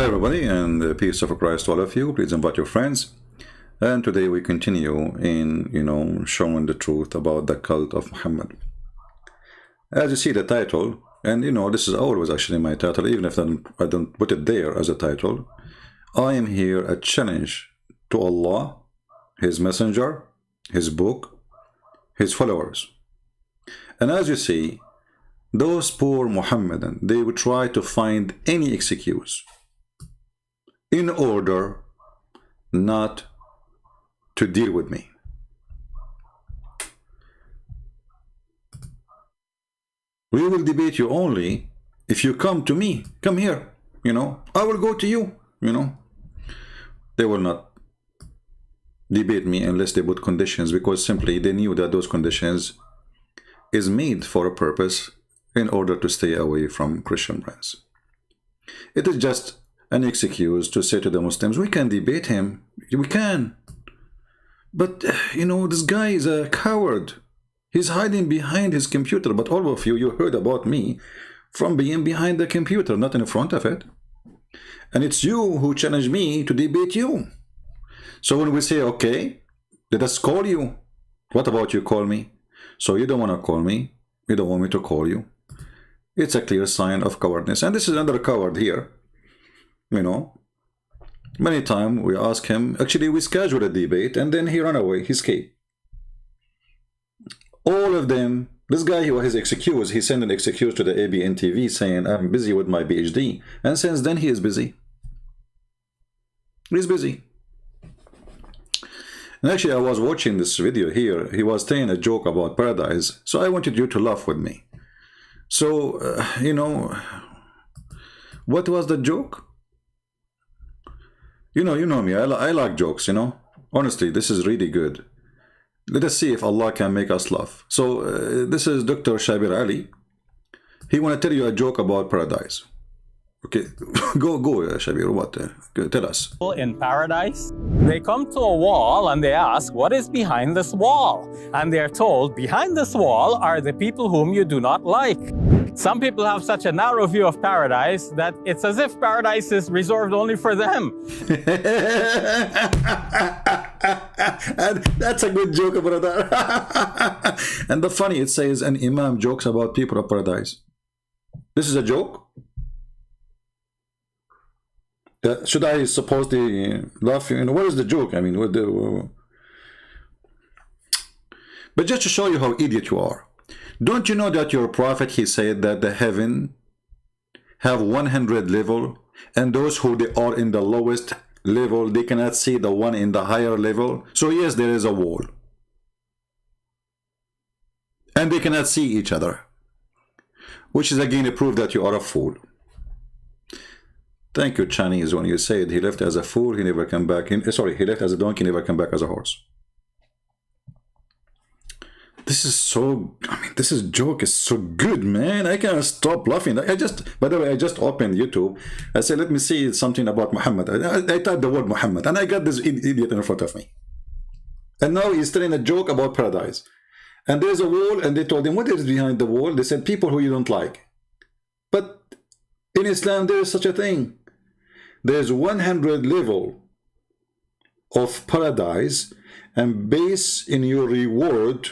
Hello everybody, and the peace of Christ to all of you. Please invite your friends. And today we continue in, showing the truth about the cult of Muhammad. As you see the title, and this is always actually my title, even if I don't put it there as a title. I am here a challenge to Allah, His Messenger, His book, His followers. And as you see, those poor Muhammadan, they would try to find any excuse in order not to deal with me. We will debate you only if you come to me. Come here, I will go to you, They will not debate me unless they put conditions, because simply they knew that those conditions is made for a purpose in order to stay away from Christian friends. It is just an excuse to say to the Muslims, we can debate him, we can. But, this guy is a coward. He's hiding behind his computer. But all of you heard about me from being behind the computer, not in front of it. And it's you who challenged me to debate you. So when we say, okay, let us call you. What about you call me? So you don't want to call me. You don't want me to call you. It's a clear sign of cowardness. And this is another coward here. Many times we ask him, actually we schedule a debate, and then he ran away, he escaped. All of them, this guy, his excuse, he sent an excuse to the ABN TV saying, I'm busy with my PhD. And since then he is busy. He's busy. And actually I was watching this video here, he was telling a joke about paradise, so I wanted you to laugh with me. So, what was the joke? You know me, I like jokes, Honestly, this is really good. Let us see if Allah can make us laugh. So, this is Dr. Shabir Ali. He want to tell you a joke about paradise. Okay, go, Shabir, what? Tell us. In paradise, they come to a wall and they ask, what is behind this wall? And they're told, behind this wall are the people whom you do not like. Some people have such a narrow view of paradise that it's as if paradise is reserved only for them. And that's a good joke, brother. And the funny, it says an imam jokes about people of paradise. This is a joke? Should I supposedly laugh? What is the joke? I mean, but just to show you how idiot you are. Don't you know that your prophet, he said that the heaven have 100 level, and those who they are in the lowest level, they cannot see the one in the higher level. So yes, there is a wall. And they cannot see each other. Which is again a proof that you are a fool. Thank you, Chinese, when you said he left as a fool, he never come back in. Sorry, he left as a donkey, never come back as a horse. This is so, this joke is so good, man. I can't stop laughing. By the way, I just opened YouTube. I said, let me see something about Muhammad. I typed the word Muhammad, and I got this idiot in front of me. And now he's telling a joke about paradise. And there's a wall, and they told him, what is behind the wall? They said, people who you don't like. But in Islam, there is such a thing. There's 100 level of paradise, and based in your reward,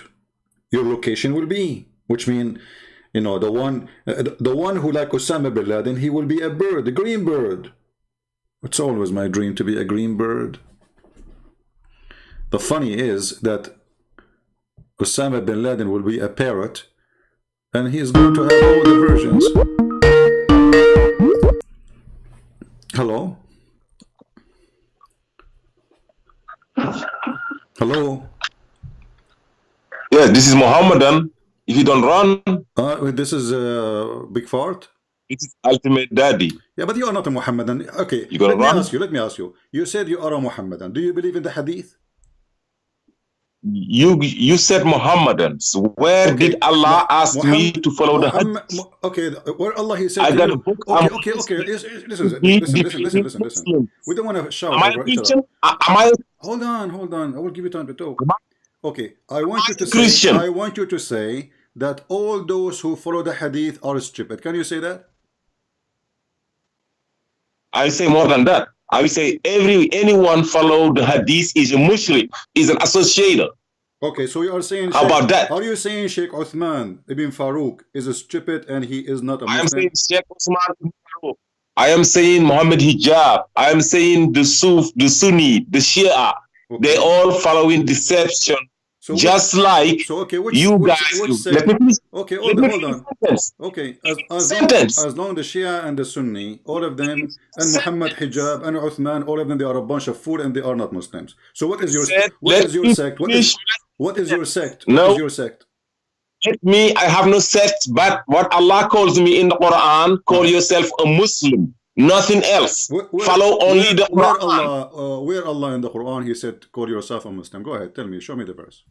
your location will be, which means, the one who like Osama bin Laden, he will be a bird, a green bird. It's always my dream to be a green bird. The funny is that Osama bin Laden will be a parrot, and he is going to have all the versions. Hello? Hello? Yes, this is Muhammadan. If you don't run, this is Big Fart. it is ultimate daddy. Yeah, but you are not a Muhammadan. Okay, You gonna let run? me ask you. You said you are a Muhammadan. Do you believe in the hadith? You said Muhammadans. Where Okay, did Allah ask me Muhammad, to follow the hadith? okay, where Allah he said I to got a you. book. Okay. Listen. We don't want to shout Am I over a each other. Christian? Am I Hold on. I will give you time to talk. am I Okay, I want you to a say. Christian? I want you to say that all those who follow the hadith are stupid. Can you say that? I say more than that. I will say anyone follow the hadith is a mushrik, is an associator. Okay, so you are saying How about that? Are you saying Sheikh Uthman ibn Farouk is a stupid and he is not a Muslim? I am saying Sheikh Usman ibn Farouk. I am saying Muhammad Hijab. I am saying the Sunni, the Shia. Okay. They all following deception. So just like which, you guys. Let me finish. Okay, hold on. Okay, as long the Shia and the Sunni, all of them, and Muhammad Hijab and Uthman, all of them, they are a bunch of food and they are not Muslims. So what is your sect? What is your sect? What is your sect? I have no sect, but what Allah calls me in the Quran, call yourself a Muslim. Nothing else. Follow only the Quran. Where Allah in the Quran, he said, call yourself a Muslim. Go ahead, tell me, show me the verse.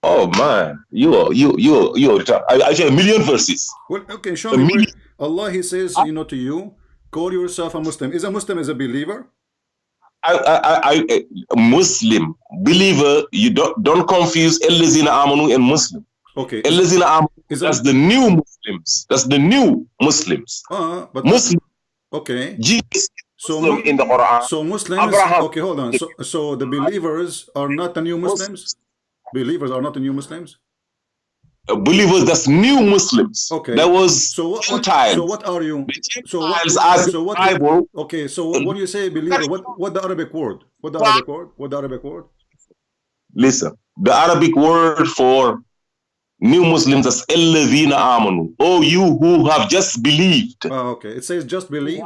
Oh man, I say a million verses. Well, okay, show me where Allah, he says, to you, call yourself a Muslim. Is a Muslim as a believer? A Muslim believer, you don't confuse Ellazina Amanu and Muslim. Okay. Ellazina Amanu, that's the new Muslims. That's the new Muslims. But Muslim. Okay. Jesus. So in the Quran. So Muslims. Abraham. Okay, hold on. So the believers are not the new Muslims. Believers are not the new Muslims. Believers, that's new Muslims. Okay. That was Gentiles. So what are you? So Bible. Okay. So when you say believer, what the Arabic word? What the Arabic word? Listen, the Arabic word for new Muslims is Alladhina Amanu. Oh, you who have just believed. Okay. It says just believed.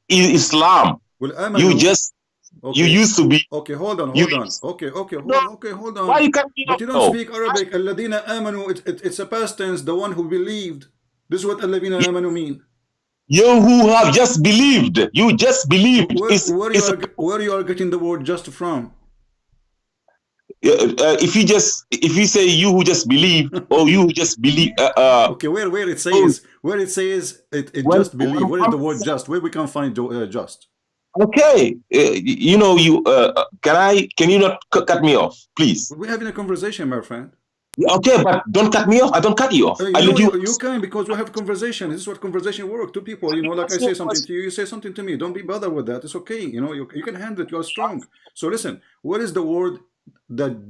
Islam. Well, you just. Okay. You used to be. Okay, hold on. Okay, hold on. Why you can't? But you don't speak Arabic. Alladina amanu. It's a past tense. The one who believed. This is what alladina amanu mean. You who have just believed. You just believed. Where you are getting the word just from? If you say you who just believe or you who just believe. Okay, where it says it just believe. Where is the word just? Where we can find just? Okay, can you not cut me off, please? We're having a conversation, my friend. Okay, but don't cut me off. I don't cut you off. You can, because we have a conversation. This is what conversation work. Two people, like I say something to you, you say something to me. Don't be bothered with that. It's okay. You can handle it. You are strong. So listen, what is the word that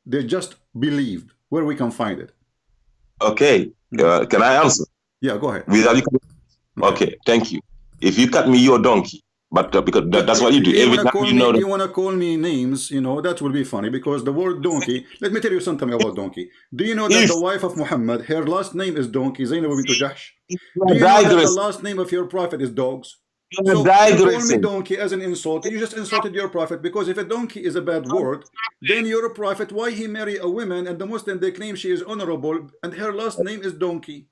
they just believed? Where we can find it? Okay, can I answer? Yeah, go ahead. Okay, thank you. If you cut me, you're a donkey. But because that's what you do. You want to call me names, that will be funny, because the word donkey, let me tell you something about donkey. Do you know that the wife of Muhammad, her last name is donkey, Zainab bint Jahsh? Do you know that the last name of your prophet is dogs? So you call me donkey as an insult. You just insulted your prophet, because if a donkey is a bad word, then your prophet, why he marry a woman and the Muslim, they claim she is honorable and her last name is donkey?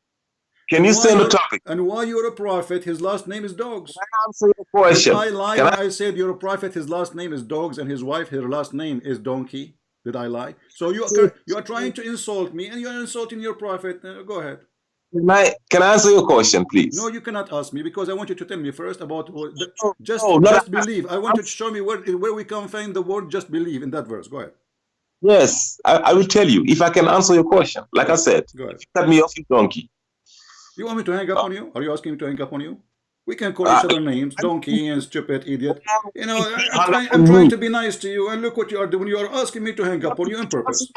Can you stay on the topic? And why you're a prophet, his last name is dogs? Can I answer your question? Did I lie when I said you're a prophet, his last name is dogs, and his wife, her last name is donkey? Did I lie? So you are trying to insult me, and you're insulting your prophet. Go ahead. Can I answer your question, please? No, you cannot ask me, because I want you to tell me first about just believe. I want you to show me where we can find the word just believe in that verse. Go ahead. Yes, I will tell you if I can answer your question. Like I said, go ahead. Cut me off, you donkey. You want me to hang up on you? Are you asking me to hang up on you? We can call each other names, donkey and stupid idiot. I'm trying to be nice to you, and look what you are doing. You are asking me to hang up on you on purpose.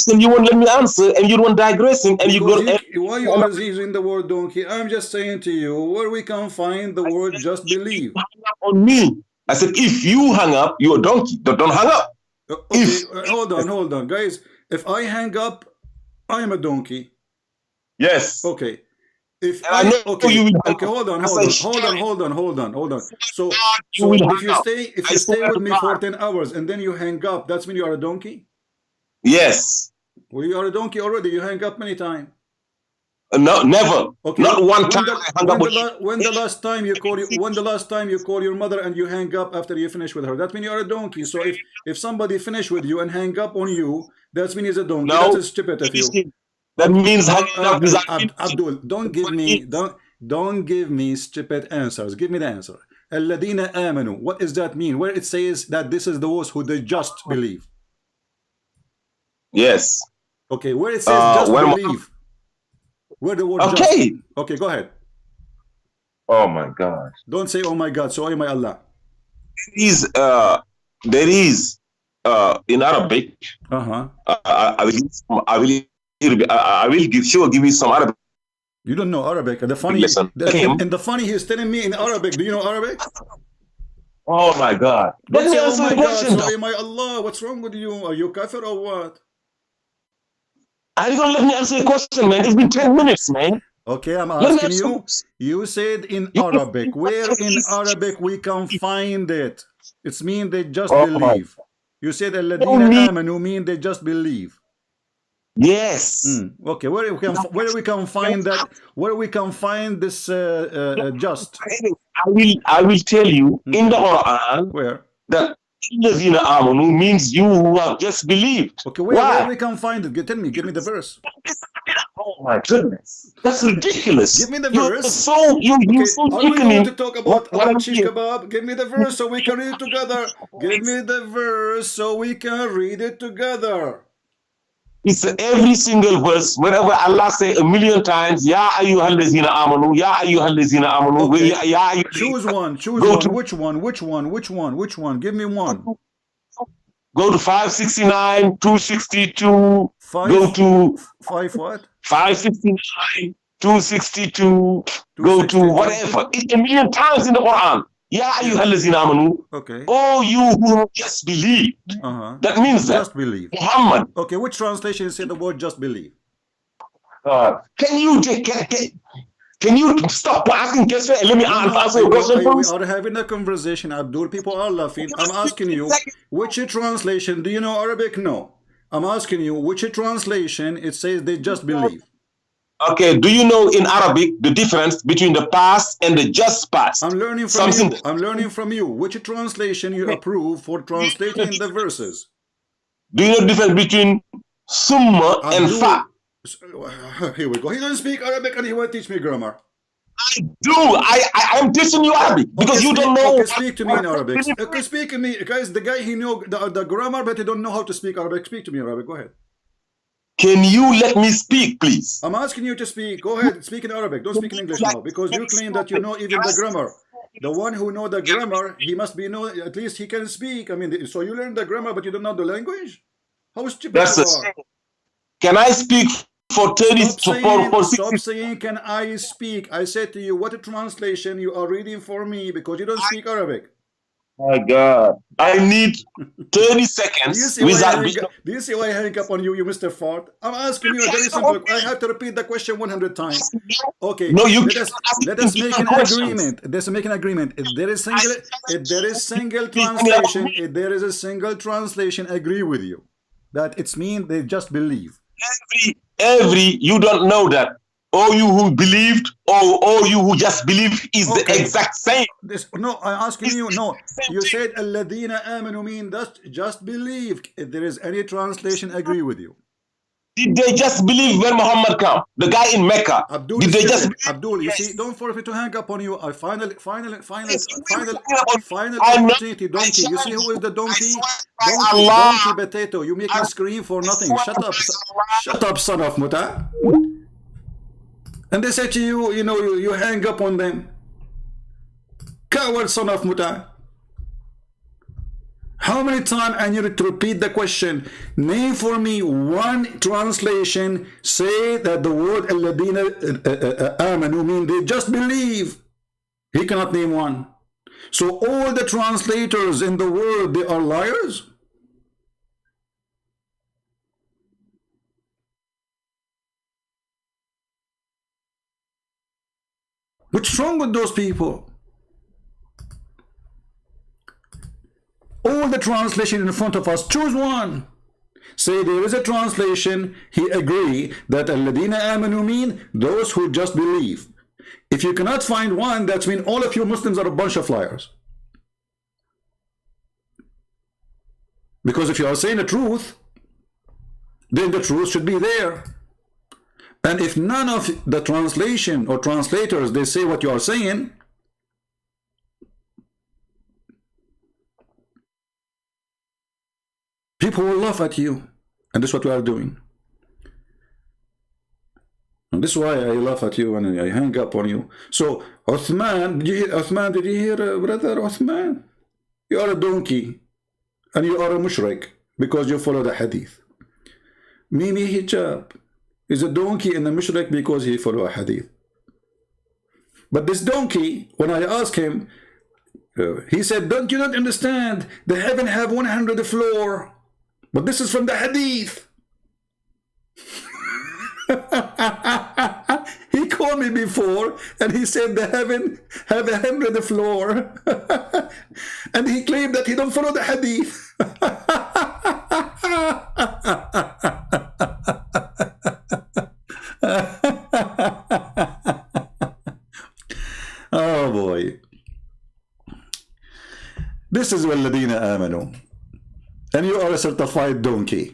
You won't let me answer, and you don't digressing, and why you are using the word donkey? I'm just saying to you where we can find the word just believe. Hang up on me. I said, if you hang up, you're a donkey. Don't hang up. Okay, hold on, guys. If I hang up, I am a donkey. Yes. Okay. If hold on. So if you stay with me for 10 hours and then you hang up, that's mean you are a donkey? Yes. Well, you are a donkey already. You hang up many times. No, never. Okay. Not one time. When the last time you call your mother and you hang up after you finish with her, that means you are a donkey. So if somebody finish with you and hang up on you, that means he's a donkey. No, that's stupid of you. That means Abdul, don't give me stupid answers. Give me the answer. Alladina amanu. What does that mean? Where it says that this is those who they just believe. Yes. Okay. Where it says just believe. Where the word just. Okay, go ahead. Oh my God. Don't say, oh my God, sorry, my Allah. There is in Arabic. Uh-huh. I will give you some Arabic. You don't know Arabic. And Listen. the funny, he's telling me in Arabic. Do you know Arabic? Oh my God. Don't Let me say, oh answer my the God, question. sorry, my Allah. What's wrong with you? Are you kafir or what? Are you gonna let me answer the question, man? It's been 10 minutes, man. Okay, I'm Let me asking answer. you. You said in You- Arabic. Where in Arabic we can find it? It's mean they just Oh my. believe. You said Don't alladina need. amanu mean they just believe. Yes. Okay, where we can find that? Where we can find this just? I will tell you in the Okay. Quran Where? that الذين آمنوا means you who have just believed. Okay, where Why? we can find it? Tell me, give me the verse. Oh my goodness, that's ridiculous. Give me the You're verse. so Okay, so are we going to weakening talk what about I'm shish here. kebab? Give me the verse so we can read it together. Give me the verse so we can read it together. It's every single verse. Wherever Allah say a million times, Ya ayyuhallazina amanu, Ya ayyuhallazina amanu, Okay. Ya Choose one. Choose go one. to Which one? Which one? Which one? Which one? Give me one. go to 569, 262. Go Five. to Five what? 569, 262. Go to 262. whatever. It's a million times in the Quran. Ya ayyuhallazina amanu. Okay. Oh, you who just believe. That means that Just believe. Muhammad. Okay, which translation say the word just believe? Can you stop asking questions and let me answer your question, We please? are having a conversation, Abdul. People are laughing. I'm asking you, which translation? Do you know Arabic? No. I'm asking you, which translation it says they just believe? Okay, do you know in Arabic the difference between the past and the just past? I'm learning from you. I'm learning from you. Which translation you approve for translating the verses? Do you know the difference between summa and fa? Here we go. He doesn't speak Arabic and he will teach me grammar. I do. I am teaching you Arabic because you don't know. Okay, speak to me in Arabic. Okay, speak to me, guys. The guy he know the grammar, but he don't know how to speak Arabic. Speak to me in Arabic. Go ahead. Can you let me speak, please? I'm asking you to speak. Go ahead. Speak in Arabic. Don't speak in English now because you claim that you know even the grammar. The one who know the grammar, he must be know at least he can speak. I mean, so you learn the grammar, but you don't know the language. How stupid That's you a. are. Can I speak for 30 Stop saying can I speak. I said to you, what a translation you are reading for me because you don't speak Arabic. My God, I need 30 seconds. Do you see why I hang up on you, Mr. Ford? I'm asking you a very simple. I have to repeat the question 100 times. Okay. No, you let us make an agreement. Let's make an agreement. If there is single translation, if there is a single translation, agree with you that it's mean they just believe. You don't know that. All you who believed or all you who just believe is the exact same. No, I'm asking you. No, you said alladina amanu mean that just believe. If there is any translation, agree with you. Did they just believe when Muhammad came? The guy in Mecca. Abdul, did they just Abdul, you see, don't forfeit to hang up on you. I final opportunity. Donkey. You see who is the donkey? Donkey potato. You make me scream for nothing. Shut up. Shut up, son of Muta. And they say to you, you hang up on them. Coward son of Muta. How many times I need to repeat the question? Name for me one translation say that the word alladina amanu mean they just believe. He cannot name one. So all the translators in the world, they are liars? What's wrong with those people? All the translation in front of us, choose one. Say there is a translation, he agree that alladina amanu mean those who just believe. If you cannot find one, that means all of you Muslims are a bunch of liars. Because if you are saying the truth, then the truth should be there. And if none of the translation or translators, they say what you are saying, people will laugh at you. And that's what we are doing. And this is why I laugh at you and I hang up on you. So, Uthman, did you hear, Uthman, did you hear, brother Uthman? You are a donkey and you are a mushrik because you follow the hadith. Mimi Hijab is a donkey and a mushrik because he follow a hadith. But this donkey, when I asked him, he said, don't you not understand? The heaven have 100 floor. But this is from the hadith. He called me before and he said the heaven have 100 floor. And he claimed that he don't follow the hadith. Oh boy. This is وَالَّذِينَ آمَنُوا. And you are a certified donkey.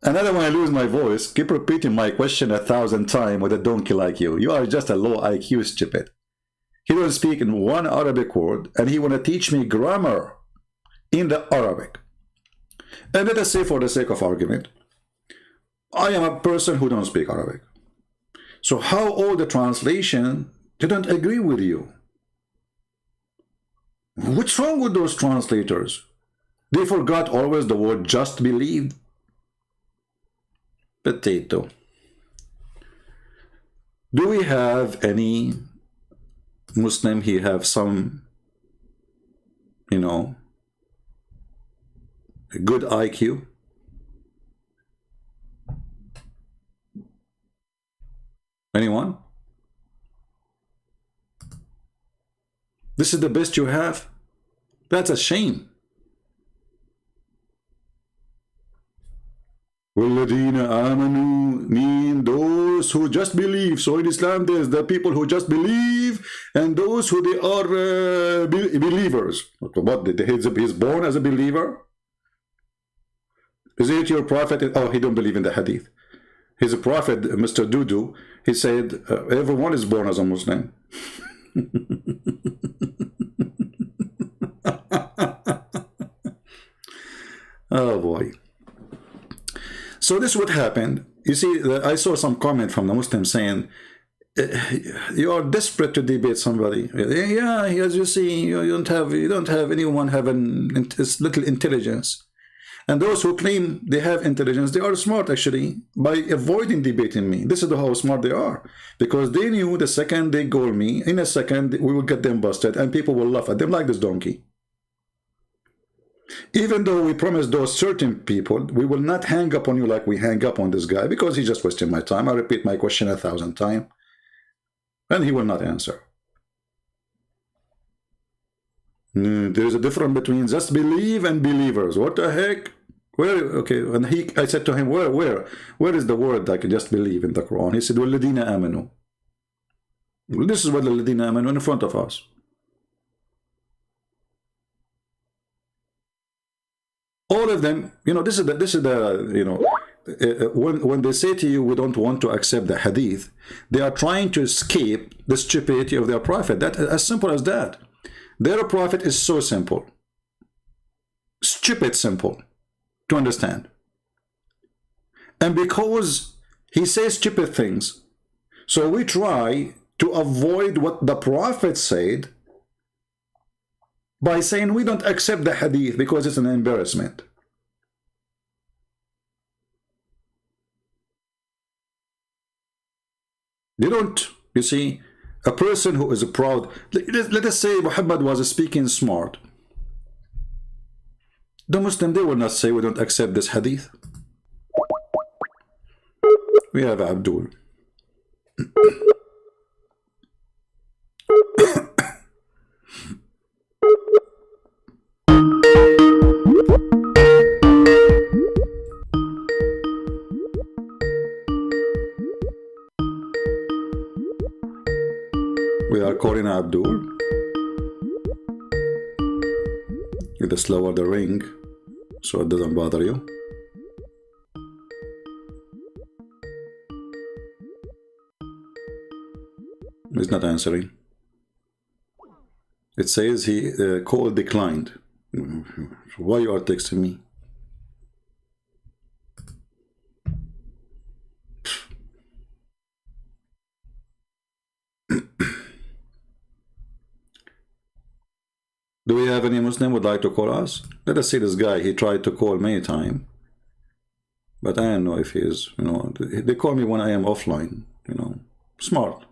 And then when I lose my voice, keep repeating my question 1,000 times with a donkey like you. You are just a low IQ stupid. He don't speak in one Arabic word, and he want to teach me grammar in the Arabic. And let us say, for the sake of argument, I am a person who don't speak Arabic. So how all the translation didn't agree with you? What's wrong with those translators? They forgot always the word just believe. Potato. Do we have any Muslim? He have some, you know, good IQ? Anyone? This is the best you have? That's a shame. وَالَّذِينَ آمَنُوا mean those who just believe. So in Islam there's the people who just believe and those who they are believers. What, he's born as a believer? Is it your prophet? Oh, he don't believe in the hadith. He's a prophet, Mr. Dudu. He said everyone is born as a Muslim. Oh boy. So this would happen. You see, I saw some comment from the Muslim saying, you are desperate to debate somebody. Yeah, as you see, you don't have anyone having little intelligence. And those who claim they have intelligence, they are smart actually by avoiding debating me. This is how smart they are. Because they knew the second they goal me, in a second we will get them busted and people will laugh at them like this donkey. Even though we promised those certain people, we will not hang up on you like we hang up on this guy because he's just wasting my time. I repeat my question 1,000 times and he will not answer. There's a difference between just believe and believers. What the heck? Where? Okay, and I said to him, where is the word I can just believe in the Quran? He said, وَالَّذِينَ آمَنُوا. Well, this is what الَّذِينَ آمَنُوا in front of us. All of them, you know, this is the you know, when they say to you, we don't want to accept the hadith, they are trying to escape the stupidity of their prophet. That as simple as that. Their prophet is so simple, stupid simple to understand. And because he says stupid things, so we try to avoid what the prophet said by saying we don't accept the hadith because it's an embarrassment. They don't, you see, a person who is proud, let us say Muhammad was speaking smart. The Muslim, they will not say we don't accept this hadith. We have Abdul. We are calling Abdul. You just lower the ring so it doesn't bother you. He's not answering. It says he call declined. Why you are texting me? Do we have any Muslim would like to call us? Let us see this guy. He tried to call many times, but I don't know if he is, you know, they call me when I am offline, you know, smart.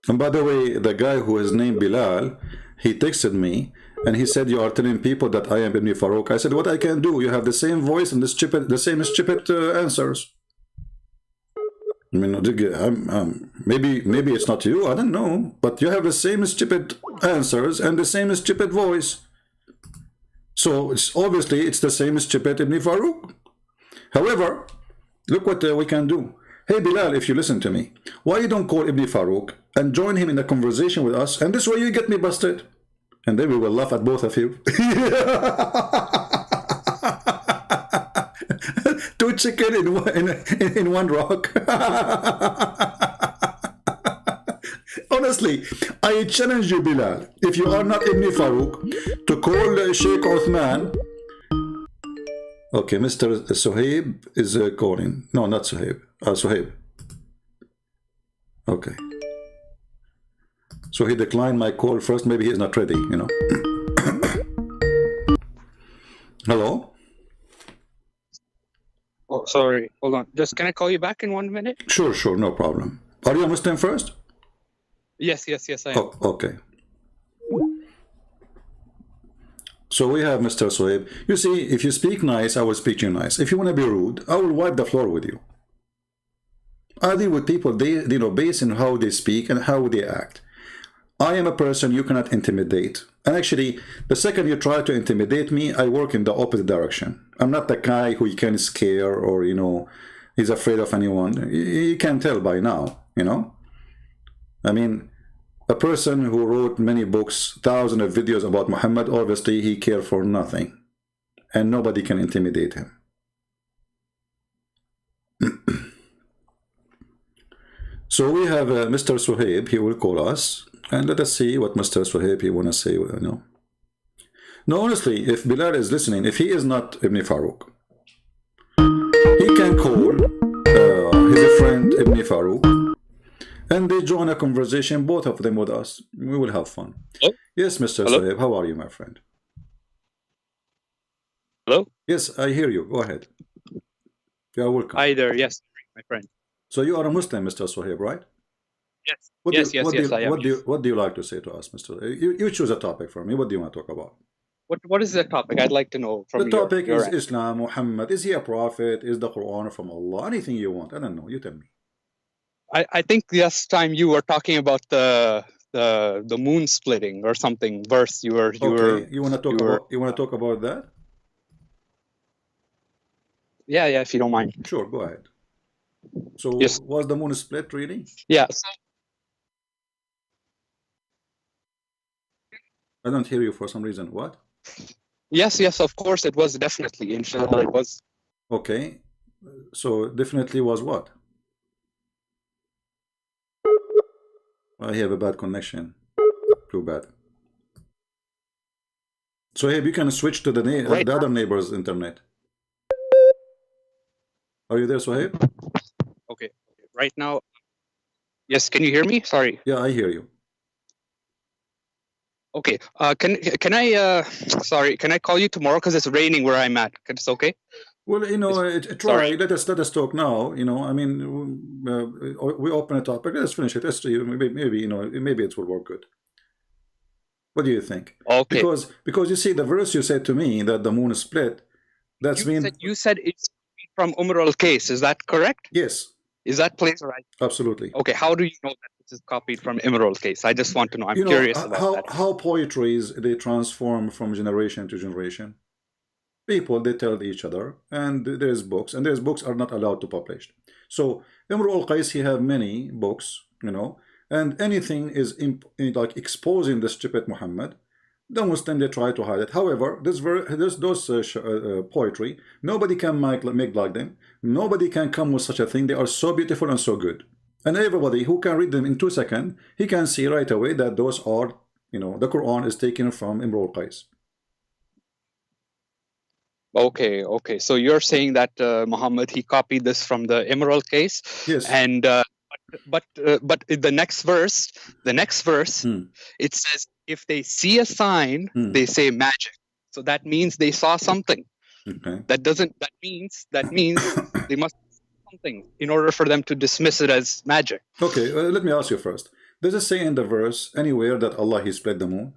And by the way, the guy who is named Bilal, he texted me and he said, you are telling people that I am Ibn Farouk. I said, what I can do? You have the same voice and the same stupid answers. I mean, maybe it's not you, I don't know, but you have the same stupid answers and the same stupid voice. So obviously it's the same stupid Ibn Farouk. However, look what we can do. Hey Bilal, if you listen to me, why you don't call Ibn Farouk and join him in a conversation with us, and this way you get me busted, and then we will laugh at both of you. Two chicken in one rock. Honestly, I challenge you, Bilal, if you are not Ibn Farouk, to call Sheikh Uthman. Okay, Mr. Suhaib is calling. No, not Suhaib. Suhaib. Okay. So he declined my call first. Maybe he's not ready, you know. Hello? Oh, sorry. Hold on. Just can I call you back in 1 minute? Sure, no problem. Are you a Muslim first? Yes, I am. Oh, okay. So we have Mr. Suhaib. You see, if you speak nice, I will speak to you nice. If you want to be rude, I will wipe the floor with you. I deal with people, based on how they speak and how they act. I am a person you cannot intimidate. And actually, the second you try to intimidate me, I work in the opposite direction. I'm not the guy who you can scare or, you know, he's afraid of anyone. You can tell by now, you know. I mean, a person who wrote many books, thousands of videos about Muhammad, obviously he cares for nothing. And nobody can intimidate him. So we have Mr. Suhaib, he will call us. And let us see what Mr. Suhaib he want to say, you know. No, honestly, if Bilal is listening, if he is not Ibn Farouk, he can call his friend Ibn Farouk, and they join a conversation, both of them with us. We will have fun. Hello? Yes, Mr. Hello? Suhaib, how are you, my friend? Hello? Yes, I hear you. Go ahead. You are welcome. Hi there. Yes, my friend. So you are a Muslim, Mr. Suhaib, right? Yes. What I am. What do you like to say to us, Mr. You choose a topic for me. What do you want to talk about? What is the topic? I'd like to know from the topic your is end. Islam, Muhammad. Is he a prophet? Is the Quran from Allah? Anything you want. I don't know. You tell me. I think last time you were talking about the moon splitting or something verse. You want to talk about that? Yeah, if you don't mind. Sure, go ahead. So yes. Was the moon split really? Yeah. I don't hear you for some reason. What? Yes, of course it was, definitely. Inshallah it was. Okay. So definitely was what? I have a bad connection. Too bad. So hey, you can switch to the other neighbor's internet. Are you there, Suhaib? Okay. Right now. Yes, can you hear me? Sorry. Yeah, I hear you. Okay. Can I sorry, can I call you tomorrow because it's raining where I'm at? It's okay? Well, you know, try. Let us talk now. You know, I mean, we open a topic. Let's finish it. Let's see. Maybe you know, maybe it will work good. What do you think? Okay. Because you see, the verse you said to me that the moon is split. You said it's from al-Qais. Is that correct? Yes. Is that place right? Absolutely. Okay. How do you know that this is copied from al-Qais? I just want to know. I'm curious about that. How poetries they transform from generation to generation. People, they tell each other, and there's books, and there's books are not allowed to publish. So Imru al-Qais, he have many books, you know, and anything is like exposing the stupid Muhammad. The Muslim, they try to hide it. However, those poetry, nobody can make like them. Nobody can come with such a thing. They are so beautiful and so good. And everybody who can read them in 2 seconds, he can see right away that those are You know, the Quran is taken from Imrul Qais. Okay, okay. So you're saying that Muhammad, he copied this from the Emerald case, Yes. and but the next verse, it says if they see a sign, they say magic. So that means they saw something. Okay. That means they must see something in order for them to dismiss it as magic. Okay, let me ask you first. Does it say in the verse anywhere that Allah he split the moon?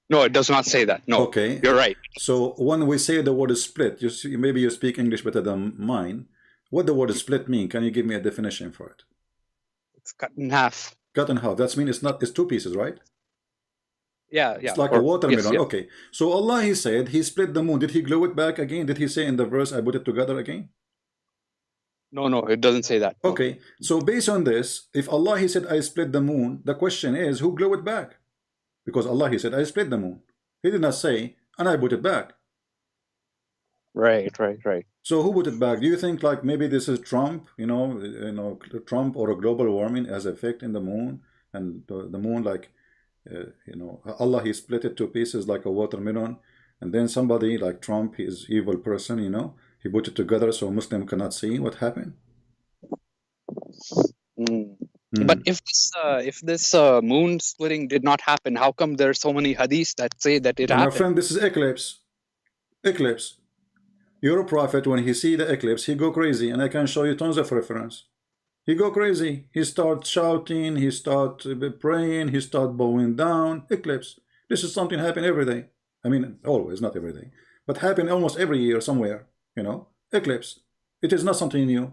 No, it does not say that. No. Okay. You're right. So when we say the word is split, maybe you speak English better than mine. What the word split mean? Can you give me a definition for it? It's cut in half. Cut in half. That means it's two pieces, right? Yeah, It's like a watermelon. Yes. Okay. So Allah he said he split the moon. Did he glue it back again? Did he say in the verse I put it together again? No, it doesn't say that. Okay. So based on this, if Allah he said I split the moon, the question is who glue it back? Because Allah he said I split the moon. He did not say and I put it back. Right. So who put it back? Do you think like maybe this is Trump? You know, Trump or a global warming has effect in the moon, and the moon like, you know, Allah he split it to pieces like a watermelon, and then somebody like Trump, he is evil person, you know, he put it together so Muslim cannot see what happened. But if this moon splitting did not happen, how come there's so many hadiths that say that it happened? My friend, this is eclipse. Eclipse. Your prophet, when he see the eclipse, he go crazy, and I can show you tons of reference. He go crazy. He start shouting. He start praying. He start bowing down. Eclipse. This is something happen every day. I mean, always, not every day, but happen almost every year somewhere. You know, eclipse. It is not something new.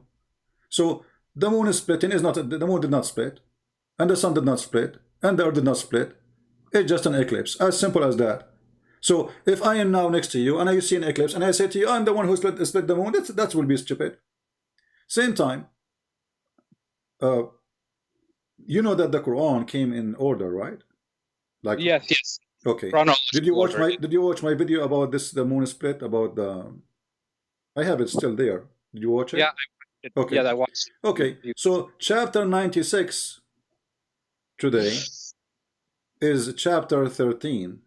So the moon is splitting. Is not the moon did not split, and the sun did not split, and the earth did not split. It's just an eclipse. As simple as that. So if I am now next to you and I see an eclipse and I say to you, I'm the one who split the moon, that will be stupid. Same time, you know that the Quran came in order, right? Like yes. Okay. Did you watch my video about this, the moon split, about the? I have it still there. Did you watch it? Yeah. Okay. Yeah, I watched. Okay. So chapter 96 today is chapter 13.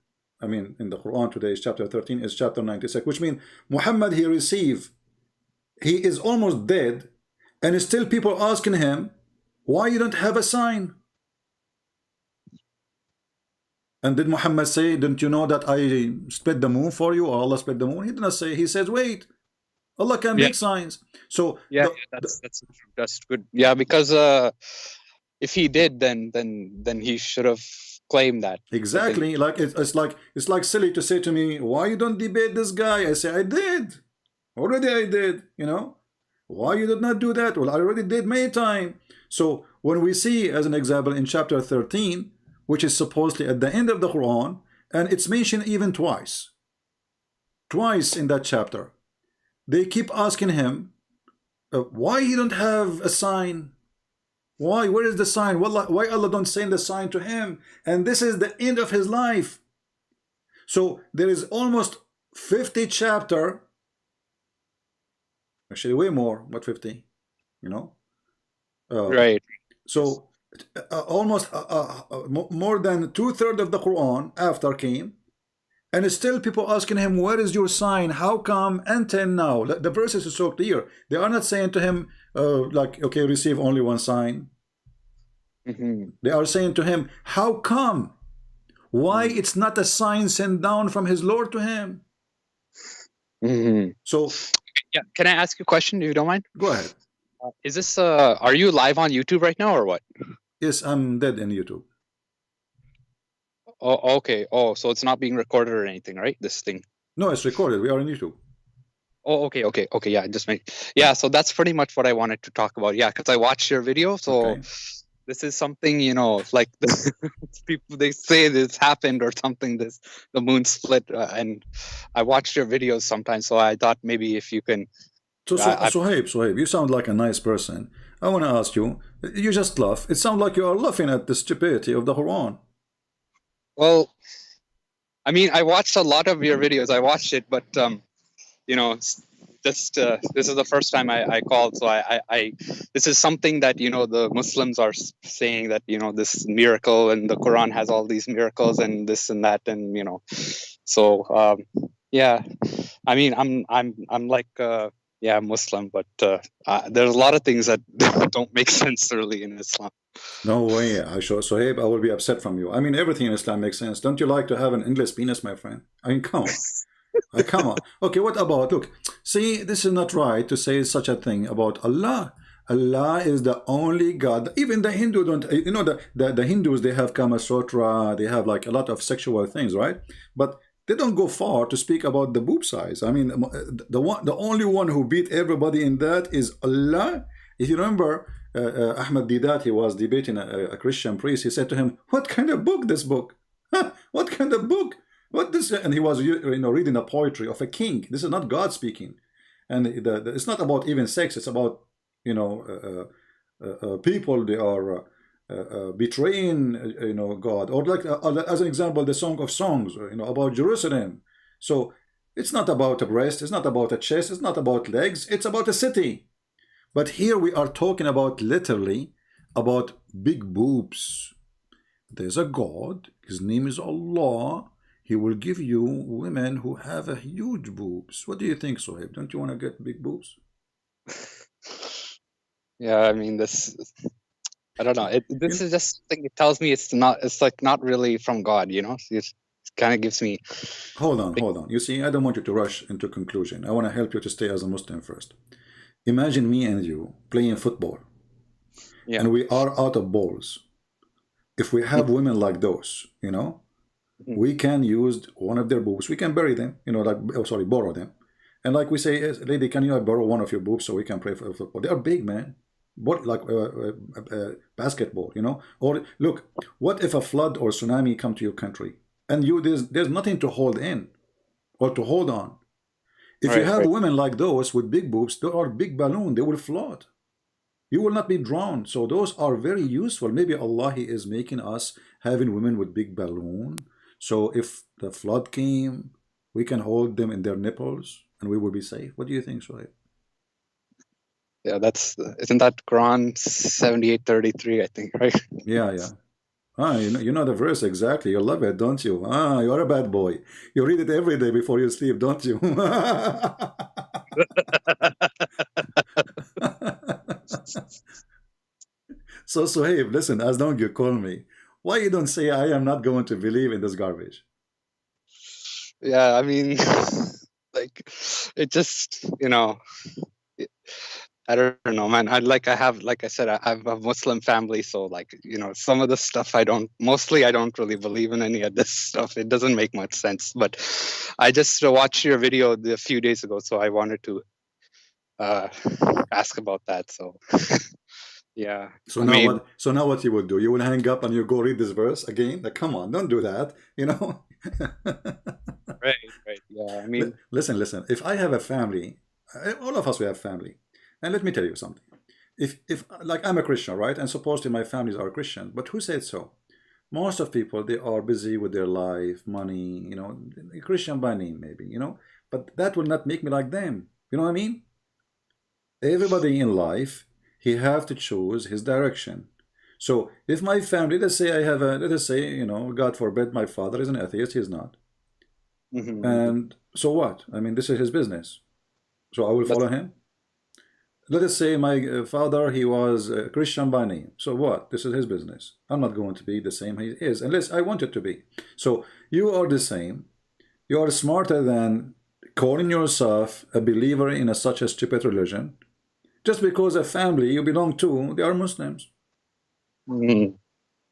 I mean, in the Quran today is chapter 13, is chapter 96, which means Muhammad he is almost dead, and still people asking him, why you don't have a sign? And did Muhammad say, didn't you know that I split the moon for you, or Allah split the moon? He did not say. He says, wait, Allah can make signs. So that's good. Yeah, because if he did, then he should have claimed that. Exactly. Like it's like silly to say to me, why you don't debate this guy? I say I did. Already I did, you know. Why you did not do that? Well, I already did many times. So when we see, as an example, in chapter 13, which is supposedly at the end of the Quran, and it's mentioned even twice in that chapter, they keep asking him, why you don't have a sign? Why? Where is the sign? Why Allah don't send the sign to him? And this is the end of his life. So there is almost 50 chapter, actually way more, but 50, you know. Right. So almost more than 2/3 of the Quran after came, and still people asking him, where is your sign? How come until now? The verses are so clear. They are not saying to him, like, okay, receive only one sign. They are saying to him, how come? Why it's not a sign sent down from his Lord to him? So, yeah, can I ask you a question if you don't mind? Go ahead. Is this are you live on YouTube right now or what? Yes, I'm dead in YouTube. Oh, okay. Oh, so it's not being recorded or anything, right? This thing. No, it's recorded. We are on YouTube. Oh, okay. Yeah, so that's pretty much what I wanted to talk about. Yeah, because I watched your video. So this is something, you know, like people, they say this happened or something, the moon split. And I watched your videos sometimes. So I thought maybe if you can. So Suhaib, you sound like a nice person. I want to ask you, you just laugh. It sounds like you are laughing at the stupidity of the Quran. Well, I mean, I watched a lot of your videos. I watched it, but you know, just this is the first time I called, so I this is something that the Muslims are saying, that this miracle, and the Quran has all these miracles and this and that, and so yeah, I mean I'm like yeah, Muslim, but there's a lot of things that don't make sense really in Islam. No way, Sohaib, I will be upset from you. I mean, everything in Islam makes sense. Don't you like to have an endless penis, my friend? I mean, come on. Come on. Okay, what about, look, see, this is not right to say such a thing about Allah. Allah is the only God. Even the Hindu don't, the Hindus, they have Kama Sutra, they have like a lot of sexual things, right? But they don't go far to speak about the boob size. I mean, the only one who beat everybody in that is Allah. If you remember, Ahmad Didat, he was debating a Christian priest. He said to him, "What kind of book? This book? Huh? What kind of book? What this?" And he was, reading a poetry of a king. This is not God speaking, and it's not about even sex. It's about, people. They are betraying, God, or like as an example, the Song of Songs, about Jerusalem. So it's not about a breast. It's not about a chest. It's not about legs. It's about a city. But here we are talking about literally about big boobs. There's a God, his name is Allah. He will give you women who have a huge boobs. What do you think, Sohaib? Don't you want to get big boobs? Yeah, I mean, I don't know. This is just something. It tells me it's like not really from God, It kind of gives me. Hold on. You see, I don't want you to rush into conclusion. I want to help you to stay as a Muslim first. Imagine me and you playing football, and we are out of balls. If we have women like those, we can use one of their boobs. We can bury them, borrow them. And like we say, lady, can you borrow one of your boobs so we can play for football? They are big, man. What, like basketball, Or look, what if a flood or tsunami come to your country and there's nothing to hold in or to hold on? If you have women like those with big boobs, they are big balloon, they will float. You will not be drowned. So those are very useful. Maybe Allah is making us having women with big balloon. So if the flood came, we can hold them in their nipples and we will be safe. What do you think, Shoaib? Yeah, isn't that Quran 78:33, I think, right? Yeah. You know the verse exactly. You love it, don't you? You're a bad boy. You read it every day before you sleep, don't you? So Suhaib, listen, as long as you call me, why you don't say I am not going to believe in this garbage? Yeah, I mean, like, it just, I don't know, man. I have a Muslim family, so some of the stuff I don't really believe in any of this stuff. It doesn't make much sense. But I just watched your video a few days ago, so I wanted to ask about that. So yeah. So now what you will do? You will hang up and you go read this verse again? Like, come on, don't do that. Right. Yeah. I mean, listen. If I have a family, all of us we have family. And let me tell you something. If like I'm a Christian, right? And supposedly my families are Christian, but who said so? Most of people, they are busy with their life, money, Christian by name maybe, but that will not make me like them. You know what I mean? Everybody in life, he have to choose his direction. So if my family, let's say God forbid, my father is an atheist, he's not. And so what? I mean, this is his business. So I will follow him. Let us say my father, he was a Christian by name. So what? This is his business. I'm not going to be the same he is, unless I want it to be. So you are the same. You are smarter than calling yourself a believer in such a stupid religion. Just because a family you belong to, they are Muslims.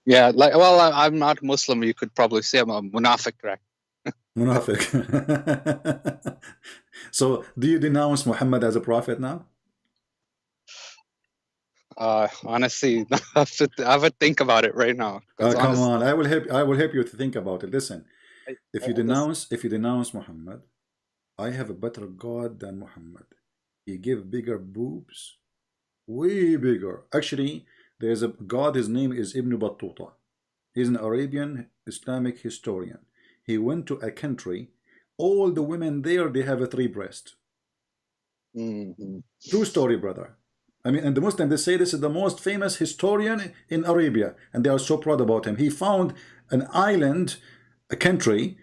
Yeah, I'm not Muslim. You could probably say I'm a munafiq, right? Munafiq. So do you denounce Muhammad as a prophet now? Honestly, I would think about it right now. Come on, I will help you to think about it. Listen, if you denounce Muhammad, I have a better God than Muhammad. He gave bigger boobs, way bigger. Actually, there's a God, his name is Ibn Battuta. He's an Arabian Islamic historian. He went to a country, all the women there, they have a 3 breast. True story, brother. I mean, and the Muslims, they say this is the most famous historian in Arabia, and they are so proud about him. He found an island, a country,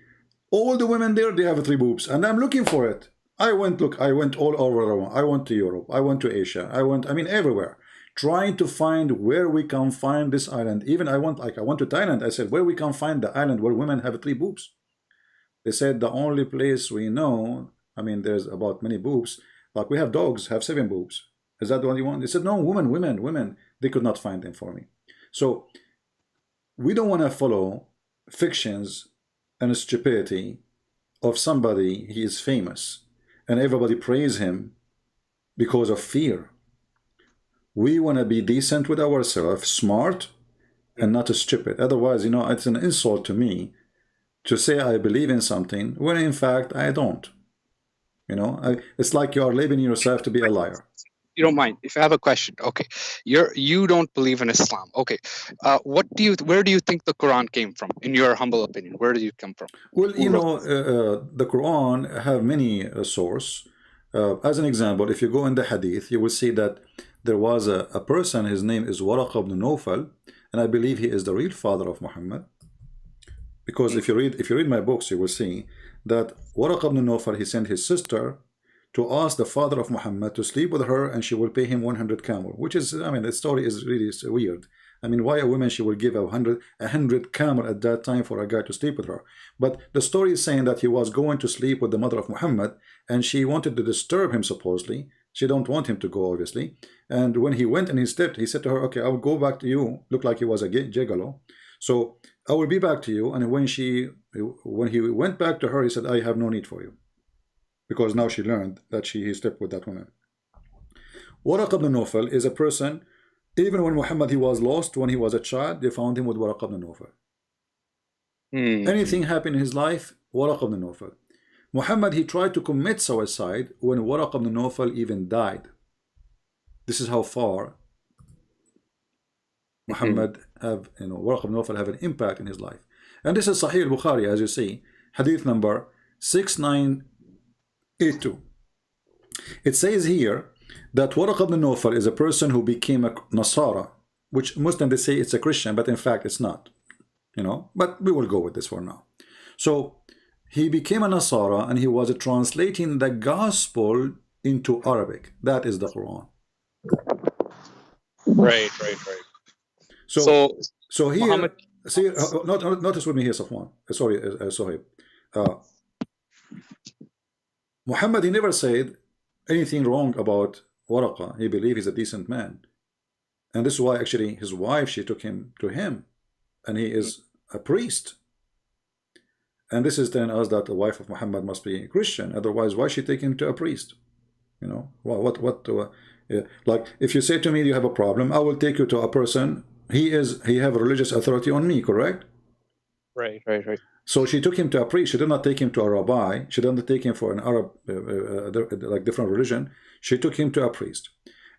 all the women there, they have 3 boobs, and I'm looking for it. I went all over the world. I went to Europe, I went to Asia, I mean, everywhere, trying to find where we can find this island. Even I went to Thailand. I said, where we can find the island where women have 3 boobs. They said the only place we know, I mean, there's about many boobs, like we have dogs have 7 boobs. Is that the one you want? They said, no, women. They could not find them for me. So we don't want to follow fictions and stupidity of somebody. He is famous and everybody praise him because of fear. We want to be decent with ourselves, smart and not stupid. Otherwise, you know, it's an insult to me to say I believe in something when in fact I don't. You know, it's like you are labeling yourself to be a liar. You don't mind if I have a question? Okay, you don't believe in Islam. Okay, where do you think the Quran came from? In your humble opinion, where did it come from? Well, you know, the Quran have many sources. As an example, if you go in the Hadith, you will see that there was a person. His name is Waraq ibn Nawfal, and I believe he is the real father of Muhammad. Because if you read my books, you will see that Waraq ibn Nawfal, he sent his sister to ask the father of Muhammad to sleep with her, and she will pay him 100 camel, which is, I mean, the story is really weird. I mean, why a woman, she will give 100 camel at that time for a guy to sleep with her? But the story is saying that he was going to sleep with the mother of Muhammad, and she wanted to disturb him, supposedly. She don't want him to go, obviously. And when he went and he stepped, he said to her, okay, I will go back to you. Looked like he was a gigolo. So I will be back to you. And when he went back to her, he said, I have no need for you. Because now she learned that he slept with that woman. Waraq ibn Nawfal is a person, even when Muhammad, he was lost, when he was a child, they found him with Waraq ibn Nawfal. Anything happened in his life, Waraq ibn Nawfal. Muhammad, he tried to commit suicide when Waraq ibn Nawfal even died. This is how far Muhammad have, you know, Waraq ibn Nawfal have an impact in his life. And this is Sahih al-Bukhari, as you see, hadith number 6982. It says here that Waraq ibn Nawfal is a person who became a Nasara, which Muslims, they say it's a Christian, but in fact it's not, you know, but we will go with this for now. So he became a Nasara and he was translating the gospel into Arabic. That is the Quran. Right. So here, Muhammad, see, notice with me here, Safwan. Sorry, Sohaib. Muhammad, he never said anything wrong about Waraqa. He believed he's a decent man. And this is why actually his wife, she took him to him. And he is a priest. And this is telling us that the wife of Muhammad must be Christian. Otherwise, why she take him to a priest? You know, like if you say to me, you have a problem, I will take you to a person. He have religious authority on me, correct? Right. So she took him to a priest. She did not take him to a rabbi. She did not take him for an Arab, like different religion. She took him to a priest.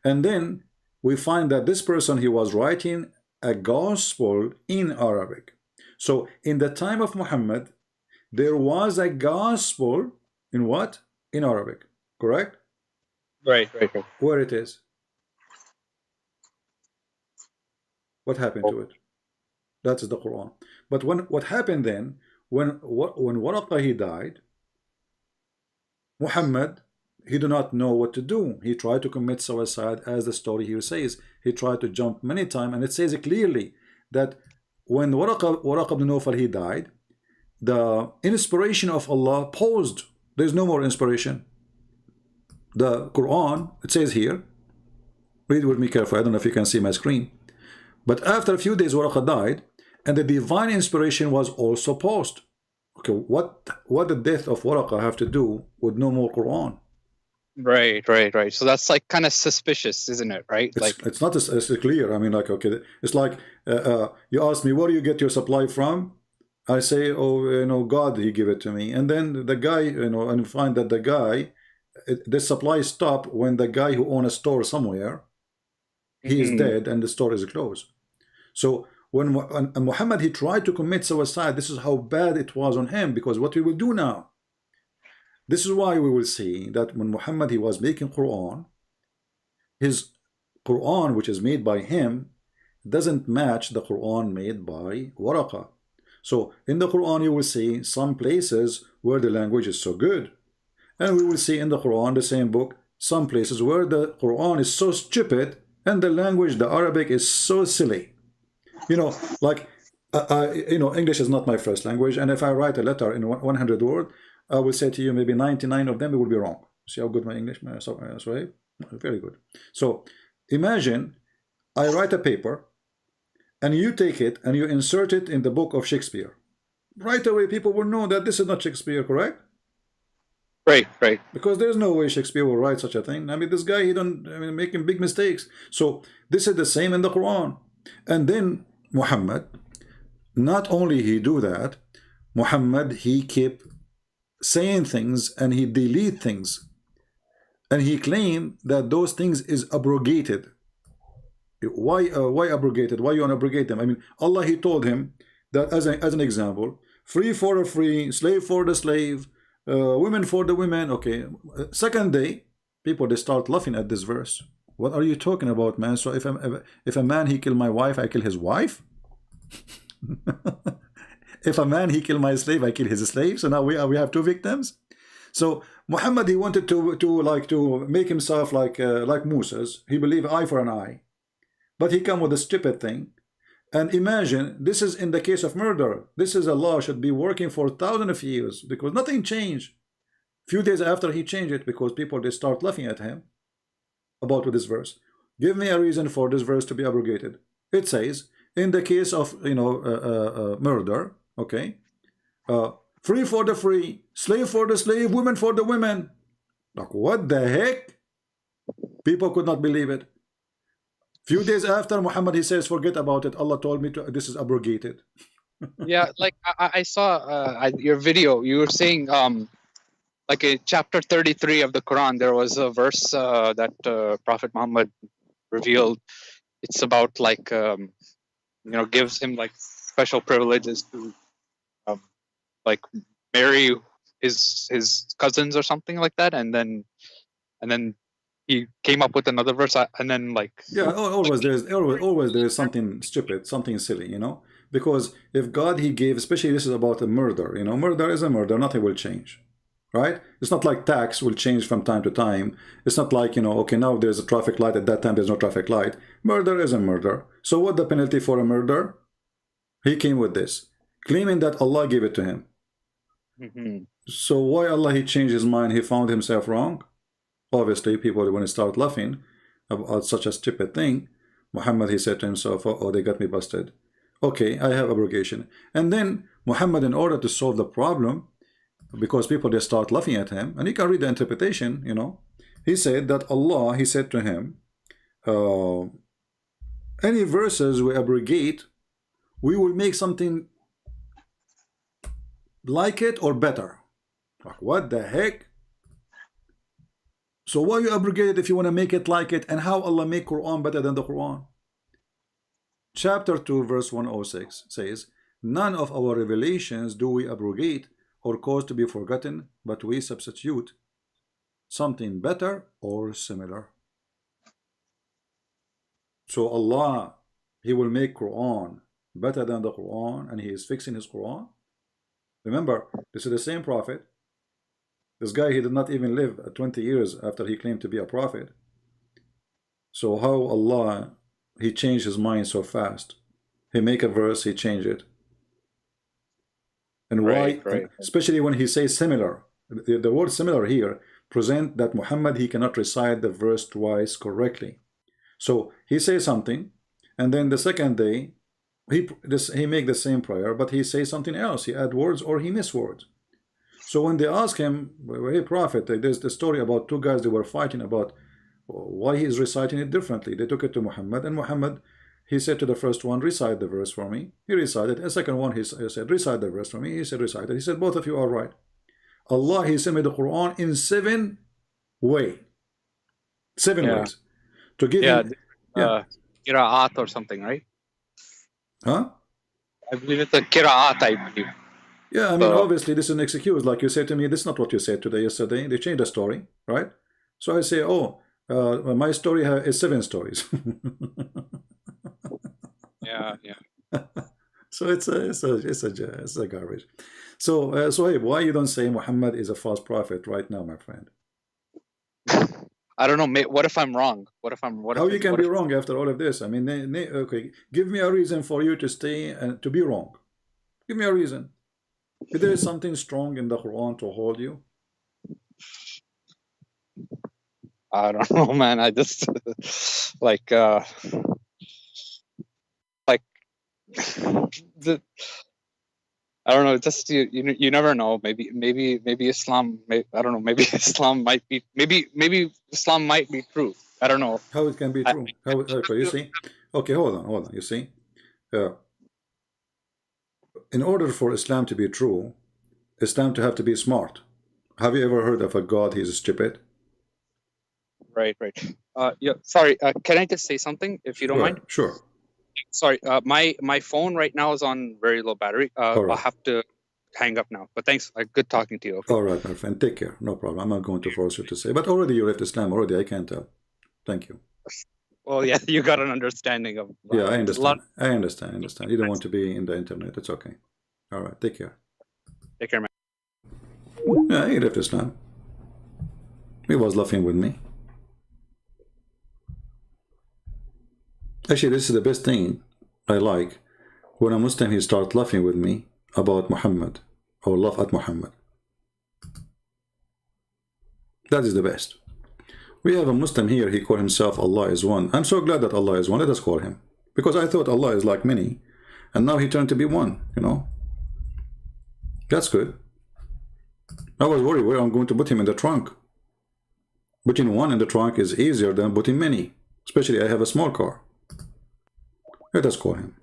And then we find that this person, he was writing a gospel in Arabic. So in the time of Muhammad, there was a gospel in what? In Arabic, correct? Right. Where it is? What happened to it? That is the Quran. But what happened then, when Waraqah, he died, Muhammad, he did not know what to do. He tried to commit suicide, as the story here says. He tried to jump many times, and it says clearly that when Waraqah ibn Nawfal, he died, the inspiration of Allah paused. There's no more inspiration. The Quran, it says here, read with me carefully. I don't know if you can see my screen. But after a few days, Waraqah died, and the divine inspiration was also paused. Okay, what the death of Waraqah have to do with no more Quran? Right. So that's like kind of suspicious, isn't it? Right? It's not as clear. I mean, like, okay, it's like you ask me, where do you get your supply from? I say, oh, you know, God, he give it to me. And then the guy, you know, and find that the guy, the supply stop when the guy who owns a store somewhere, he is dead and the store is closed. So when Muhammad, he tried to commit suicide, this is how bad it was on him, because what we will do now, This is why we will see that when Muhammad he was making Quran, his Quran which is made by him doesn't match the Quran made by Waraqa. So in the Quran you will see some places where the language is so good, and we will see in the Quran, the same book, some places where the Quran is so stupid and the language, the Arabic, is so silly. You know, like English is not my first language, and if I write a letter in 100 words, I will say to you maybe 99 of them it will be wrong. See how good my English is? Very good. So imagine I write a paper and you take it and you insert it in the book of Shakespeare. Right away people will know that this is not Shakespeare, correct? Right. Because there's no way Shakespeare will write such a thing. I mean, this guy, making big mistakes. So this is the same in the Quran. And then Muhammad, not only he do that, Muhammad, he kept saying things and he delete things. And he claimed that those things is abrogated. Why abrogated? Why you abrogate them? I mean, Allah, he told him that as an example, free for the free, slave for the slave, women for the women. Okay, second day, people, they start laughing at this verse. What are you talking about, man? So if a man he kill my wife, I kill his wife. If a man he kill my slave, I kill his slave. So now we have two victims. So Muhammad, he wanted to make himself like Moses. He believed eye for an eye, but he come with a stupid thing. And imagine, this is in the case of murder. This is a law should be working for thousands of years because nothing changed. Few days after he changed it because people, they start laughing at him about this verse. Give me a reason for this verse to be abrogated. It says in the case of murder, okay, free for the free, slave for the slave, women for the women. Like, what the heck? People could not believe it. Few days after, Muhammad, he says, forget about it. Allah told me this is abrogated. Yeah, like I saw your video. You were saying, like in chapter 33 of the Quran, there was a verse that Prophet Muhammad revealed. It's about like, gives him like special privileges to like marry his cousins or something like that, and then he came up with another verse, and then like always there's something stupid, something silly, because if God he gave, especially this is about a murder, murder is a murder, nothing will change, right? It's not like tax will change from time to time. It's not like okay, now there's a traffic light, at that time there's no traffic light. Murder is a murder. So what the penalty for a murder? He came with this, claiming that Allah gave it to him. So why Allah he changed his mind? He found himself wrong. Obviously, people when they start laughing about such a stupid thing, Muhammad he said to himself, "Oh, they got me busted. Okay, I have abrogation." And then Muhammad, in order to solve the problem, because people they start laughing at him, and you can read the interpretation, he said that Allah he said to him, any verses we abrogate, we will make something like it or better. Like, what the heck? So why you abrogate it if you want to make it like it? And how Allah make Quran better than the Quran? Chapter 2 verse 106 says, none of our revelations do we abrogate or cause to be forgotten, but we substitute something better or similar. So Allah, he will make Quran better than the Quran, and he is fixing his Quran. Remember, this is the same prophet. This guy, he did not even live 20 years after he claimed to be a prophet. So how Allah, he changed his mind so fast? He make a verse, he changed it. And why? Right. Especially when he says similar. The word similar here present that Muhammad, he cannot recite the verse twice correctly. So he says something, and then the second day, he make the same prayer, but he says something else. He add words or he miss words. So when they ask him, hey prophet, there's the story about two guys, they were fighting about why he is reciting it differently. They took it to Muhammad, and Muhammad, he said to the first one, recite the verse for me. He recited. The second one, he said, recite the verse for me. He said, recite it. He said, both of you are right. Allah, he sent me the Quran in 7 ways. 7 ways. To give him, Qira'at or something, right? Huh? I believe it's a Qira'at, I believe. Yeah, I mean, obviously, this is an excuse. Like you said to me, this is not what you said today, yesterday. They changed the story, right? So I say, oh, my story is 7 stories. Yeah. So it's a garbage. So so hey, why you don't say Muhammad is a false prophet right now, my friend? I don't know. What if I'm wrong? How you can be wrong after all of this? I mean, okay, give me a reason for you to stay and to be wrong. Give me a reason. If there is something strong in the Quran to hold you. I don't know, man. I just like the. I don't know. Just you never know. Maybe Islam. I don't know. Maybe Islam might be. Maybe Islam might be true. I don't know. How it can be true? Okay, you see? Okay, hold on. You see? In order for Islam to be true, Islam to have to be smart. Have you ever heard of a God he's stupid? Right. Yeah. Sorry. Can I just say something, if you don't mind? Sure. Sorry. My phone right now is on very low battery. I'll have to hang up now. But thanks. Good talking to you. Okay? All right, my friend. Take care. No problem. I'm not going to force you to say. But already you left Islam. Already, I can't tell. Thank you. Well, yeah, you got an understanding of. Yeah, I understand. I understand. You don't want to be in the internet. It's okay. All right. Take care. Take care, man. Yeah, he left Islam. He was laughing with me. Actually, this is the best thing I like. When a Muslim, he starts laughing with me about Muhammad or laugh at Muhammad. That is the best. We have a Muslim here, he called himself Allah is one. I'm so glad that Allah is one. Let us call him. Because I thought Allah is like many. And now he turned to be one, you know. That's good. I was worried where I'm going to put him in the trunk. Putting one in the trunk is easier than putting many. Especially I have a small car. Let us call him.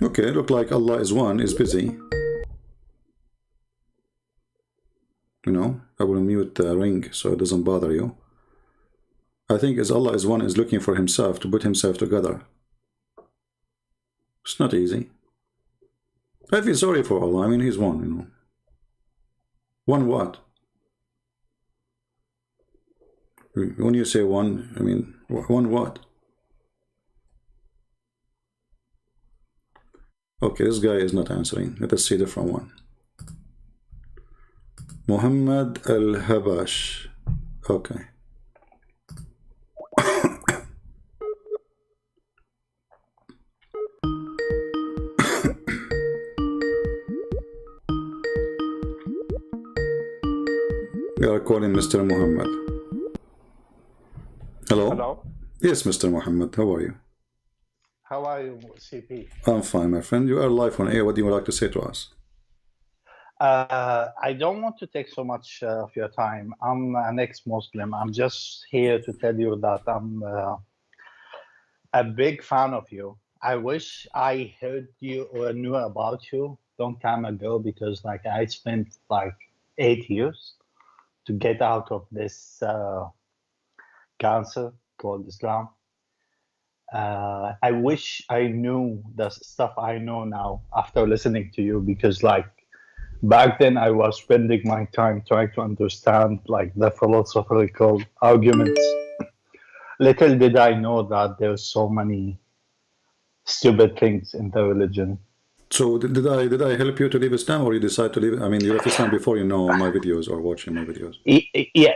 Okay, look like Allah is one, is busy. You know, I will mute the ring so it doesn't bother you. I think as Allah is one is looking for himself to put himself together. It's not easy. I feel sorry for Allah. I mean, he's one, you know. One what? When you say one, I mean, one what? Okay, this guy is not answering. Let us see the different one. Muhammad al-Habash. Okay. You are calling Mr. Muhammad. Hello? Hello? Yes, Mr. Muhammad. How are you? How are you, CP? I'm fine, my friend. You are live on air. What do you like to say to us? I don't want to take so much of your time. I'm an ex-Muslim. I'm just here to tell you that I'm a big fan of you. I wish I heard you or knew about you long time ago, because like I spent like 8 years to get out of this cancer called Islam. I wish I knew the stuff I know now after listening to you, because like back then I was spending my time trying to understand like the philosophical arguments. Little did I know that there's so many stupid things in the religion. So did I help you to leave Islam, or you decide to leave? I mean, you left Islam before you know my videos or watching my videos. Yeah,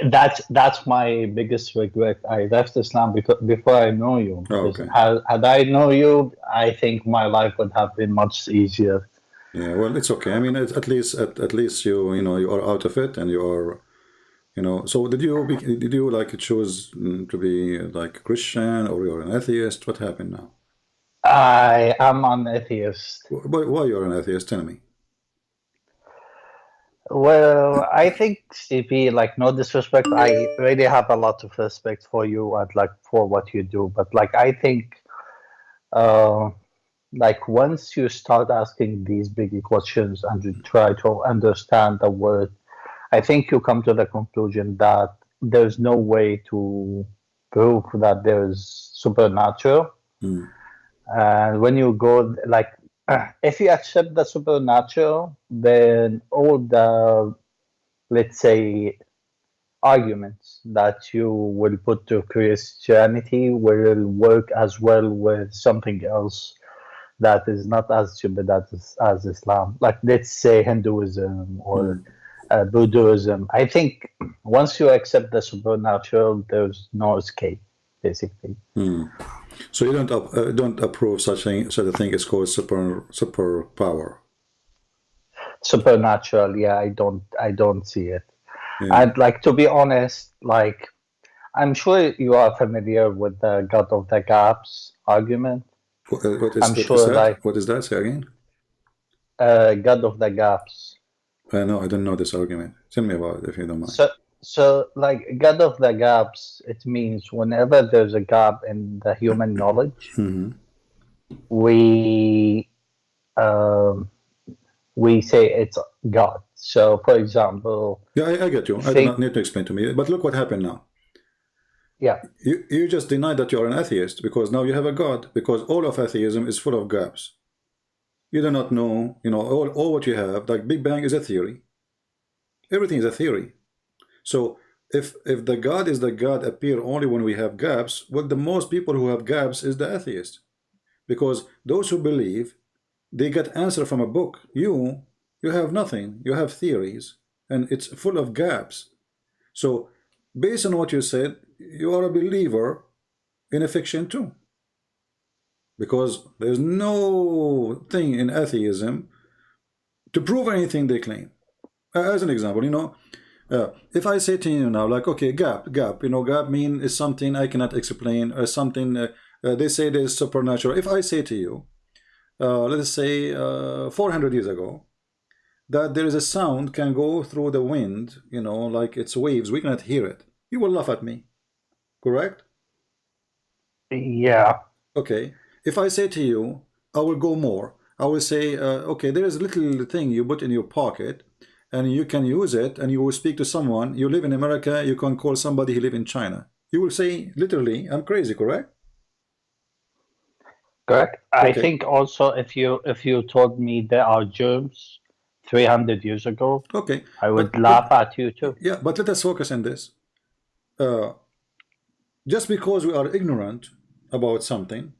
that's my biggest regret. I left Islam before I know you. Oh, okay. Had I know you, I think my life would have been much easier. Yeah, well, it's okay. I mean, at least you know you are out of it, and you are, you know. So did you like choose to be like Christian, or you're an atheist? What happened now? I am an atheist. Why you're an atheist? Tell me. Well, I think CP, like, no disrespect, I really have a lot of respect for you and like for what you do. But like, I think, uh, like once you start asking these big questions and you try to understand the word, I think you come to the conclusion that there's no way to prove that there's supernatural. Mm. And when you go like, if you accept the supernatural, then all the, let's say, arguments that you will put to Christianity will work as well with something else that is not as stupid as Islam. Like, let's say Hinduism or Buddhism. I think once you accept the supernatural, there's no escape, basically. So you don't approve such a thing is called superpower. Supernatural, yeah, I don't see it. Yeah. And like, to be honest, like, I'm sure you are familiar with the God of the Gaps argument. What I'm is sure, that? like, What is that? Say again. God of the Gaps. No, I don't know this argument. Tell me about it if you don't mind. So like, God of the Gaps, it means whenever there's a gap in the human knowledge, we say it's God. So, for example, Yeah, I get you. I do not need to explain to me. But look what happened now. Yeah. You just denied that you're an atheist because now you have a God, because all of atheism is full of gaps. You do not know, all what you have, like Big Bang is a theory. Everything is a theory. So if the God is the God appear only when we have gaps, well, the most people who have gaps is the atheist. Because those who believe, they get answer from a book. You have nothing. You have theories, and it's full of gaps. So based on what you said, you are a believer in a fiction too. Because there's no thing in atheism to prove anything they claim. As an example, if I say to you now, like, okay, gap, gap mean is something I cannot explain, or something they say there's supernatural. If I say to you, let us say 400 years ago, that there is a sound can go through the wind, like it's waves, we cannot hear it, you will laugh at me, correct? Yeah. Okay. If I say to you, I will go more. I will say, okay, there is a little thing you put in your pocket, and you can use it, and you will speak to someone. You live in America, you can call somebody who live in China. You will say, literally, I'm crazy, correct? Correct. Okay. I think also if you told me there are germs 300 years ago, okay, I would laugh at you too. Yeah, but let us focus on this. Just because we are ignorant about something,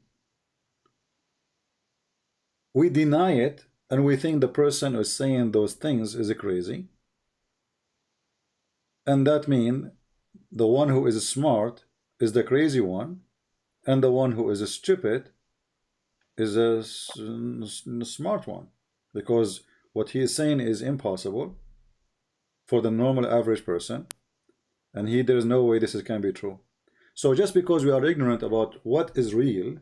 we deny it, and we think the person who's saying those things is crazy. And that means the one who is smart is the crazy one, and the one who is stupid is a smart one, because what he is saying is impossible for the normal average person, and there's no way this can be true. So just because we are ignorant about what is real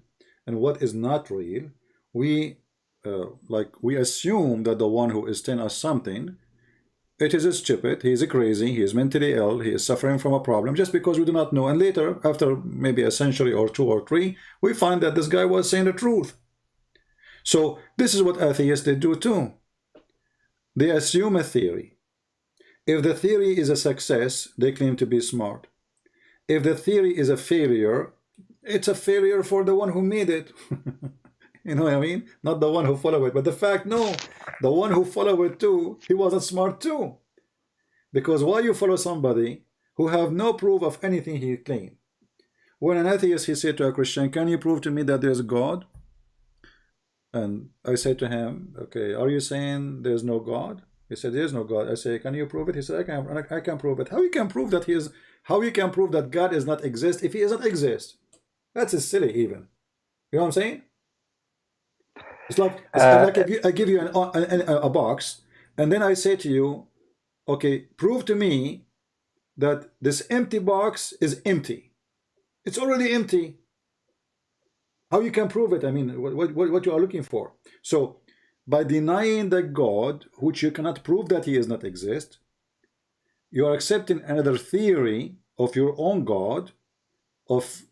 and what is not real, we assume that the one who is telling us something, it is stupid, he is crazy, he is mentally ill, he is suffering from a problem, just because we do not know. And later, after maybe a century or 2 or 3, we find that this guy was saying the truth. So this is what atheists do too. They assume a theory. If the theory is a success, they claim to be smart. If the theory is a failure, it's a failure for the one who made it. You know what I mean? Not the one who followed it. But the fact, no, the one who followed it too, he wasn't smart too. Because why you follow somebody who have no proof of anything he claimed? When an atheist, he said to a Christian, can you prove to me that there's God? And I said to him, okay, are you saying there's no God? He said, there's no God. I say, can you prove it? He said, I can prove it. How you can prove that how you can prove that God does not exist if he doesn't exist? That's silly even. You know what I'm saying? It's like I give you a box, and then I say to you, okay, prove to me that this empty box is empty. It's already empty. How you can prove it? I mean, what you are looking for? So By denying the God, which you cannot prove that he is not exist, you are accepting another theory of your own God, of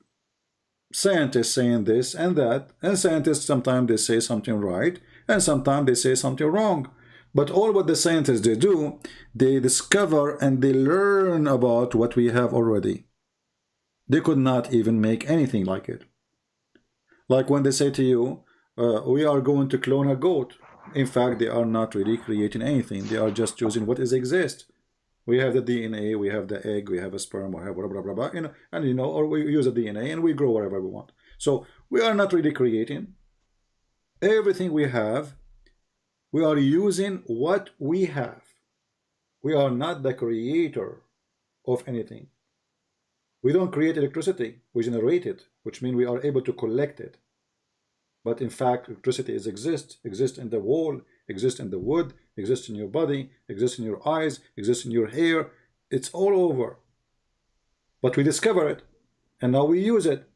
scientists saying this and that, and scientists sometimes they say something right, and sometimes they say something wrong. But all what the scientists they do, they discover and they learn about what we have already. They could not even make anything like it. Like when they say to you, we are going to clone a goat. In fact, they are not really creating anything. They are just choosing what is exist. We have the DNA, we have the egg, we have a sperm, we have blah, blah, blah, blah, you know, and you know, or we use the DNA and we grow whatever we want. So we are not really creating. Everything we have, we are using what we have. We are not the creator of anything. We don't create electricity, we generate it, which means we are able to collect it. But in fact, electricity exists in the wall, exists in the wood, exists in your body, exists in your eyes, exists in your hair. It's all over. But we discover it, and now we use it.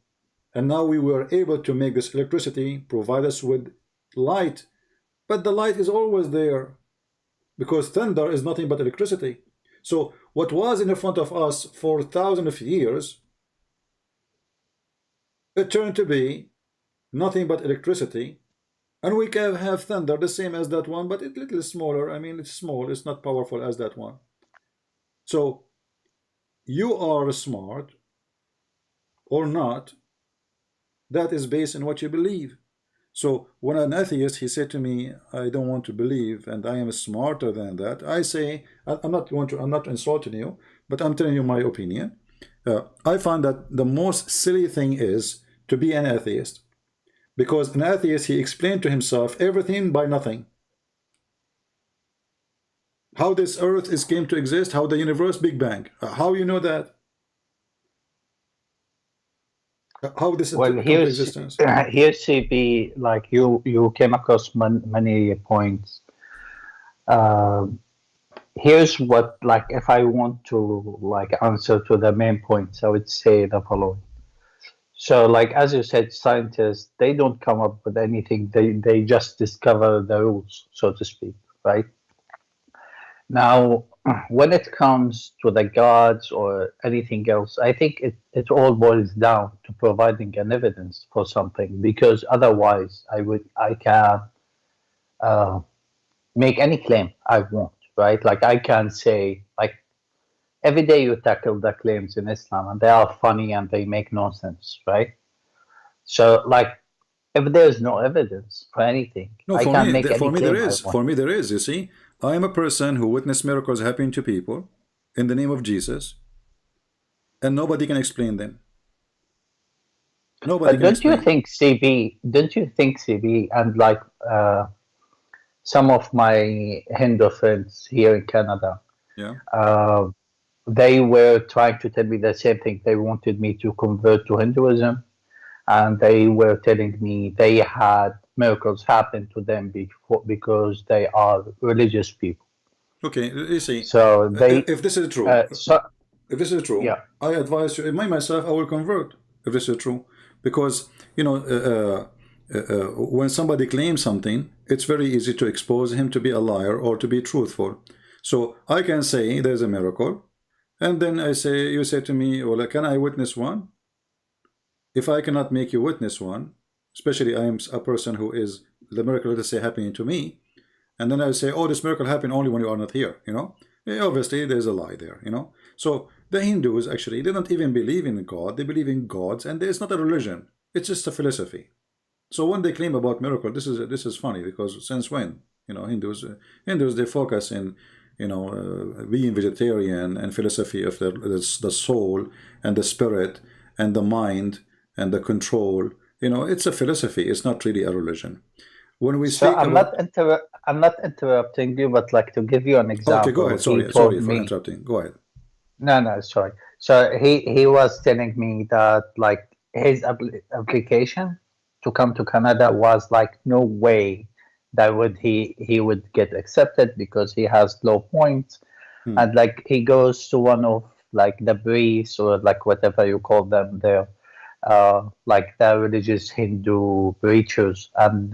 And now we were able to make this electricity provide us with light. But the light is always there, because thunder is nothing but electricity. So what was in front of us for thousands of years, it turned to be nothing but electricity, and we can have thunder the same as that one, but it's a little smaller. I mean, it's small, it's not powerful as that one. So you are smart or not, that is based on what you believe. So when an atheist, he said to me, I don't want to believe and I am smarter than that, I say, I'm not insulting you, but I'm telling you my opinion. I find that the most silly thing is to be an atheist. Because an atheist, he explained to himself everything by nothing. How this earth is came to exist, how the universe, Big Bang. How you know that? How this Well, come to existence? here's CP, like you came across many points. Here's what, like, if I want to like answer to the main points, I would say the following. So, like, as you said, scientists, they don't come up with anything. They just discover the rules, so to speak, right? Now, when it comes to the gods or anything else, I think it all boils down to providing an evidence for something, because otherwise I can make any claim I want, right? Like, I can say, like, every day you tackle the claims in Islam and they are funny and they make no sense, right? So, like, if there's no evidence for anything, No, I for can me, make any for me claim there I is. want. For me there is. You see, I am a person who witnessed miracles happening to people in the name of Jesus, and nobody can explain them. Nobody But can don't you explain. think, CB, and like some of my Hindu friends here in Canada, Yeah. they were trying to tell me the same thing. They wanted me to convert to Hinduism, and they were telling me they had miracles happen to them because they are religious people. Okay. You see, So they, if this is true, so if this is true, yeah. I advise you. Myself, I will convert if this is true, because you know, when somebody claims something, it's very easy to expose him to be a liar or to be truthful. So I can say there's a miracle, and then you say to me, well, can I witness one? If I cannot make you witness one, especially I am a person who is the miracle, let's say, happening to me, and then I say, oh, this miracle happened only when you are not here, you know, obviously there's a lie there, you know. So the Hindus, actually, they don't even believe in God, they believe in gods, and it's not a religion, it's just a philosophy. So when they claim about miracle, this is funny, because since when, you know, Hindus they focus in, you know, being vegetarian and philosophy of the soul and the spirit and the mind and the control. You know, it's a philosophy, it's not really a religion. When we So speak about, I'm not interrupting you, but like to give you an example. okay, go ahead. He Sorry told for me, interrupting. Go ahead. no, sorry. So he was telling me that like his application to come to Canada was like no way that he would get accepted because he has low points, and like he goes to one of like the priests or like whatever you call them there, like the religious Hindu preachers, and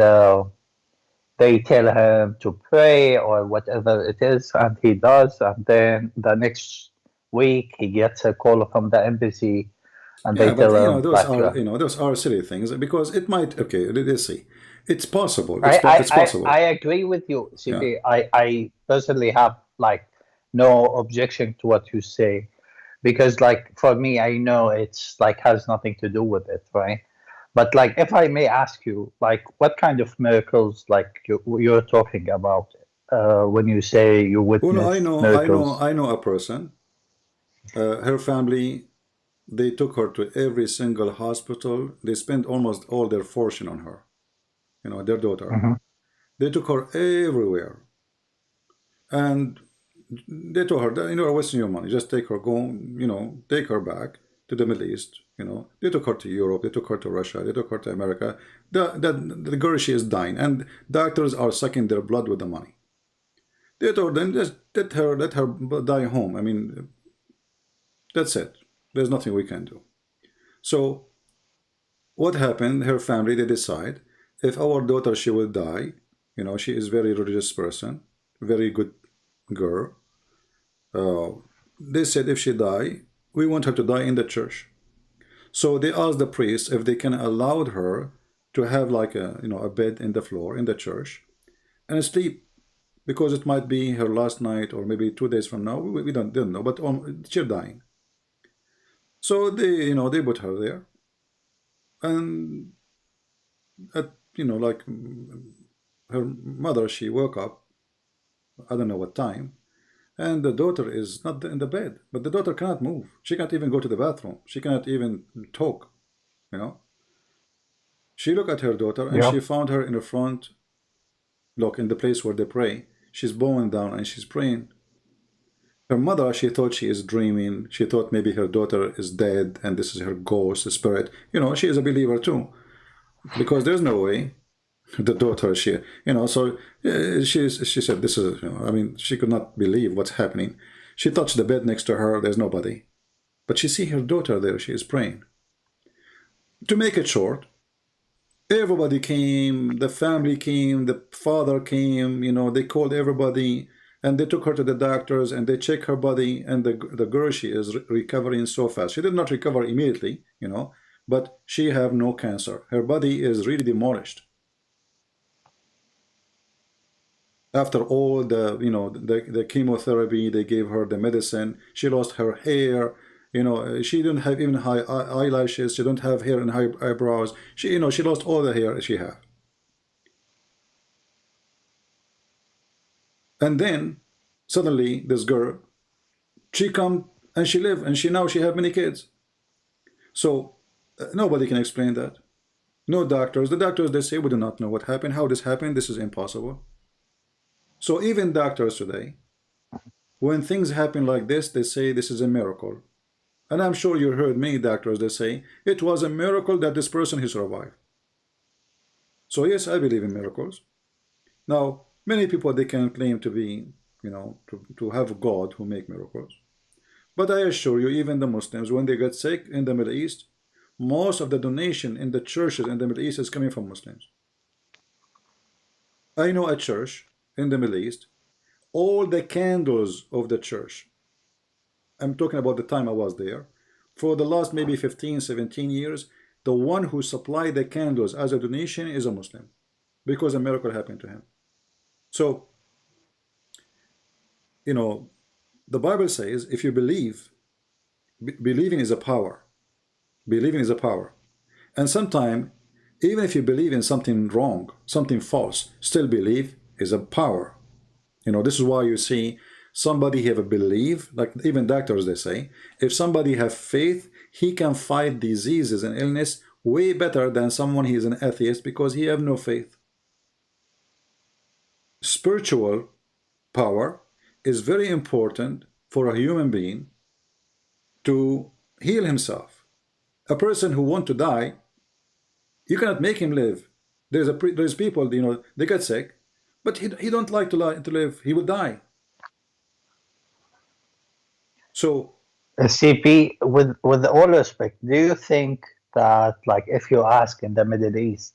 they tell him to pray or whatever it is, and he does, and then the next week he gets a call from the embassy, and Yeah, they but tell you know, him those like, are those are silly things because it might. Okay, let's see. It's possible. It's I possible. agree with you, Yeah. CP. I personally have like no objection to what you say, because like for me, I know it's like has nothing to do with it, right? But like, if I may ask you, like, what kind of miracles like you're talking about when you say you Well, no, witness miracles? I know a person. Her family, they took her to every single hospital. They spent almost all their fortune on her. You know, their daughter. Hmm. They took her everywhere, and they told her, that, you know, we're wasting your money. Just take her, go, you know, take her back to the Middle East. You know, they took her to Europe, they took her to Russia, they took her to America. The girl, she is dying, and doctors are sucking their blood with the money. They told them, just let her die home. I mean, that's it. There's nothing we can do. So what happened? Her family, they decide, if our daughter, she will die, you know, she is very religious person, very good girl. They said if she die, we want her to die in the church. So they asked the priest if they can allow her to have like a bed in the floor in the church and sleep, because it might be her last night or maybe 2 days from now. We don't know, but she's dying. So they put her there, and at like her mother, she woke up. I don't know what time, and the daughter is not in the bed, but the daughter cannot move. She can't even go to the bathroom. She cannot even talk. You know. She looked at her daughter and Yeah. she found her in the front, look, in the place where they pray. She's bowing down and she's praying. Her mother, she thought she is dreaming. She thought maybe her daughter is dead and this is her ghost, the spirit. She is a believer too, because there's no way the daughter, so she said, this is, I mean, she could not believe what's happening. She touched the bed next to her. There's nobody, but she see her daughter there. She is praying. To make it short, everybody came, the family came, the father came, they called everybody, and they took her to the doctors and they checked her body, and the girl, she is recovering so fast. She did not recover immediately, but she have no cancer. Her body is really demolished. After all the chemotherapy, they gave her the medicine, she lost her hair. She didn't have even high eyelashes. She don't have hair and high eyebrows. She lost all the hair she had. And then suddenly this girl, she come and she live, and she have many kids. So nobody can explain that. No doctors. The doctors, they say, we do not know what happened, how this happened. This is impossible. So even doctors today, when things happen like this, they say this is a miracle. And I'm sure you heard many doctors, they say, it was a miracle that this person, he survived. So yes, I believe in miracles. Now, many people, they can claim to be, to have a God who make miracles. But I assure you, even the Muslims, when they get sick in the Middle East, most of the donation in the churches in the Middle East is coming from Muslims. I know a church in the Middle East, all the candles of the church, I'm talking about the time I was there, for the last maybe 15, 17 years, the one who supplied the candles as a donation is a Muslim, because a miracle happened to him. So, the Bible says, if you believe, believing is a power. Believing is a power. And sometimes, even if you believe in something wrong, something false, still believe is a power. This is why you see somebody have a belief, like even doctors, they say, if somebody have faith, he can fight diseases and illness way better than someone he is an atheist, because he have no faith. Spiritual power is very important for a human being to heal himself. A person who want to die, you cannot make him live. There's people, they get sick, but he don't like to live. He will die. So, CP, with all respect, do you think that, like, if you ask in the Middle East,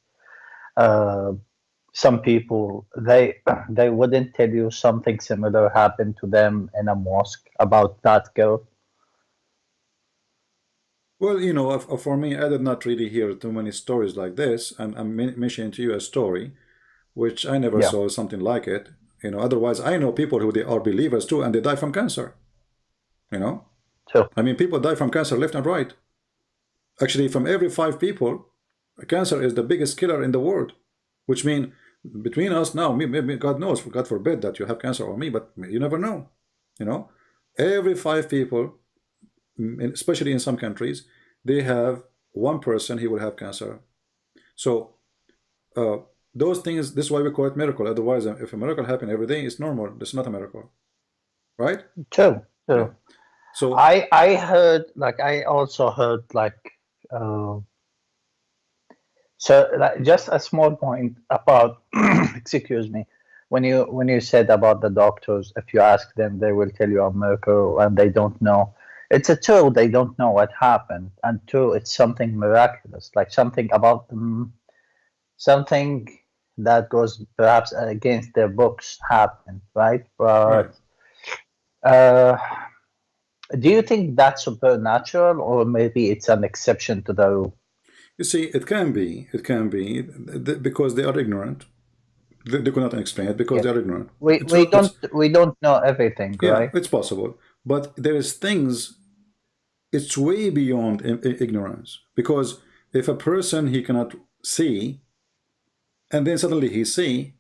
some people they wouldn't tell you something similar happened to them in a mosque about that girl? Well, you know, for me, I did not really hear too many stories like this. I'm mentioning to you a story which I never Yeah. saw something like it. You know, otherwise I know people who they are believers too, and they die from cancer. You know, So I mean, people die from cancer left and right. Actually, from every 5 people, cancer is the biggest killer in the world. Which means between us now, maybe God knows, God forbid that you have cancer or me, but you never know. You know, every 5 people, especially in some countries, they have one person he will have cancer. So those things, this is why we call it miracle. Otherwise, if a miracle happen every day, it's normal. It's not a miracle, right? true, Yeah. true. So I heard, like, I also heard, like, so, like, just a small point about excuse me, when you said about the doctors, if you ask them, they will tell you a miracle and they don't know. It's a true, they don't know what happened, and two, it's something miraculous, like something about something that goes perhaps against their books happened, right? right. But do you think that's supernatural, or maybe it's an exception to the rule? You see, it can be, because they are ignorant. They could not explain it because Yeah, they are ignorant. we It's we it's don't we don't know everything, yeah, right? it's possible, but there is things. It's way beyond ignorance, because if a person he cannot see, and then suddenly he see,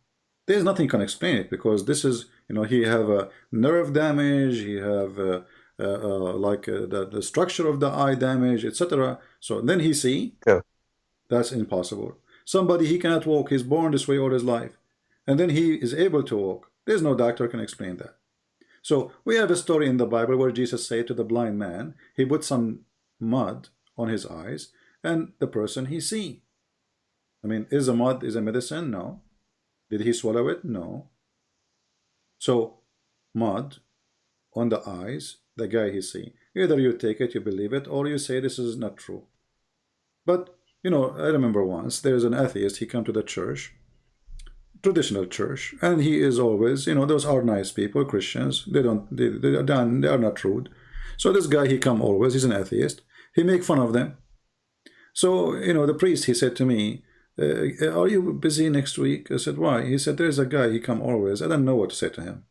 there's nothing can explain it, because this is, you know, he have a nerve damage, he have the structure of the eye damage, etc. So then he see, True. that's impossible. Somebody he cannot walk, he's born this way all his life, and then he is able to walk. There's no doctor can explain that. So we have a story in the Bible where Jesus said to the blind man, he put some mud on his eyes, and the person he see. I mean, is a mud is a medicine? No. Did he swallow it? No. So mud on the eyes, the guy he see. Either you take it, you believe it, or you say this is not true. But you know, I remember once there's an atheist. He come to the church, traditional church, and he is always, you know, those are nice people, Christians. They are not rude. So this guy he come always. He's an atheist. He make fun of them. So you know, the priest he said to me, "Are you busy next week?" I said, "Why?" He said, "There's a guy he come always. I don't know what to say to him,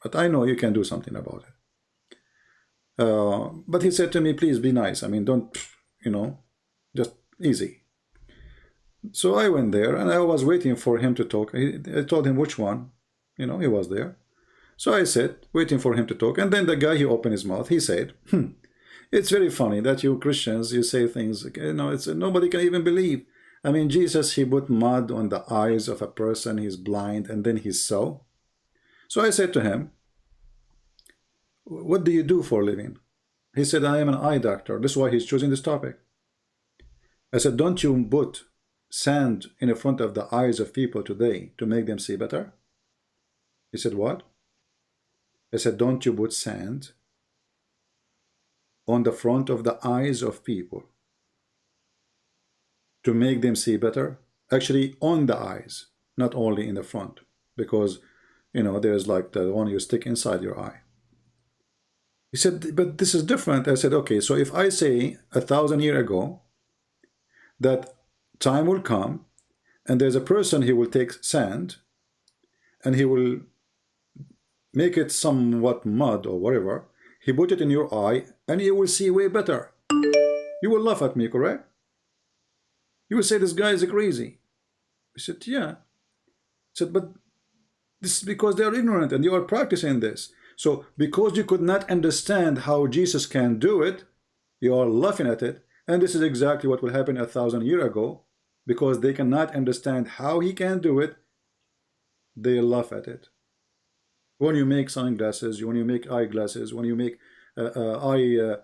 but I know you can do something about it." But he said to me, "Please be nice. I mean, don't, you know, just easy." So I went there and I was waiting for him to talk. I told him which one, you know, he was there. So I said, waiting for him to talk. And then the guy, he opened his mouth. He said, it's very funny that you Christians, you say things, you know, it's nobody can even believe. I mean, Jesus, he put mud on the eyes of a person, he's blind, and then he saw. So I said to him, what do you do for a living? He said, I am an eye doctor. This is why he's choosing this topic. I said, don't you put sand in front of the eyes of people today to make them see better? He said, what? I said, don't you put sand on the front of the eyes of people to make them see better? Actually, on the eyes, not only in the front, because, you know, there's like the one you stick inside your eye. He said, but this is different. I said, okay, so if I say 1,000 years ago that time will come and there's a person, he will take sand and he will make it somewhat mud or whatever, he put it in your eye and you will see way better. You will laugh at me, correct? You will say this guy is crazy. I said, yeah. I said, but this is because they are ignorant and you are practicing this. So because you could not understand how Jesus can do it, you are laughing at it. And this is exactly what will happen 1,000 years ago. Because they cannot understand how he can do it, they laugh at it. When you make sunglasses, when you make eyeglasses, when you make whatever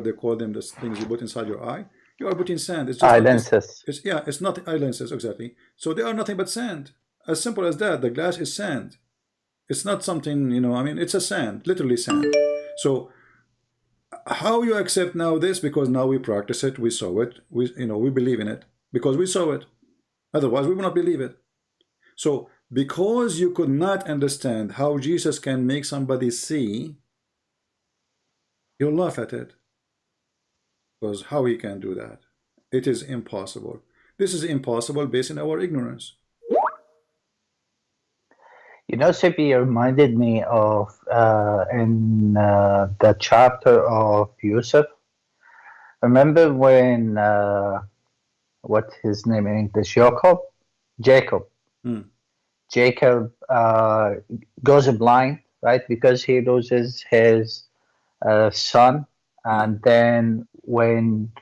they call them, the things you put inside your eye, you are putting sand. It's just Eye lenses. it's not eye lenses, exactly. So they are nothing but sand. As simple as that. The glass is sand. It's not something, you know, I mean, it's a sand, literally sand. So how you accept now this? Because now we practice it, we saw it, we believe in it because we saw it. Otherwise we will not believe it. So because you could not understand how Jesus can make somebody see, you laugh at it. Because how he can do that? It is impossible. This is impossible based on our ignorance. You know, Sippy reminded me of in the chapter of Yusuf. Remember when what's his name in English? Jacob. Jacob goes blind, right? Because he loses his son, and then when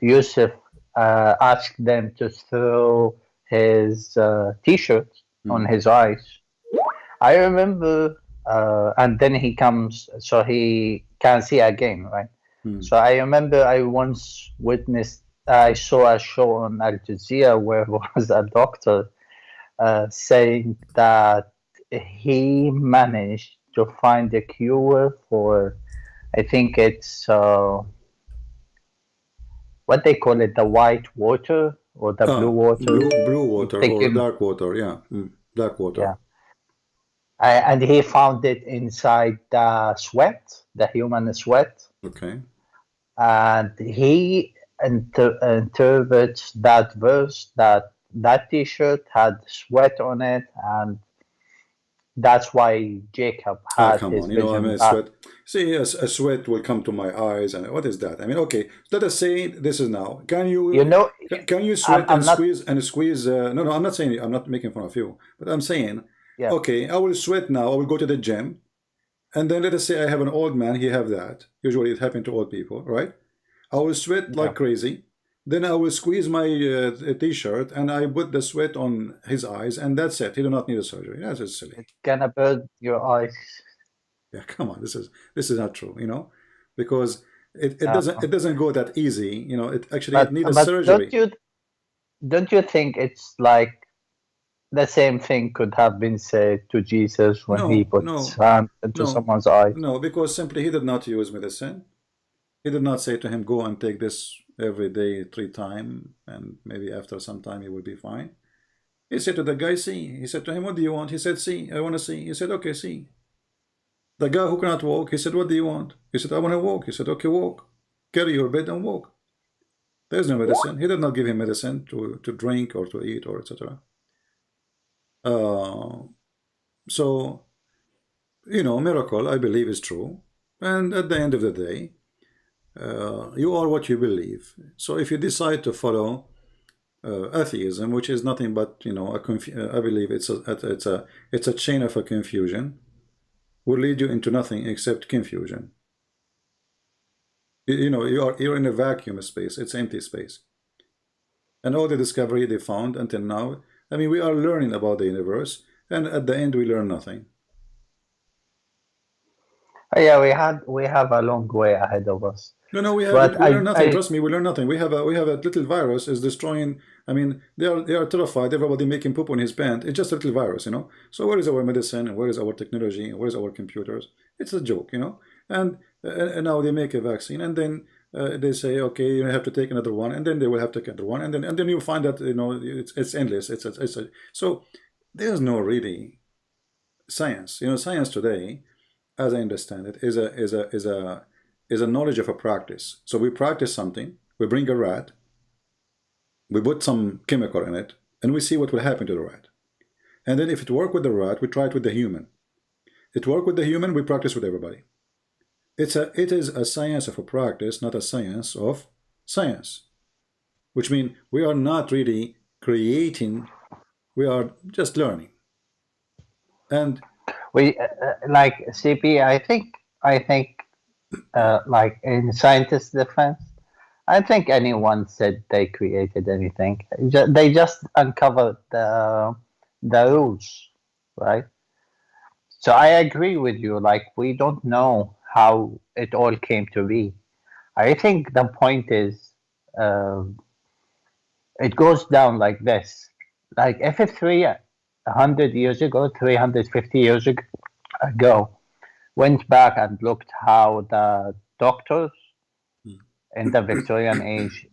Yusuf asked them to throw his t-shirt on his eyes. I remember, and then he comes, so he can see again, right? So I remember I once I saw a show on Al Jazeera where was a doctor saying that he managed to find a cure for, I think it's what they call it, the white water or the blue water. Blue water or dark water, yeah. Dark water. Yeah. And he found it inside the sweat, the human sweat. Okay. And he interprets that verse that t-shirt had sweat on it, and that's why Jacob had come his on, you know, I mean, vision. sweat. See, a sweat will come to my eyes, and what is that? I mean, okay, let us say this is now. Can you, You know, can you sweat I'm and not- squeeze? No, I'm not saying, I'm not making fun of you, but I'm saying, Yeah. okay, I will sweat now. I will go to the gym, and then let us say I have an old man. He have that. Usually, it happens to old people, right? I will sweat like crazy. Then I will squeeze my t-shirt, and I put the sweat on his eyes, and that's it. He do not need a surgery. That's just silly. It's gonna burn your eyes. Yeah, come on, this is not true, you know, because it doesn't go that easy, you know. It actually it needs a surgery. Don't you think it's like the same thing could have been said to Jesus when he put his hand into someone's eye? No, because simply he did not use medicine. He did not say to him, go and take this every day 3 times, and maybe after some time he will be fine. He said to the guy, see. He said to him, what do you want? He said, see, I want to see. He said, okay, see. The guy who cannot walk, he said, what do you want? He said, I want to walk. He said, okay, walk. Carry your bed and walk. There's no medicine. He did not give him medicine to drink or to eat or etc. So, you know, miracle, I believe, is true. And at the end of the day, you are what you believe. So if you decide to follow atheism, which is nothing but, you know, I believe it's a chain of a confusion, will lead you into nothing except confusion. You know, you're in a vacuum space. It's empty space. And all the discovery they found until now, I mean, we are learning about the universe, and at the end we learn nothing. Yeah, we have a long way ahead of us. No, we learn nothing. Trust me, we learn nothing. We have a little virus is destroying. I mean, they are terrified. Everybody making poop on his pants. It's just a little virus, you know. So where is our medicine? And where is our technology? And where is our computers? It's a joke, you know. And now they make a vaccine, and then they say, okay, you have to take another one, and then they will have to take another one, and then you find that, you know, it's endless. So there's no really science. You know, science today, as I understand it, is a knowledge of a practice. So we practice something, we bring a rat, we put some chemical in it, and we see what will happen to the rat. And then if it works with the rat, we try it with the human. It works with the human, we practice with everybody. It is a science of a practice, not a science of science. Which means we are not really creating, we are just learning. And we like CP, I think like in scientists' defense, I think anyone said they created anything. They just uncovered the rules, right? So I agree with you. Like, we don't know how it all came to be. I think the point is, it goes down like this. Like, if it's 300 years ago, 350 years ago, went back and looked how the doctors in the Victorian age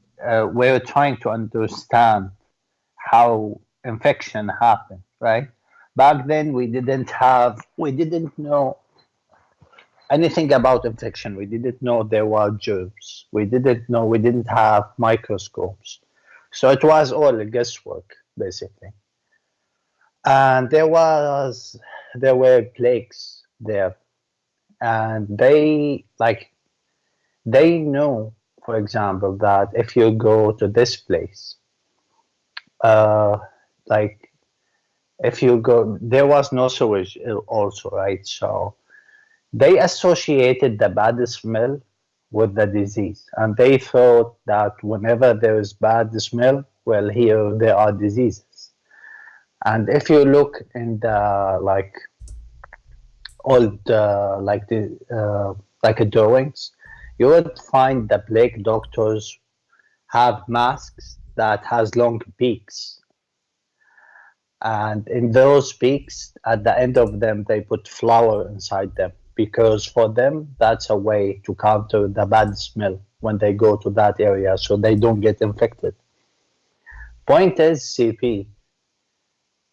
were trying to understand how infection happened, right? Back then we didn't know anything about infection. We didn't know there were germs. We didn't have microscopes. So it was all guesswork, basically. And there were plagues there. And they know, for example, that if you go to this place, uh, like if you go, there was no sewage also, right? So they associated the bad smell with the disease, and they thought that whenever there is bad smell, well, here there are diseases. And if you look in the old drawings, you would find the plague doctors have masks that has long beaks, and in those beaks, at the end of them, they put flour inside them, because for them that's a way to counter the bad smell when they go to that area, so they don't get infected. Point is, CP,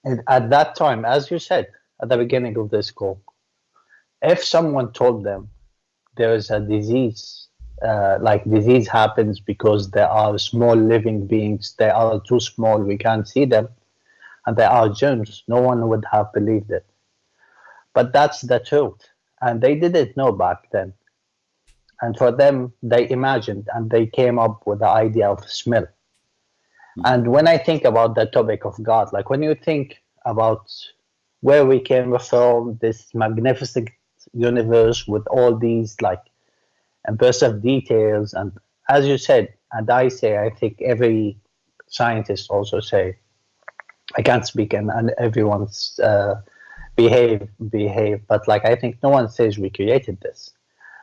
and at that time, as you said at the beginning of this call, if someone told them there is a disease, disease happens because there are small living beings, they are too small, we can't see them, and there are germs, no one would have believed it. But that's the truth. And they didn't know back then. And for them, they imagined and they came up with the idea of smell. And when I think about the topic of God, like when you think about where we came from, this magnificent universe with all these like impressive details, and as you said, and I say, I think every scientist also say, I can't speak and everyone's behave, but like I think no one says we created this,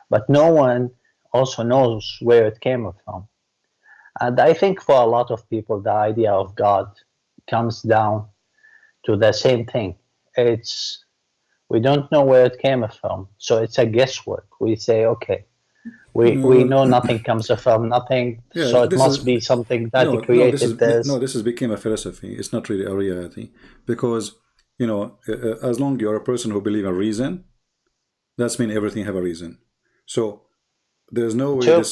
but no one also knows where it came from. And I think for a lot of people, the idea of God comes down to the same thing. It's we don't know where it came from, so it's a guesswork. We say, okay, we know nothing comes from nothing, Yeah, so it this must is be something that no, created this. this has become a philosophy. It's not really a reality, because as long you're a person who believe in reason, that's mean everything have a reason. So there's no way True.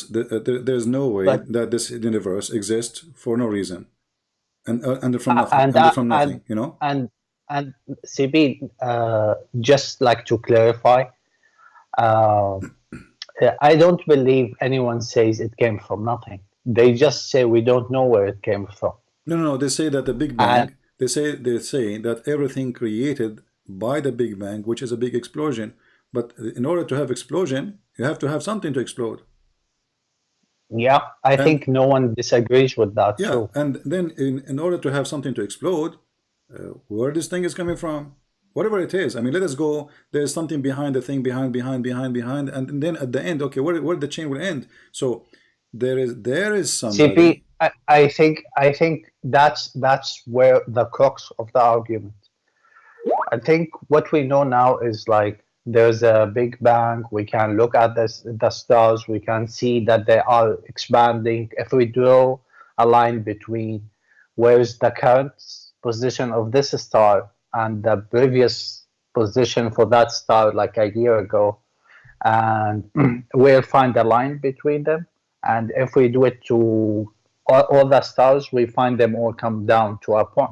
there's no way But that this universe exists for no reason, and from nothing, and from nothing. and CB, just like to clarify, uh, I don't believe anyone says it came from nothing. They just say we don't know where it came from. No. They say that the Big And Bang. They say that everything created by the Big Bang, which is a big explosion. But in order to have explosion, you have to have something to explode. yeah, I And think no one disagrees with that yeah, too. and then in order to have something to explode, where this thing is coming from, whatever it is. I mean, let us go. There's something behind the thing, behind, and then at the end, okay, where the chain will end. So there is somebody. CP, I think that's where the crux of the argument. I think what we know now is like there's a big bang. We can look at the stars. We can see that they are expanding. If we draw a line between where's the current position of this star and the previous position for that star like a year ago, and we'll find a line between them. And if we do it to all the stars, we find them all come down to a point.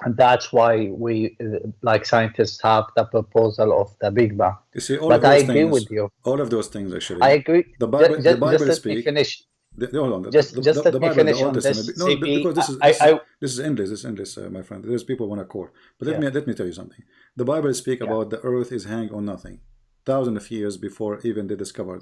And that's why we, like scientists, have the proposal of the Big Bang. You see, all of But I those agree things, with you. all of those things actually. I agree. The Bible, the Bible Just let me speak. finish. Hold on. Just let The me Bible, finish the Old on Testament. this, No, CP. because this is endless. This is endless, my friend. There's people want to quote. But Yeah. let me tell you something. The Bible speak about the earth is hanging on nothing. Thousands of years before even they discover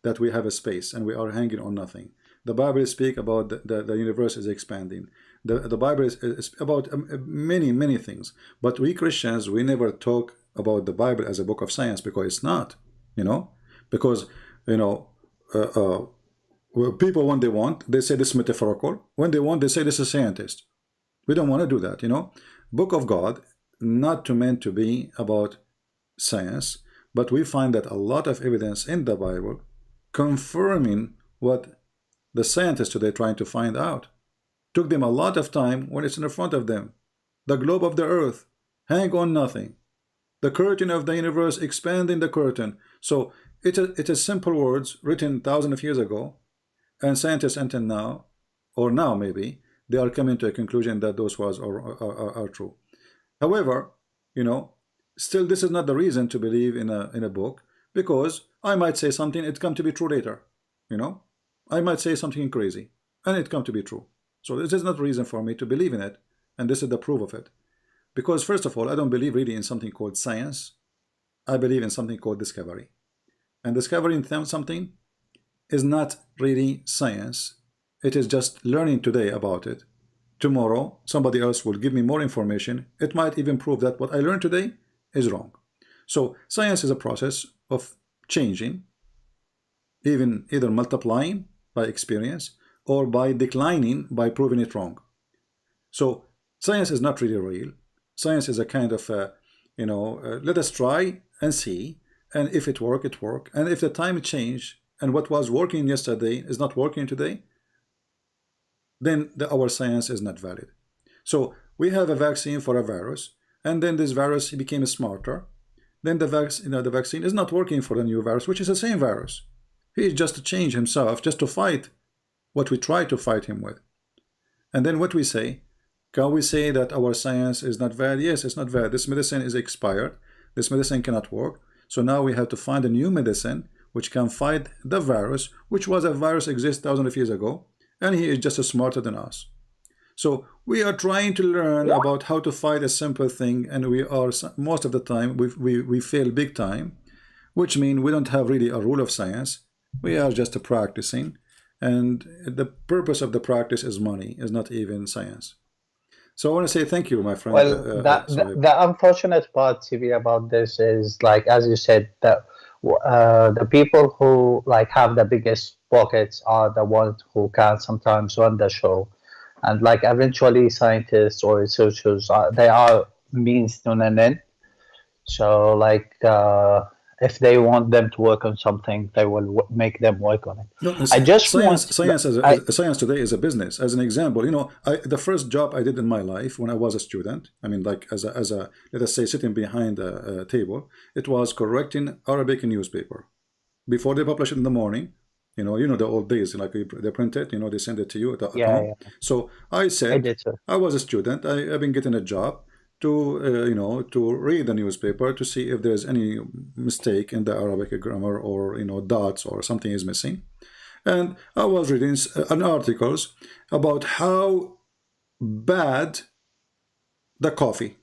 that we have a space and we are hanging on nothing. The Bible speak about the universe is expanding. The Bible is about many things. But we Christians, we never talk about the Bible as a book of science, because it's not. Because well, people, when they want, they say this is metaphorical. When they want, they say this is scientist. We don't want to do that. Book of God, not meant to be about science, but we find that a lot of evidence in the Bible confirming what the scientists today trying to find out. Took them a lot of time when it's in front of them. The globe of the earth, hang on nothing. The curtain of the universe, expanding the curtain. So it is simple words written thousands of years ago, and scientists until now, or now maybe, they are coming to a conclusion that those words are true. However, you know, still this is not the reason to believe in a book, because I might say something, it come to be true later. You know, I might say something crazy, and it come to be true. So this is not reason for me to believe in it, and this is the proof of it. Because first of all, I don't believe really in something called science. I believe in something called discovery. And discovering something is not really science. It is just learning today about it. Tomorrow, somebody else will give me more information. It might even prove that what I learned today is wrong. So science is a process of changing, even either multiplying by experience or by declining by proving it wrong. So science is not really real. Science is a kind of, let us try and see, and if it work, it work. And if the time change and what was working yesterday is not working today, then our science is not valid. So we have a vaccine for a virus, and then this virus became smarter. Then the vaccine is not working for the new virus, which is the same virus. He just changed himself just to fight what we try to fight him with. And then what we say, can we say that our science is not valid? Yes, it's not valid. This medicine is expired. This medicine cannot work. So now we have to find a new medicine which can fight the virus, which was a virus exist thousands of years ago, and he is just smarter than us. So we are trying to learn about how to fight a simple thing, and we are most of the time we fail big time, which means we don't have really a rule of science. We are just practicing, and the purpose of the practice is money, is not even science. So I want to say thank you, my friend. Well, the unfortunate part, TV, about this is, like, as you said, that the people who like have the biggest pockets are the ones who can sometimes run the show, and like eventually scientists or researchers they are means to an end. So like if they want them to work on something, they will make them work on it. No, science today is a business. As an example, the first job I did in my life when I was a student, I mean, like as a let us say sitting behind a table, it was correcting Arabic newspaper. Before they publish it in the morning, the old days, like they print it, they send it to you at home. Yeah. So I said, I was a student. I've been getting a job to to read the newspaper to see if there's any mistake in the Arabic grammar, or dots or something is missing. And I was reading articles about how bad the coffee.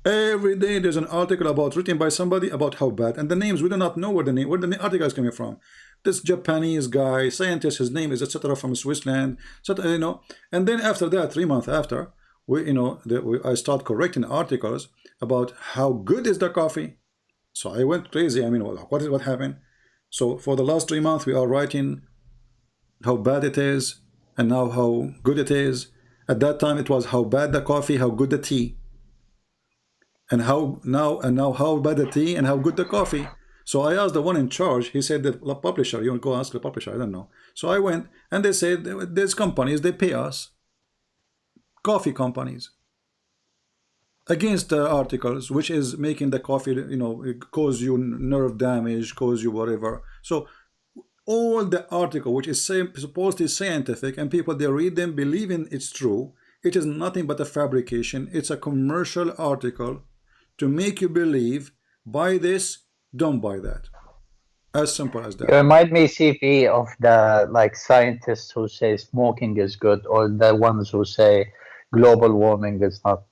Every day there's an article written by somebody about how bad, and the names we do not know where the article is coming from. This Japanese guy, scientist, his name is etc. from Switzerland, and then after that, 3 months after, I start correcting articles about how good is the coffee. So I went crazy. I mean, what happened? So for the last 3 months, we are writing how bad it is, and now how good it is. At that time, it was how bad the coffee, how good the tea, and now how bad the tea and how good the coffee. So I asked the one in charge. He said, the publisher. You want to go ask the publisher? I don't know. So I went, and they said, there's companies, they pay us. Coffee companies against the articles which is making the coffee cause you nerve damage, cause you whatever. So all the article which is supposedly scientific, and people, they read them believing it's true, it is nothing but a fabrication. It's a commercial article to make you believe, buy this, don't buy that. As simple as that. You remind me, CP, of the scientists who say smoking is good, or the ones who say global warming is not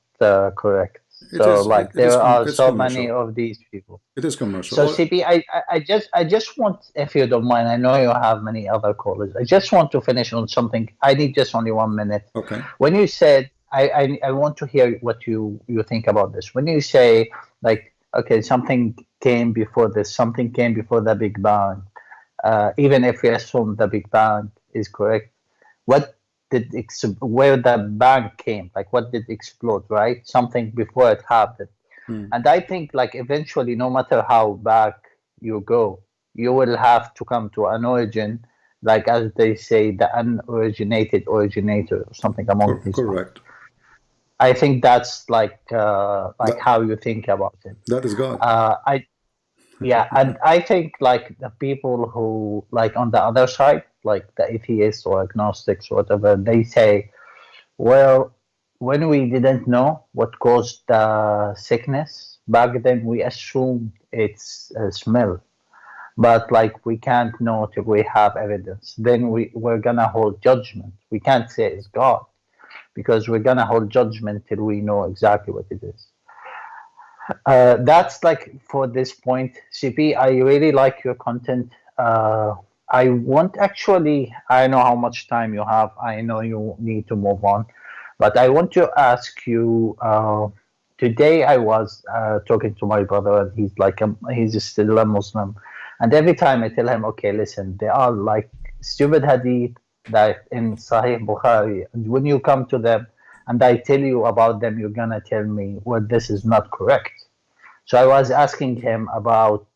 correct. There are so many of these people. It is commercial. So CP, I just want, if you don't mind, I know you have many other callers. I just want to finish on something. I need just only 1 minute. Okay. When you said, I want to hear what you think about this. When you say okay, something came before this, something came before the Big Bang. Even if we assume the Big Bang is correct, where the bang came, what did explode, right? Something before it happened. And I think eventually, no matter how back you go, you will have to come to an origin like as they say, the unoriginated originator or something among these. Correct. I think that's like how you think about it. That is God. Yeah, and I think like the people who like on the other side, like the atheists or agnostics or whatever, they say, well, when we didn't know what caused the sickness back then, we assumed it's a smell, but like we can't know till we have evidence. Then we're gonna hold judgment. We can't say it's God because we're gonna hold judgment till we know exactly what it is. That's like for this point, CP. I really like your content. I want actually, I know how much time you have. I know you need to move on, but I want to ask you. Today, I was talking to my brother, and he's like, he's still a Muslim, and every time I tell him, okay, listen, there are like stupid hadith that in Sahih Bukhari, and when you come to them, and I tell you about them, you're gonna tell me, well, this is not correct. So I was asking him about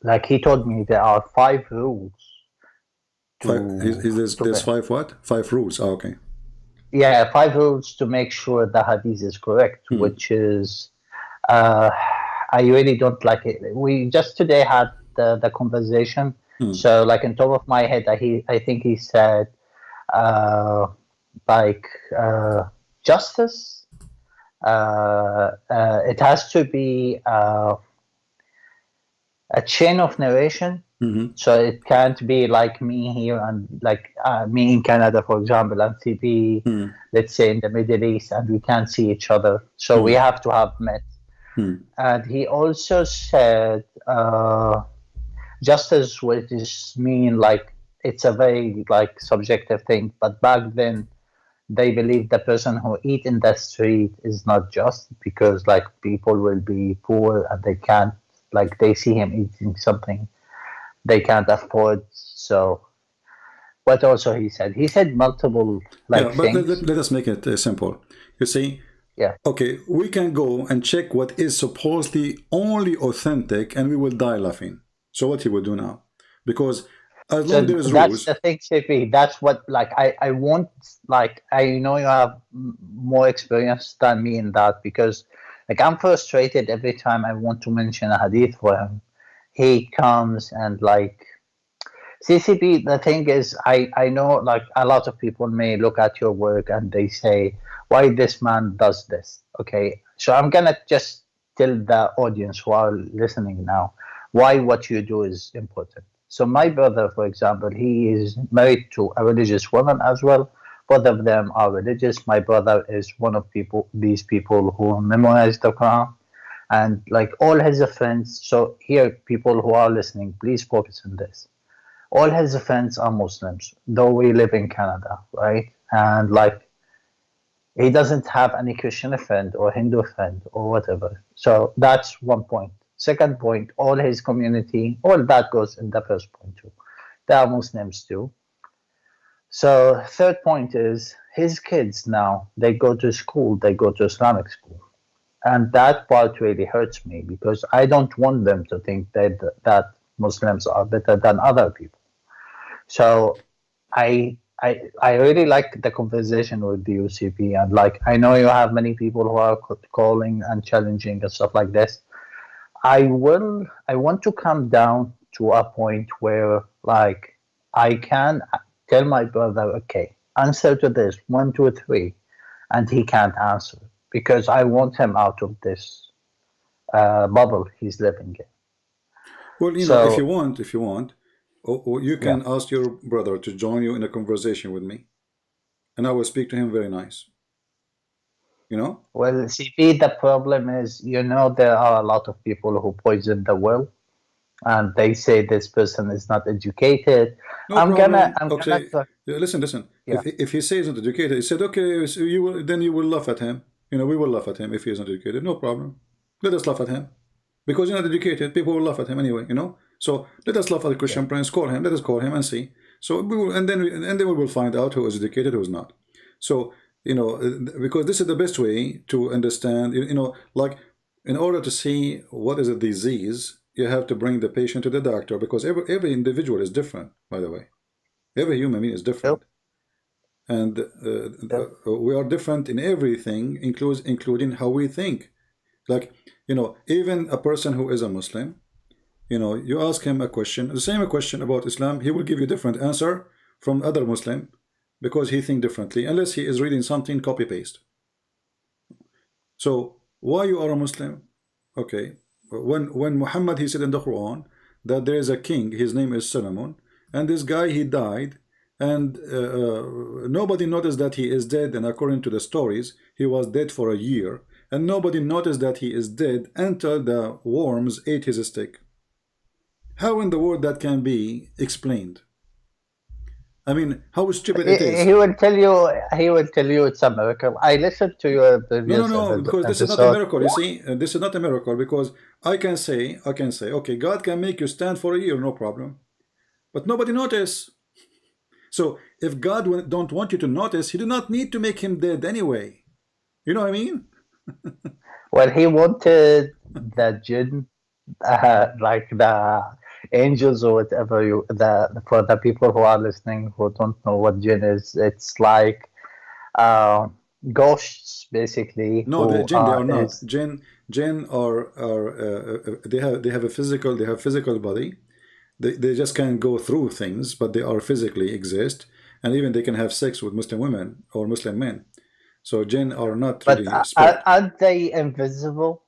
like he told me there are 5 rules. There's 5 what? 5 rules. Oh, okay. Yeah, 5 rules to make sure the hadith is correct, which is, I really don't like it. We just today had the conversation. So like on top of my head, I think he said, justice. It has to be a chain of narration, so it can't be like me here and like me in Canada, for example, and CP, let's say in the Middle East, and we can't see each other, so we have to have met. And he also said justice, which is mean like it's a very like subjective thing, but back then they believe the person who eat in the street is not just because like people will be poor and they can't, like they see him eating something they can't afford. So what also he said multiple like things. Let us make it simple. You see, okay, we can go and check what is supposedly only authentic and we will die laughing. So what he will do now, because as long there is that's rules. the thing, CP. That's what like I want, like I know you have more experience than me in that, because like I'm frustrated every time I want to mention a hadith for him. He comes and like CCP. The thing is, I know like a lot of people may look at your work and they say, why this man does this. Okay, so I'm gonna just tell the audience who are listening now why what you do is important. So my brother, for example, he is married to a religious woman as well. Both of them are religious. My brother is one of these people who memorize the Quran, and like all his friends. So here, people who are listening, please focus on this. All his friends are Muslims, though we live in Canada, right? And like he doesn't have any Christian friend or Hindu friend or whatever. So that's one point. Second point, all his community, all that goes in the first point too. They are Muslims too. So third point is his kids now, they go to school, they go to Islamic school. And that part really hurts me because I don't want them to think that Muslims are better than other people. So I really like the conversation with the UCP, and like I know you have many people who are calling and challenging and stuff like this. I want to come down to a point where like I can tell my brother, okay, answer to this 1, 2, 3, and he can't answer because I want him out of this bubble he's living in. Well, you know, if you want, you can ask your brother to join you in a conversation with me, and I will speak to him very nice. You know? Well, CP, the problem is, you know, there are a lot of people who poison the well, and they say this person is not educated. Listen. Yeah. If he says not educated, he said, okay, so then you will laugh at him. You know, we will laugh at him if he is not educated. No problem. Let us laugh at him. Because you're not educated, people will laugh at him anyway, you know? So let us laugh at the Christian Prince, let us call him and see. So we will, and then we will find out who is educated, who is not. So, you know, because this is the best way to understand, you know, like in order to see what is a disease, you have to bring the patient to the doctor, because every individual is different, by the way. Every human being is different. And we are different in everything, including how we think. Like, you know, even a person who is a Muslim, you know, you ask him a question, the same question about Islam, he will give you a different answer from other Muslim, because he thinks differently, unless he is reading something copy-paste. So why you are a Muslim? Okay, when Muhammad, he said in the Quran that there is a king, his name is Solomon, and this guy, he died, and nobody noticed that he is dead, and according to the stories, he was dead for a year, and nobody noticed that he is dead until the worms ate his stick. How in the world that can be explained? I mean, how stupid it is. He will tell you it's a miracle. I listened to your previous No, because this is not a miracle. You see, this is not a miracle, because I can say, okay, God can make you stand for a year, no problem, but nobody notice. So if God don't want you to notice, he do not need to make him dead anyway. You know what I mean? Well, he wanted the jinn, like the angels or whatever, for the people who are listening who don't know what jinn is, it's like ghosts, basically. No, the jinn, they are not. Jinn are they have physical body. They just can't go through things, but they are physically exist, and even they can have sex with Muslim women or Muslim men. So jinn are not really spirit. Aren't they invisible?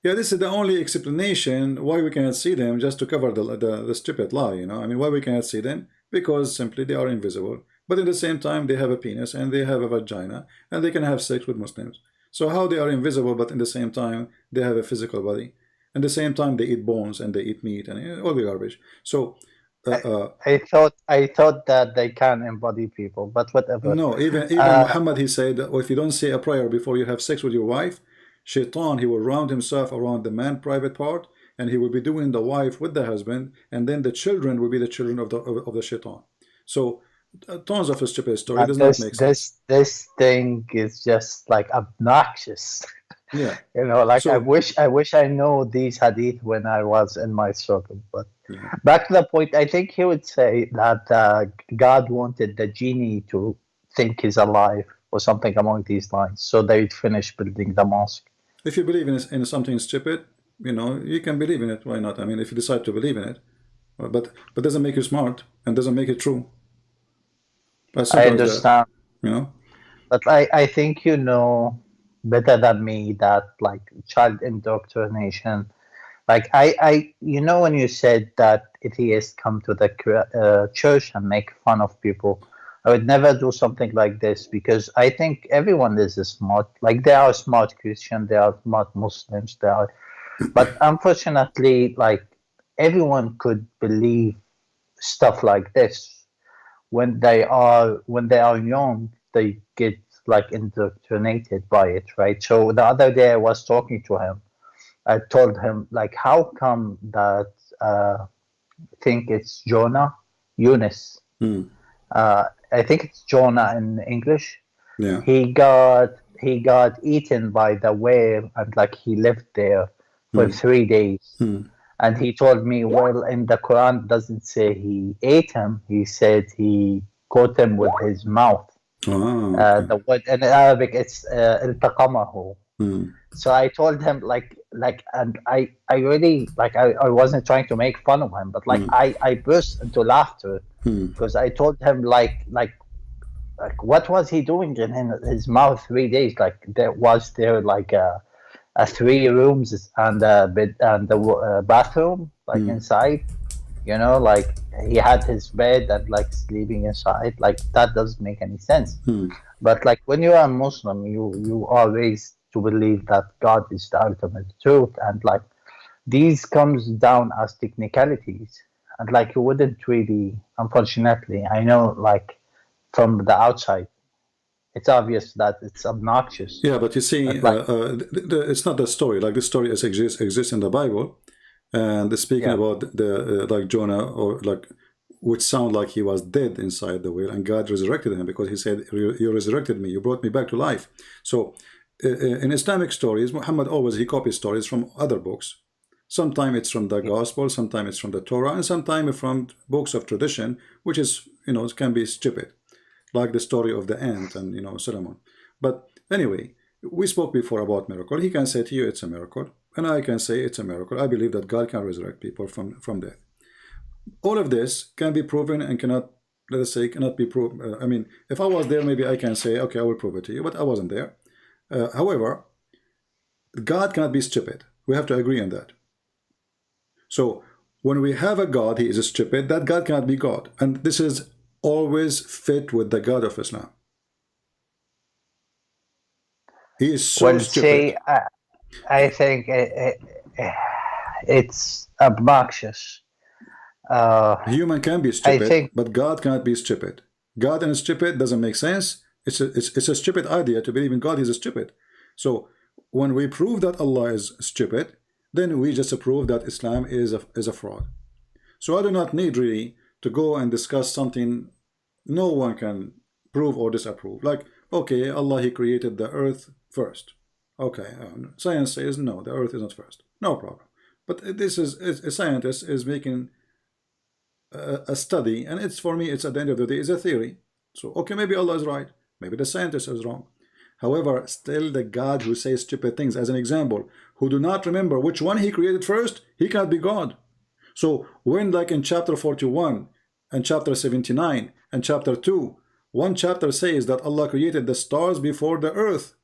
Yeah, this is the only explanation why we cannot see them, just to cover the stupid lie, you know. I mean, why we cannot see them? Because simply they are invisible. But at the same time, they have a penis and they have a vagina and they can have sex with Muslims. So how they are invisible, but in the same time, they have a physical body? At the same time, they eat bones and they eat meat and all the garbage. So I thought that they can embody people, but whatever. no, even Muhammad, he said, well, if you don't say a prayer before you have sex with your wife, Shaitan, he will round himself around the man's private part, and he will be doing the wife with the husband, and then the children will be the children of the Shaitan. So tons of a stupid story. It does not make sense. This thing is just like obnoxious. Yeah. You know, like, So, I wish I know these hadith when I was in my circle. But yeah. back to the point, I think he would say that God wanted the genie to think he's alive or something along these lines, so they'd finish building the mosque. If you believe in something stupid, you know, you can believe in it. Why not? I mean, if you decide to believe in it, but doesn't make you smart and doesn't make it true. I understand. You know, but I think you know better than me that, like, child indoctrination, like I you know, when you said that atheists come to the church and make fun of people, I would never do something like this, because I think everyone is smart. Like, there are smart Christians, there are smart Muslims, but unfortunately, like, everyone could believe stuff like this. When they are young, they get, like, indoctrinated by it, right? So the other day I was talking to him. I told him, like, how come that I think it's Yunus. I think it's Jonah in English. Yeah. He got eaten by the whale, and, like, he lived there for 3 days. And he told me, well, in the Quran, it doesn't say he ate him. He said he caught him with his mouth. Okay. The word in Arabic, it's iltaqamahu. So I told him, like, and I really, like, I wasn't trying to make fun of him, but, like, I burst into laughter because I told him, like, what was he doing in his mouth 3 days? Like, there was like a 3 rooms and a bed and the bathroom, like, inside, you know, like, he had his bed and, like, sleeping inside. Like, that doesn't make any sense. But, like, when you are a Muslim, you are raised to believe that God is the ultimate truth, and, like, these comes down as technicalities, and, like, you wouldn't really, unfortunately, I know, like, from the outside, it's obvious that it's obnoxious. Yeah, but you see, it's not the story. Like, the story exists in the Bible, and speaking about the like Jonah, or like, which sound like he was dead inside the whale, and God resurrected him, because he said, "You resurrected me. You brought me back to life." So, in Islamic stories, Muhammad always he copies stories from other books. Sometimes it's from the gospel, sometimes it's from the Torah, and sometimes from books of tradition, which is, can be stupid, like the story of the ant and, Solomon. But anyway, we spoke before about miracle. He can say to you it's a miracle, and I can say it's a miracle. I believe that God can resurrect people from death. All of this can be proven and cannot, let us say, cannot be proved. I mean, if I was there, maybe I can say, okay, I will prove it to you, but I wasn't there. However, God cannot be stupid. We have to agree on that. So when we have a God, he is stupid, that God cannot be God. And this is always fit with the God of Islam. He is so stupid. See, I think it's obnoxious. Human can be stupid, but God cannot be stupid. God and stupid doesn't make sense. It's a stupid idea to believe in God is stupid. So when we prove that Allah is stupid, then we just prove that Islam is a fraud. So I do not need really to go and discuss something no one can prove or disapprove. Like, okay, Allah, he created the earth first. Okay, science says no, the earth is not first. No problem. But this is a scientist is making a study, and it's, for me, it's at the end of the day, is a theory. So okay, maybe Allah is right, maybe the scientist is wrong. However, still the God who says stupid things, as an example, who do not remember which one he created first, he cannot be God. So when, like in chapter 41 and chapter 79 and chapter 2, one chapter says that Allah created the stars before the earth,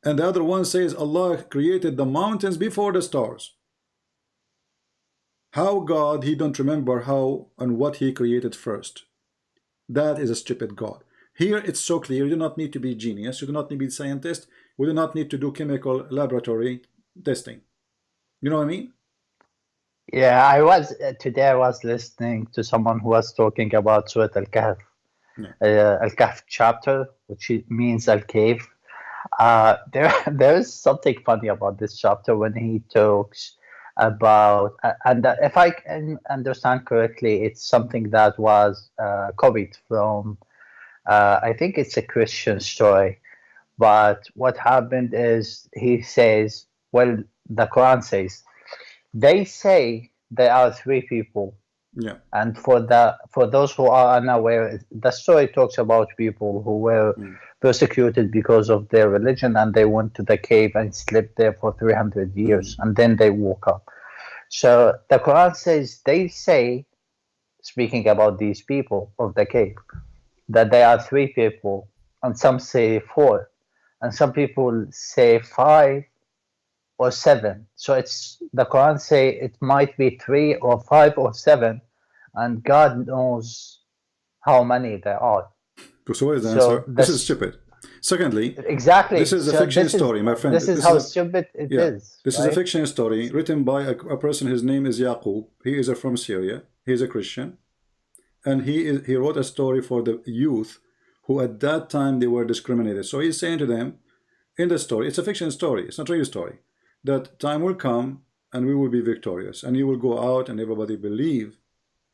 and the other one says Allah created the mountains before the stars. How God, he don't remember how and what he created first? That is a stupid God. Here it's so clear. You do not need to be genius. You do not need to be scientist. We do not need to do chemical laboratory testing. You know what I mean? Yeah, today I was listening to someone who was talking about Surah Al-Kahf, Al-Kahf chapter, which means Al-Cave. There is something funny about this chapter when he talks about, and if I can understand correctly, it's something that was copied from, I think it's a Christian story. But what happened is he says, well, the Quran says, they say there are three people. Yeah. And for those who are unaware, the story talks about people who were persecuted because of their religion, and they went to the cave and slept there for 300 years, and then they woke up. So the Quran says, they say, speaking about these people of the cave, that there are three people, and some say four, and some people say 5 or 7. So it's, the Quran say it might be 3 or 5 or 7, and God knows how many there are. So what is the answer? This is stupid. Secondly, exactly, this is a fiction story, my friend. This is how stupid it is. This is a fiction story written by a person. His name is Yaqub. He is from Syria. He is a Christian, and he wrote a story for the youth who at that time they were discriminated. So he's saying to them in the story, it's a fiction story, it's not a real story, that time will come and we will be victorious, and you will go out and everybody believe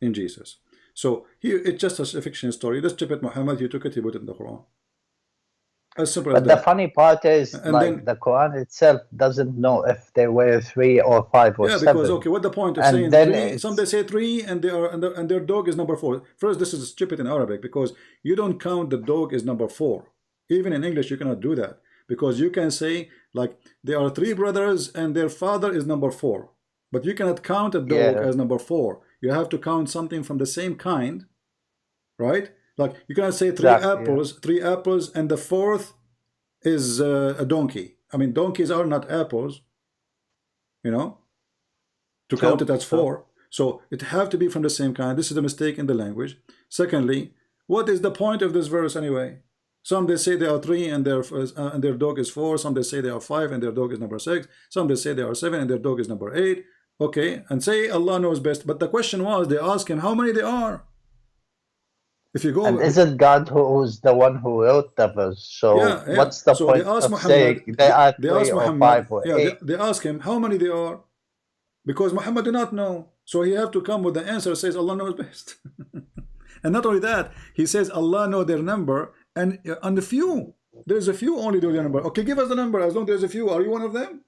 in Jesus. So here it's just a fiction story. The stupid Muhammad, he took it, he put it in the Quran. As simple as that. But the funny part is, like, the Quran itself doesn't know if there were 3 or 5 or 7. Yeah, because okay, what the point of saying 3? Some they say 3, and they are and their dog is number 4. First, this is stupid in Arabic, because you don't count the dog as number 4. Even in English, you cannot do that, because you can say like there are 3 brothers and their father is number 4, but you cannot count a dog as number 4. You have to count something from the same kind, right? Like you cannot say 3 apples, and the 4th is a donkey. I mean, donkeys are not apples, you know, to count it as 4. So it have to be from the same kind. This is a mistake in the language. Secondly, what is the point of this verse anyway? Some they say they are 3 and their dog is 4. Some they say they are 5 and their dog is number 6. Some they say they are 7 and their dog is number 8. Okay, and say Allah knows best. But the question was, they ask him how many they are. If you go, and isn't God who's the one who wrote the verse? So what's the point of saying they are 3 or 5 or 8? They ask him how many they are, because Muhammad did not know. So he have to come with the answer, says Allah knows best. And not only that, he says Allah know their number, and on the few, there's a few only do their number. Okay, give us the number. As long as there's a few, are you one of them?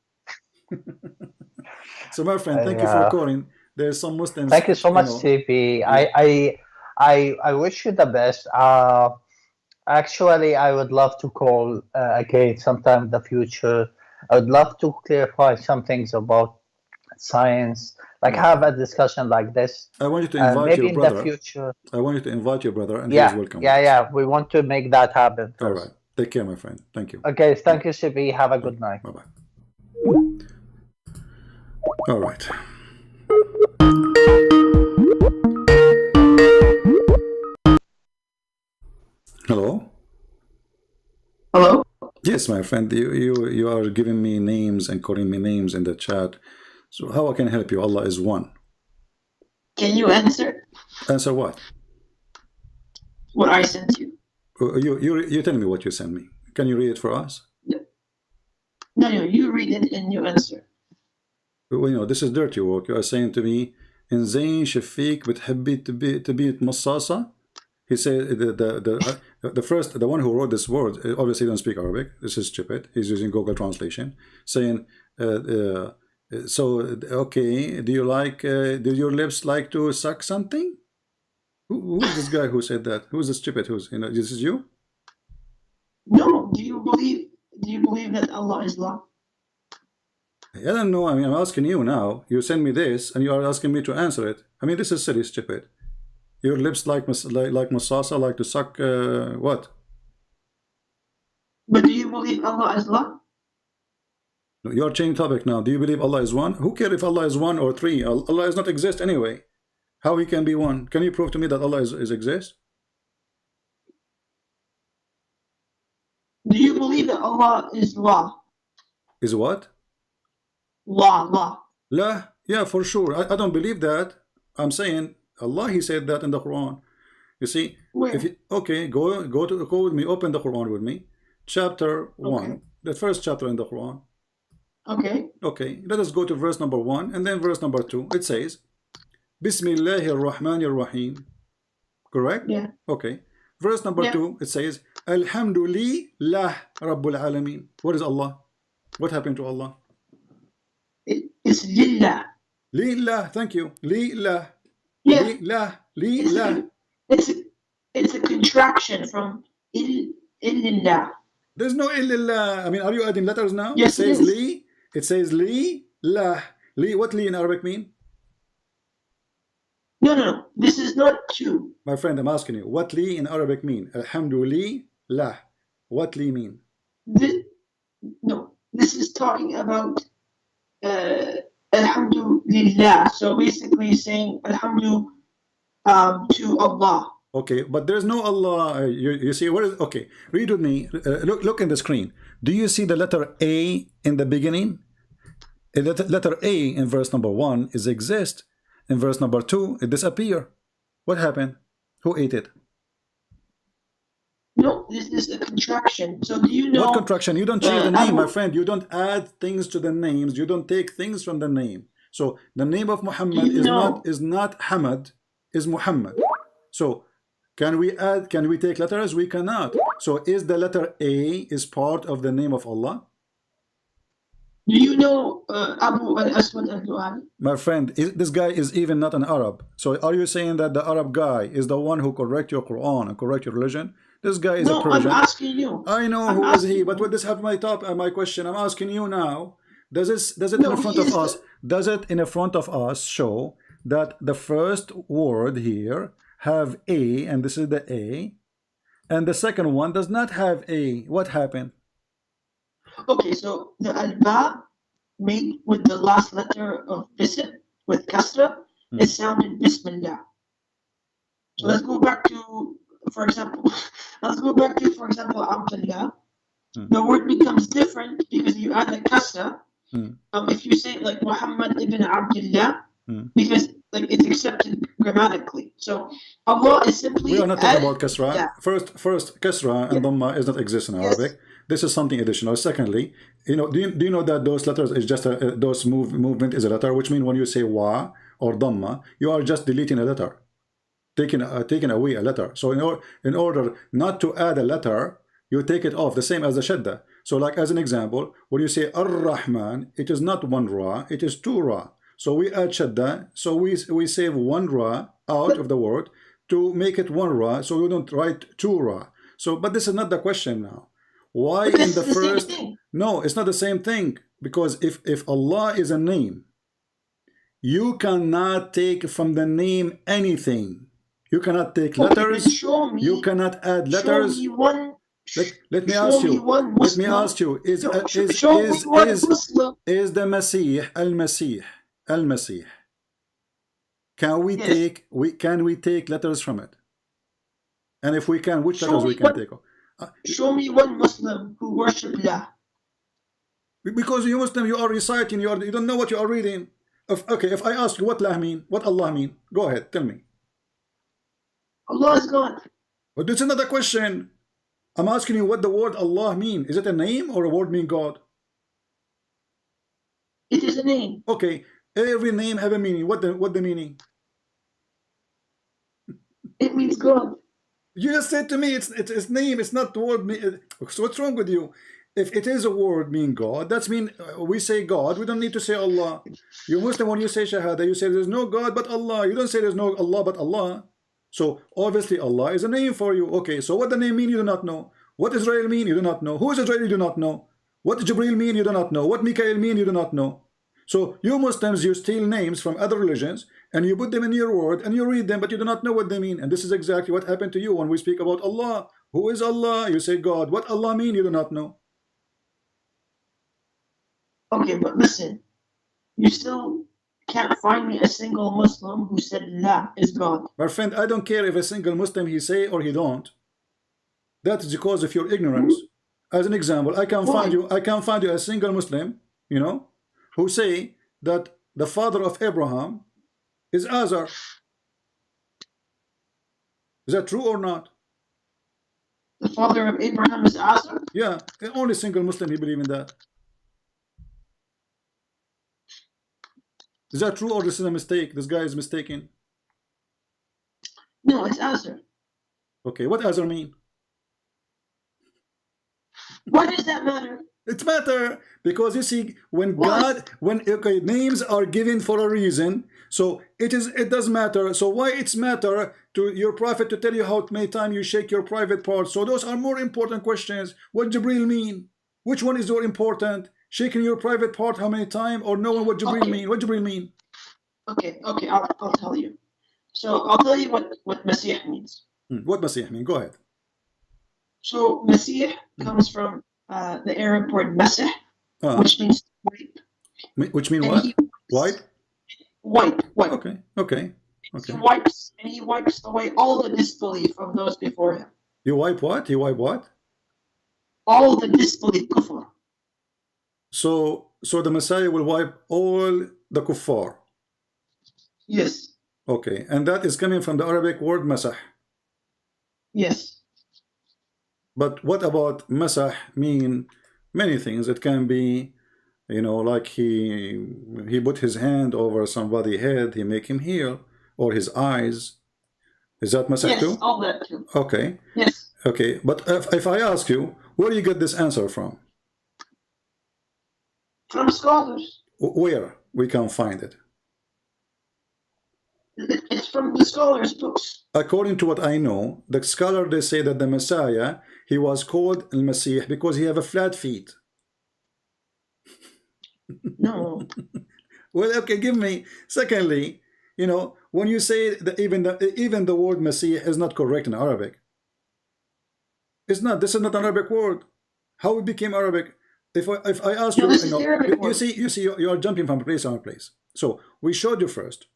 So my friend, thank you for Yeah. calling. There's some Muslims. Thank you so much, CP. Yeah. I wish you the best. Actually, I would love to call again sometime in the future. I would love to clarify some things about science, like have a discussion like this. I want you to invite maybe your in brother. the future. I want you to invite your brother, and Yeah, he's welcome. yeah. We want to make that happen first. All right. Take care, my friend. Thank you. Okay, thank you, CP. Have a good night. Bye-bye. All right. Hello? Hello? Yes, my friend. You are giving me names and calling me names in the chat. So how I can help you? Allah is one. Can you answer Answer what? what I sent you? You tell me what you sent me. Can you read it for us? No, you read it and you answer. Well, you know, this is dirty work. You are saying to me, in Zayn Shafiq بتحبي تبي مصاصة. He said the one who wrote this word obviously don't speak Arabic. This is stupid. He's using Google translation, saying so okay, do your lips like to suck something? Who is this guy who said that? Who is the stupid? This is you? No, do you believe that Allah is law? I don't know. I mean, I'm asking you now. You send me this and you are asking me to answer it. I mean, this is silly, stupid. Your lips like masasa, like to suck what? But do you believe Allah is law? You're changing topic now. Do you believe Allah is one? Who cares if Allah is one or three? Allah does not exist anyway. How he can be one? Can you prove to me that Allah is exist? Do you believe that Allah is law? Is what? Law. La, yeah, for sure. I don't believe that. I'm saying Allah, he said that in the Quran. You see, Where? if you, okay, go with me. Open the Quran with me. Chapter 1, the first chapter in the Quran. Okay. Okay, let us go to verse number 1 and then verse number 2. It says, Bismillahir Rahmanir Rahim. Correct? Yeah. Okay. Verse number 2, it says, Alhamdulillah Rabbul Alameen. What is Allah? What happened to Allah? It's lillah. Lillah, thank you. Lillah. Yeah. Lillah. It's a contraction from illillah. There's no illillah. I mean, are you adding letters now? Yes, it says it is. li. It says li, lah. Li, what li in Arabic mean? No. This is not two. My friend, I'm asking you, what li in Arabic mean? Alhamdulillah. What li mean? This is talking about Alhamdulillah. So basically saying Alhamdulillah to Allah. Okay, but there's no Allah. You see, what is, okay, read with me. Look in the screen. Do you see the letter A in the beginning? Letter A in verse number 1 is exist. In verse number 2, it disappear. What happened? Who ate it? No, this is a contraction. So do you know what contraction? You don't change the name, my friend. You don't add things to the names. You don't take things from the name. So the name of Muhammad is not Hamad, is Muhammad. So can we take letters? We cannot. So is the letter A is part of the name of Allah? Do you know Abu al-Aswad al-Du'ali? My friend, this guy is even not an Arab. So are you saying that the Arab guy is the one who correct your Quran and correct your religion? This guy is a Persian. I'm asking you. I know who is he, but what does have my my question? I'm asking you now. Does it in front of us? Does it in front of us show that the first word here have A, and this is the A, and the second one does not have A? What happened? Okay, so the alba made with the last letter of bism with kasra, it sounded Bismillah. So let's go back to, for example, Abdullah. The word becomes different because you add the kasra. If you say like Muhammad ibn Abdullah, because like it's accepted grammatically. So Allah is simply. We are not talking about kasra. Yeah. First, kasra and dhamma is not exist in Arabic. This is something additional. Secondly, do you know that those letters is just those movement is a letter, which means when you say wa or dhamma, you are just deleting a letter, taking away a letter. So in order not to add a letter, you take it off, the same as the shadda. So like as an example, when you say ar-Rahman, it is not one ra, it is two ra. So we add shadda. So we save one ra out of the word to make it one ra. So we don't write two ra. So, but this is not the question now. Why But in this the is the same first? thing. No, it's not the same thing, because if Allah is a name, you cannot take from the name anything. You cannot take Okay, then letters. show me. You cannot add Show letters. me one. Let me show ask me you. one Let me Muslim. ask you. Show me one Muslim. Is the Masih al-Masih? Can we Yes. take letters from it? And if we can, which Show letters me we can one- take? Show me one Muslim who worship Allah. Because you Muslim, you are reciting, you don't know what you are reading. Okay, if I ask you what Allah mean, go ahead, tell me. Allah is God. But it's another question. I'm asking you what the word Allah mean. Is it a name or a word mean God? It is a name. Okay, every name have a meaning. What the meaning? It means God. You just said to me it's name. It's not the word. So what's wrong with you? If it is a word mean God, that's mean we say God. We don't need to say Allah. You Muslim, when you say Shahada, you say there's no God but Allah. You don't say there's no Allah but Allah. So obviously Allah is a name for you. Okay, so what the name mean you do not know. What Israel mean you do not know. Who is Israel you do not know. What Jibril mean you do not know. What Mikael mean you do not know. So you Muslims, you steal names from other religions and you put them in your word and you read them, but you do not know what they mean. And this is exactly what happened to you when we speak about Allah. Who is Allah? You say God. What Allah mean you do not know. Okay, but listen. You still can't find me a single Muslim who said Allah is God. My friend, I don't care if a single Muslim he say or he don't. That is because of your ignorance. As an example, I can find you a single Muslim, you know, who say that the father of Abraham is Azar. Is that true or not? The father of Abraham is Azar? Yeah, the only single Muslim he believe in that. Is that true or this is a mistake? This guy is mistaken. No, it's Azar. Okay, what Azar mean? Why does that matter? It matter because you see when What? okay, names are given for a reason, so it does matter. So why it's matter to your prophet to tell you how many times you shake your private parts? So those are more important questions. What Jibril mean? Which one is more important? Shaking your private part how many times, or knowing what Jibril mean? What Jibril mean? Okay, I'll tell you. So I'll tell you what Masih means. What Masih mean? Go ahead. So Masih comes from the Arab word Masih, which means wipe. Which mean And what? he- Wipe? Wipe. Okay. He wipes away all the disbelief of those before him. You wipe what? You wipe what? All the disbelief, kufr. So the Messiah will wipe all the kuffar. Yes. Okay, and that is coming from the Arabic word masah. Yes. But what about masah mean many things. It can be, you know, like he put his hand over somebody's head, he make him heal, or his eyes. Is that masah Yes, too? all that too. Okay. Yes. Okay, but if I ask you, where do you get this answer from? From scholars. Where we can find it? It's from the scholars' books. According to what I know, the scholar they say that the Messiah, he was called Al-Masih because he have a flat feet. No. Well, okay, give me. Secondly, you know, when you say that even the word Masih is not correct in Arabic. It's not. This is not an Arabic word. How it became Arabic? If I ask No, you, this you is know, the Arabic you word. see, you are jumping from place to place. So we showed you first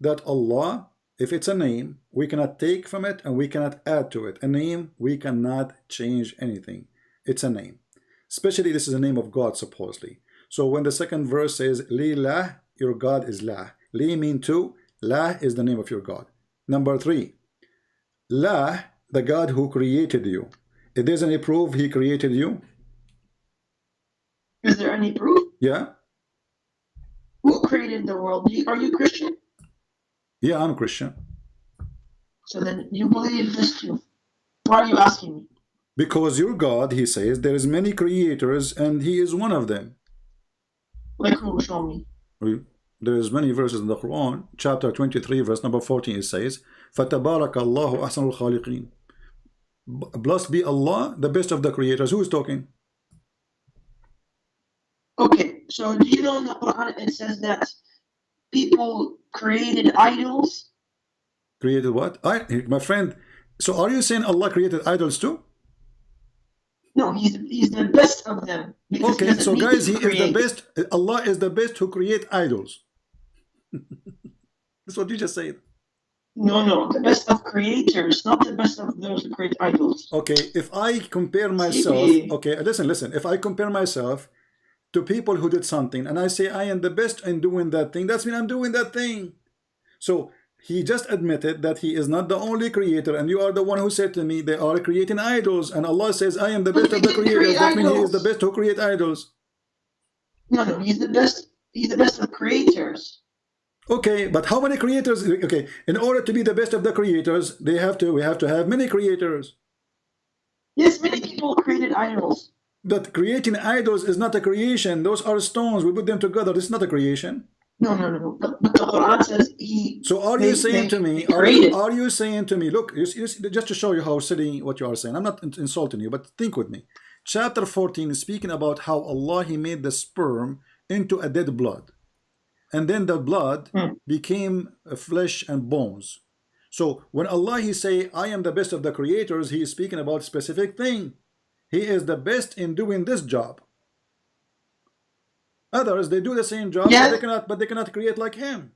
that Allah, if it's a name, we cannot take from it and we cannot add to it. A name, we cannot change anything. It's a name. Especially this is the name of God, supposedly. So when the second verse says, Li lah, your God is lah. Li mean two, lah is the name of your God. Number 3, lah, the God who created you. If there's any proof he created you? Is there any proof? Yeah? Who created the world? Are you Christian? Yeah, I'm Christian. So then you believe this too. Why are you asking me? Because your God, he says, there is many creators and he is one of them. Like who? Show me. there is many verses in the Quran, chapter 23, verse number 14, it says, فَتَبَارَكَ اللَّهُ أَحْسَنُ الْخَالِقِينَ. Blessed be Allah, the best of the creators. Who is talking? Okay, so do you know in the Quran it says that people created idols? Created what? My friend, so are you saying Allah created idols too? No, he's the best of them. Because Okay, so guys, he is the create. best. Allah is the best who create idols. That's what you just said. No, the best of creators, not the best of those who create idols. Okay, if I compare myself, okay, listen, if I compare myself to people who did something and I say I am the best in doing that thing, that's mean I'm doing that thing. So he just admitted that he is not the only creator, and you are the one who said to me they are creating idols, and Allah says I am the best of the creators. That means he is the best who create idols. No, he's the best. He's the best of creators. Okay, but how many creators? Okay, in order to be the best of the creators, we have to have many creators. Yes, many people created idols. But creating idols is not a creation. Those are stones. We put them together. It's not a creation. No. But the Quran says he. So are you saying to me? Are you saying to me? Look, just to show you how silly what you are saying. I'm not insulting you, but think with me. Chapter 14 is speaking about how Allah He made the sperm into a dead blood, and then the blood became flesh and bones. So when Allah He say I am the best of the creators, He is speaking about a specific thing. He is the best in doing this job. Others, they do the same job, but they cannot create like him.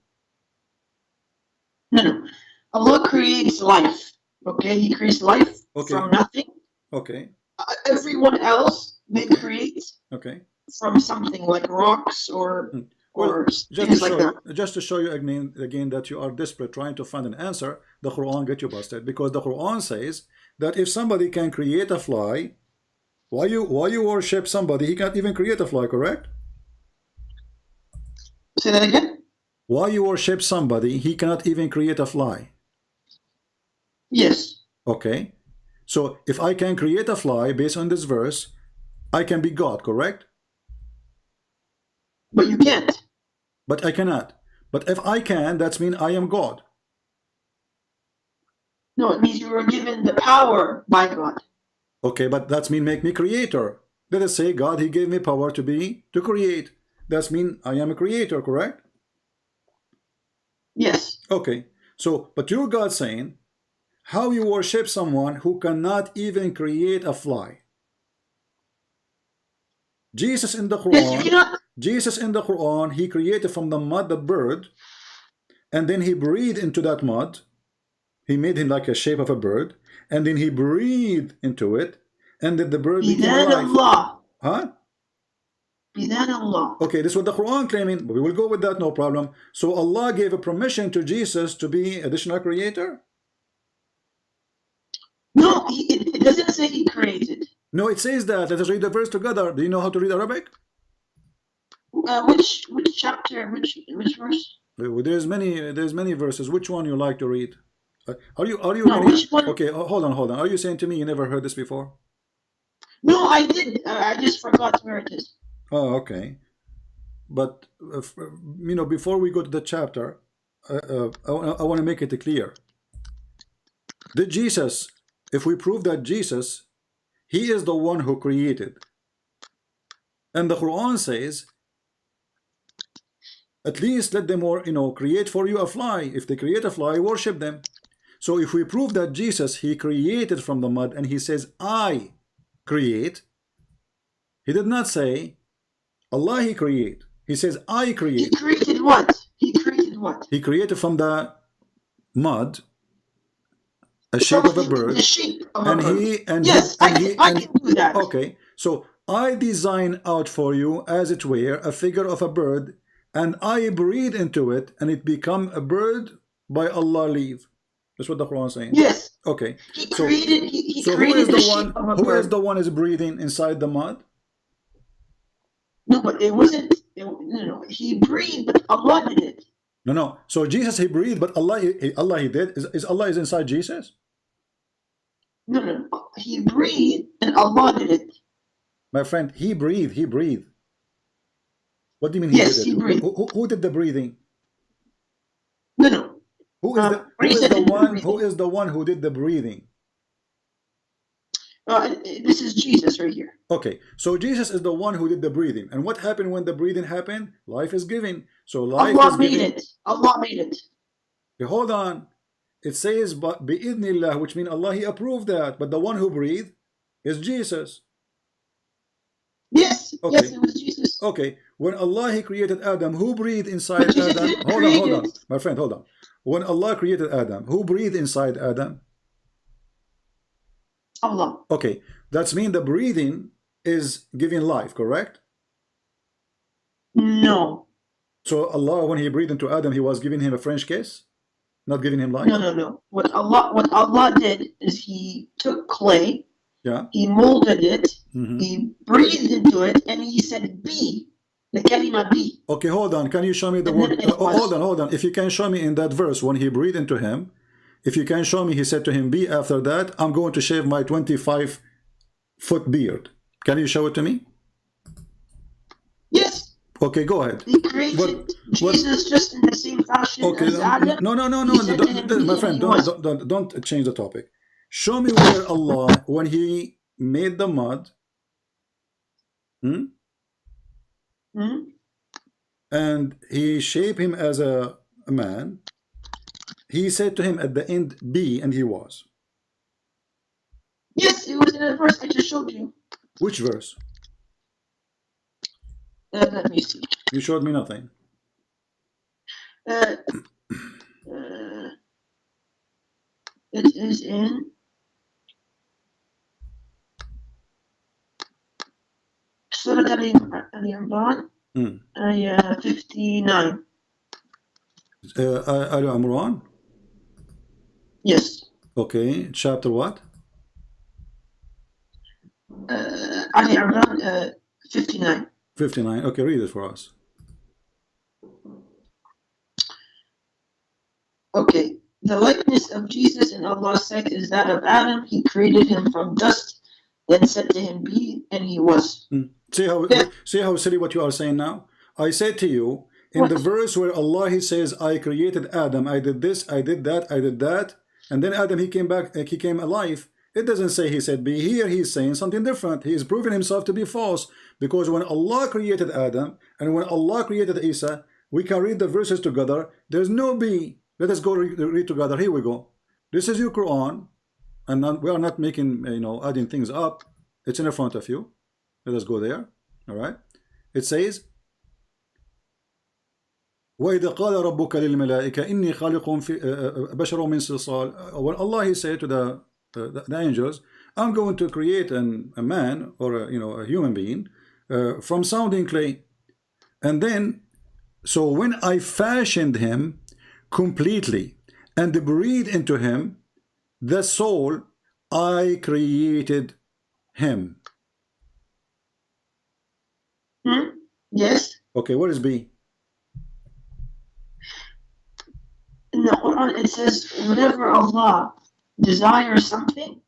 No. Allah creates life. Okay, He creates life from nothing. Okay. Everyone else they create from something like rocks or things like that. Just to show you again that you are desperate trying to find an answer, the Quran get you busted, because the Quran says that if somebody can create a fly, why you worship somebody? He can't even create a fly, correct? Say that again? Why you worship somebody, he cannot even create a fly? Yes. Okay. So if I can create a fly based on this verse, I can be God, correct? But you can't. But I cannot. But if I can, that means I am God. No, it means you were given the power by God. Okay, but that means make me creator. Let us say God, He gave me power to create. That means I am a creator, correct? Yes. Okay. So, but your God saying, how you worship someone who cannot even create a fly? Jesus in the Quran, He created from the mud the bird, and then He breathed into that mud. He made him like a shape of a bird, and then He breathed into it, and then the bird became alive. Huh? Allah. Okay, this is what the Quran claiming, but we will go with that, no problem. So Allah gave a permission to Jesus to be additional creator? No, it doesn't say He created. No, it says that. Let us read the verse together. Do you know how to read Arabic? Which chapter? Which verse? There's many verses. Which one you like to read? Are you which one? Okay, hold on. Are you saying to me you never heard this before? No, I did. I just forgot where it is. Oh, okay. But before we go to the chapter, I want to make it clear. Did Jesus, if we prove that Jesus, He is the one who created, and the Quran says, at least let them create for you a fly. If they create a fly, worship them. So if we prove that Jesus, He created from the mud, and He says, I create, He did not say, Allah He create. He says, I create. He created what? He created what? He created from the mud a shape of a bird. The shape of and a bird. He and yes, he, and I can do that. Okay, so I design out for you, as it were, a figure of a bird, and I breathe into it, and it become a bird by Allah leave. That's what the Quran is saying. Yes. Okay. He created. He so created who is the the one? shape of a Who bird. is the one is breathing inside the mud? No, but it wasn't. No, He breathed, but Allah did it. No. So Jesus He breathed, but Allah He did. Is Allah is inside Jesus? No. He breathed, and Allah did it. My friend, He breathed. What do you mean he Yes, did he it? breathed. Who did the breathing? No. Who is the one who did the breathing? This is Jesus right here. Okay, so Jesus is the one who did the breathing. And what happened when the breathing happened? Life is given. So life Allah is made given. it. Allah made it. Okay, hold on. It says, but bi'idhnillah, which means Allah, He approved that. But the one who breathed is Jesus. Yes. Okay. Yes, it was Jesus. Okay, when Allah He created Adam, who breathed inside But Jesus Adam? didn't Hold create on, it. my friend, hold on. When Allah created Adam, who breathed inside Adam? Allah. Okay, that's mean the breathing is giving life, correct? No. So Allah, when He breathed into Adam, He was giving him a French kiss, not giving him life. No. What Allah did is He took clay, Yeah. He molded it, Mm-hmm. He breathed into it, and He said, "Be." The kalima be. Okay, hold on. Can you show me the And word? then it was. Hold on. If you can show me in that verse when He breathed into him, if you can show me, He said to him, "Be." After that, I'm going to shave my 25-foot beard. Can you show it to me? Yes. Okay, go ahead. He created Jesus just in the same fashion Okay, as Adam. no, He said to him, my "Be," friend, and he was. don't change the topic. Show me where Allah, when He made the mud, and He shaped him as a man, He said to him at the end, "Be," and he was. Yes, it was in the verse I just showed you. Which verse? Let me see. You showed me nothing. It is in Surah Al-Imran, 59. Al Imran? Yes. Okay, chapter what? Al-Imran 59. 59. Okay, read it for us. Okay. The likeness of Jesus in Allah's sight is that of Adam. He created him from dust, then said to him, "Be," and he was. See how silly what you are saying now? I said to you, in the verse where Allah He says, "I created Adam, I did this, I did that," and then Adam he came alive. It doesn't say He said be. Here He's saying something different. He is proving Himself to be false, because when Allah created Adam and when Allah created Isa, we can read the verses together. There's no be. Let us go read together. Here we go. This is your Quran, and we are not making, adding things up. It's in front of you. Let us go there. All right. It says, وَإِذَا قَالَ رَبُّكَ لِلْمَلَائِكَةِ إِنِّي خَالِقٌ بَشَرٌ مِّن صِلْصَالٍ. When Allah He said to the angels, "I'm going to create a man, or a human being from sounding clay," and then, so when I fashioned him completely and breathed into him the soul, I created him. Yes. Okay, what is B? In the Quran, it says, whenever Allah desires something,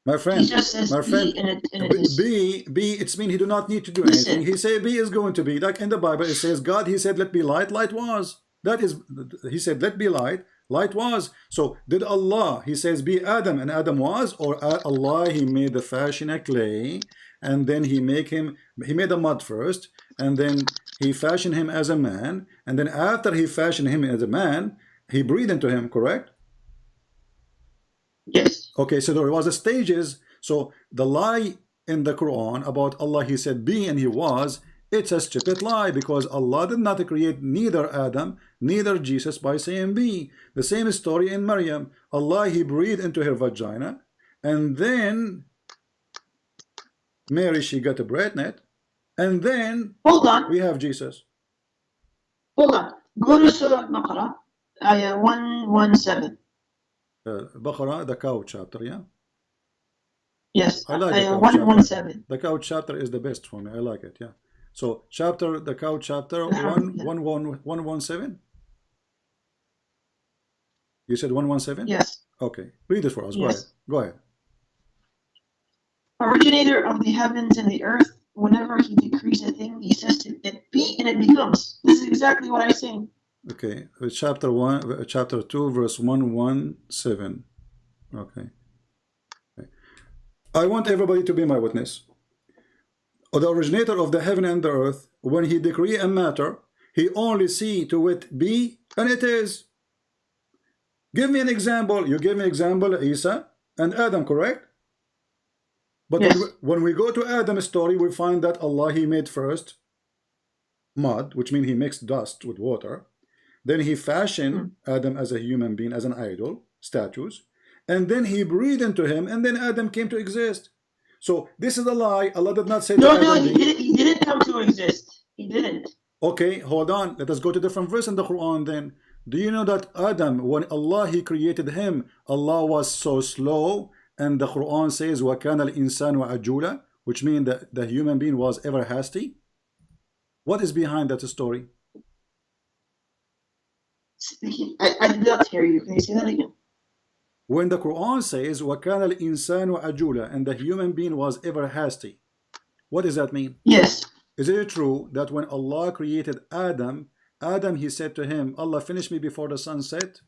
My friend, He just says be, and it is. B, it's mean He do not need to do anything. He say B is going to be. Like in the Bible, it says God, He said, "Let be light," light was. That is, He said, "Let be light," light was. So did Allah, He says, be Adam, and Adam was, or Allah, He made the fashion a clay, and then He made a mud first, and then He fashioned him as a man, and then after He fashioned him as a man, He breathed into him, correct? Yes. Okay, so there was a stages. So the lie in the Quran about Allah, He said be and He was, it's a stupid lie, because Allah did not create neither Adam, neither Jesus by saying be. The same story in Maryam. Allah, He breathed into her vagina, and then Mary, she got a pregnant, and then Hold on. we have Jesus. Hold on. Go to Surah Al-Baqarah, ayah 117. Baqarah, the cow chapter, yeah? Yes, I like ayah the cow chapter. 117. The cow chapter is the best for me. I like it, yeah. So the cow chapter 117. You said 117? Yes. Okay, read it for us. Yes. Go ahead. Originator of the heavens and the earth, whenever he decrees a thing, he says to it be and it becomes. This is exactly what I'm saying. Okay, chapter 1, chapter 2, verse 117. Okay. I want everybody to be my witness. The originator of the heaven and the earth, when he decree a matter, he only see to it be, and it is. Give me an example. You gave me example, Isa and Adam, correct? But Yes. when we go to Adam's story, we find that Allah, he made first mud, which means he mixed dust with water. Then he fashioned Adam as a human being, as an idol, statues. And then he breathed into him, and then Adam came to exist. So this is a lie. Allah did not say No, to no, Adam, he didn't come to exist. He didn't. okay, hold on. Let us go to different verse in the Quran then. Do you know that Adam, when Allah, he created him, Allah was so slow, and the Quran says, وَكَانَ الْإِنسَانُ عَجُولًا, which means that the human being was ever hasty? What is behind that story? I did not hear you. Can you say that again? When the Quran says, وَكَانَ الْإِنسَانُ عَجُولًا, and the human being was ever hasty, what does that mean? Yes. Is it true that when Allah created Adam, Adam, he said to him, Allah, finish me before the sun set?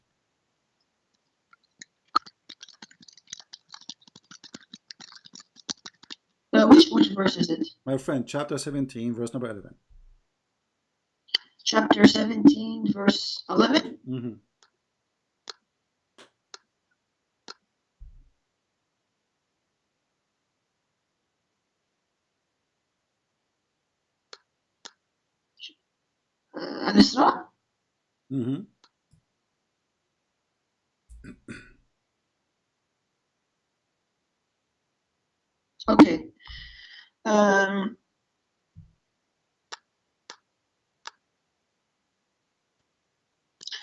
Which verse is it? My friend, chapter 17, verse number 11. Chapter 17, verse 11? Mm-hmm. Al-Isra? Mm-hmm. Okay.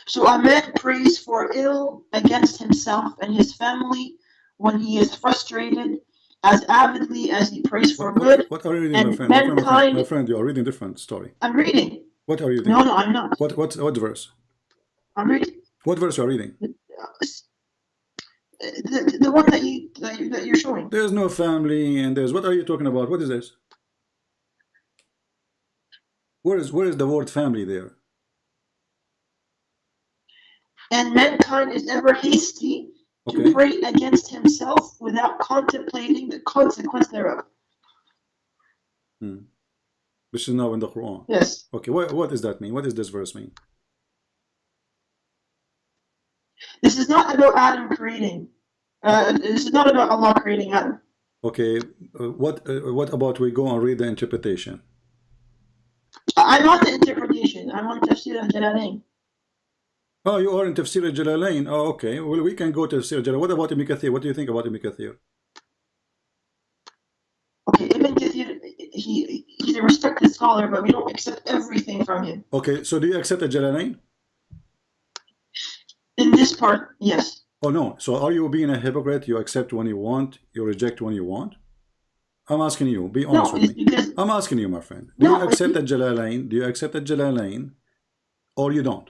So a man prays for ill against himself and his family when he is frustrated as avidly as he prays for good. What are you reading, my And friend? mankind. My friend, you are reading different story. I'm reading. What are you reading? No, I'm not. What verse? I'm reading. What verse are you reading? The one that you're showing. There's no family, and there's, what are you talking about? What is this? Where is the word family there? And mankind is ever hasty to pray against himself without contemplating the consequence thereof. Which is now in the Quran. Yes. Okay, what does that mean? What does this verse mean? This is not about Adam creating. This is not about Allah creating Adam. Okay, what about we go and read the interpretation? I'm on the interpretation. I'm on Tafsir al-Jalalain. Oh, you are in Tafsir al-Jalalain. Oh, okay. Well, we can go to Tafsir al-Jalalain. What about Ibn Kathir? What do you think about Ibn Kathir? Okay, Ibn Kathir, he's a respected scholar, but we don't accept everything from him. Okay, so do you accept al-Jalalain? In this part, yes. Oh, no. So are you being a hypocrite? You accept when you want, you reject when you want? I'm asking you. Be honest with me. Because, I'm asking you, my friend. Do you accept al-Jalalain? Do you accept al-Jalalain? Or you don't?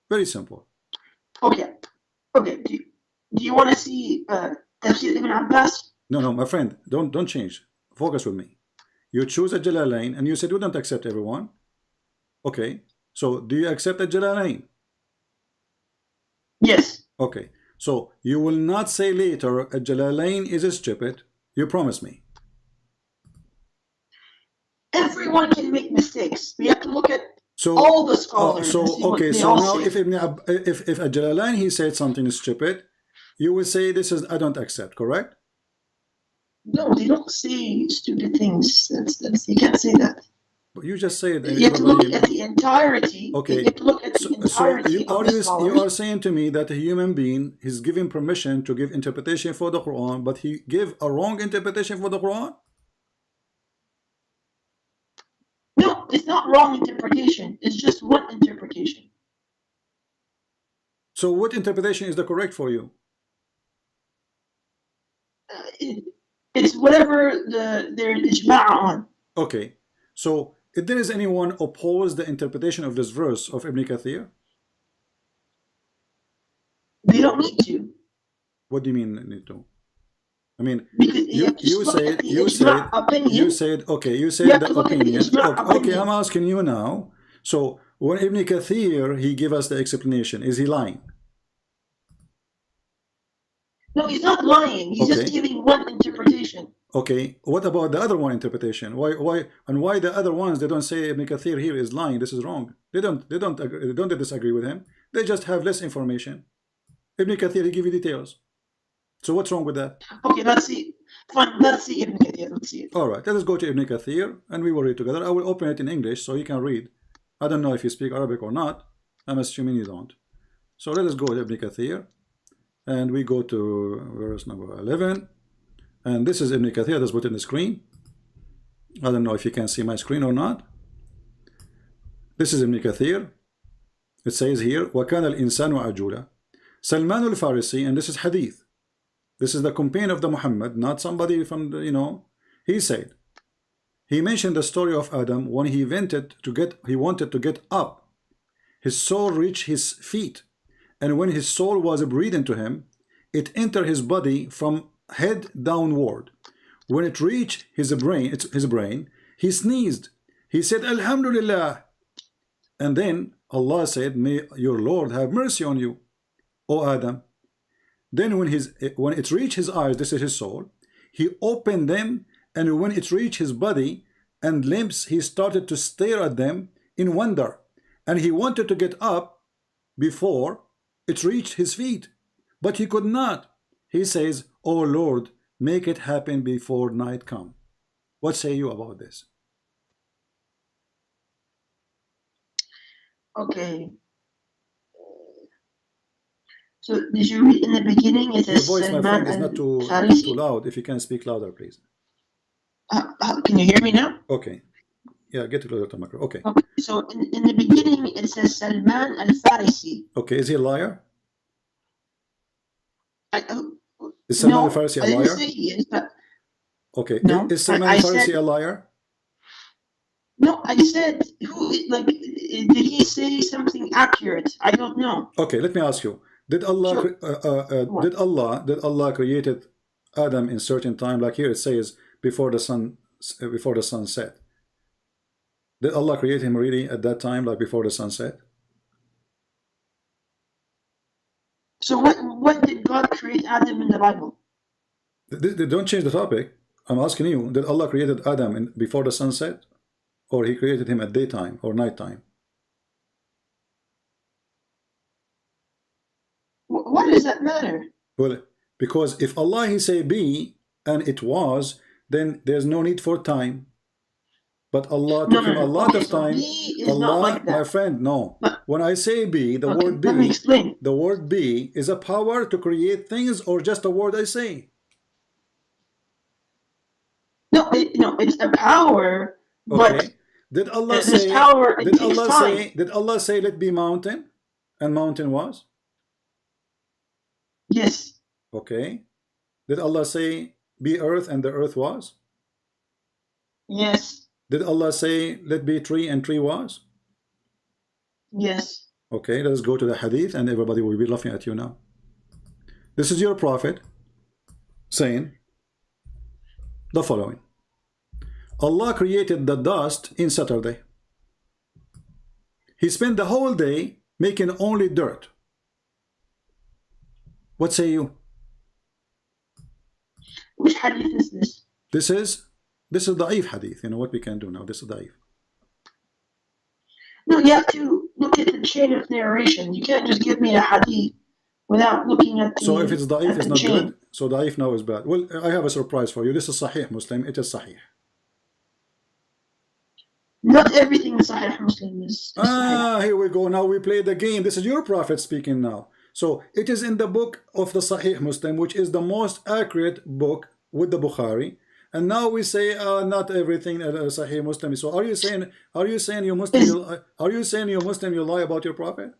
Very simple. Okay. Okay. Do you want to see Tafsir Ibn Abbas? No, my friend. Don't change. Focus with me. You choose a Jalalain and you said you don't accept everyone. Okay. So do you accept a Jalalain? Yes. Okay. So you will not say later a Jalalain is stupid. You promise me. Everyone can make mistakes. We have to look at all the scholars. So now if a Jalalain he said something stupid, you will say this is I don't accept, correct? No, they don't say stupid things. That's, you can't say that. But you just say it. You have to look at the entirety. Okay. You have to look at the entirety of the scholars. You are saying to me that a human being is given permission to give interpretation for the Quran, but he gave a wrong interpretation for the Quran? No, it's not wrong interpretation. It's just one interpretation. So what interpretation is the correct for you? It's whatever their ijma' on. Okay. So if there is anyone oppose the interpretation of this verse of Ibn Kathir? They don't need to. What do you mean need to? I mean, Because you said okay. You said the opinion. Okay, I'm asking you now. So when Ibn Kathir he give us the explanation, is he lying? No, he's not lying. He's just giving one interpretation. Okay, what about the other one interpretation? Why the other ones they don't say Ibn Kathir here is lying? This is wrong. They don't disagree with him. They just have less information. Ibn Kathir he give you details. So what's wrong with that? Okay, let's see. Fine, let's see Ibn Kathir. Let's see it. All right, let us go to Ibn Kathir and we will read together. I will open it in English so you can read. I don't know if you speak Arabic or not. I'm assuming you don't. So let us go to Ibn Kathir and we go to verse number 11. And this is Ibn Kathir. That's put in the screen. I don't know if you can see my screen or not. This is Ibn Kathir. It says here, وَكَانَ الْإِنسَانُ عَجُولًا. Salman al-Farisi, and this is hadith. This is the companion of the Muhammad, not somebody from the, he said, he mentioned the story of Adam when he wanted to get up. His soul reached his feet, and when his soul was breathed into him, it entered his body from head downward. When it reached his brain, he sneezed. He said, Alhamdulillah. And then Allah said, may your Lord have mercy on you, O Adam. Then when it reached his eyes, this is his soul, he opened them, and when it reached his body and limbs, he started to stare at them in wonder. And he wanted to get up before it reached his feet, but he could not. He says, O Lord, make it happen before night come. What say you about this? Okay. So did you read in the beginning? It Your says voice, my friend, is not too loud. If you can speak louder, please. Can you hear me now? Okay. Yeah, get closer to the microphone. Okay. So in the beginning, it says Salman al-Farisi. Okay, is he a liar? Is Salman al-Farisi a liar? I didn't say he is, but okay. No, Is Salman al-Farisi a liar? No, I said, did he say something accurate? I don't know. Okay, let me ask you. Did Allah did Allah created Adam in certain time? Like here it says before the sun set. Did Allah create him really at that time, like before the sun set? So when did God create Adam in the Bible? They don't change the topic. I'm asking you, did Allah created Adam before the sun set? Or he created him at daytime or nighttime? Why does that matter? Well, because if Allah he say be and it was, then there's no need for time. But Allah took him a lot of time. Allah, like my friend, no. But, when I say be, the word be is a power to create things, or just a word I say? No, it's a power. Okay. But did Allah say? Power, Did Allah say let be mountain, and mountain was? Yes. Okay. Did Allah say be earth, and the earth was? Yes. Did Allah say let be tree, and tree was? Yes. Okay, let's go to the hadith and everybody will be laughing at you now. This is your prophet saying the following. Allah created the dust in Saturday. He spent the whole day making only dirt. What say you? Which hadith is this? This is da'if hadith. You know what we can do now? This is da'if. No, you have to look at the chain of narration. You can't just give me a hadith without looking at the So if it's da'if, it's not chain. good. So da'if now is bad. Well, I have a surprise for you. This is Sahih Muslim. It is Sahih. Not everything in Sahih Muslim is Sahih. Here we go. Now we play the game. This is your prophet speaking now. So it is in the book of the Sahih Muslim, which is the most accurate book with the Bukhari. And now we say not everything Sahih Muslim. So are you saying you Muslim you lie about your prophet?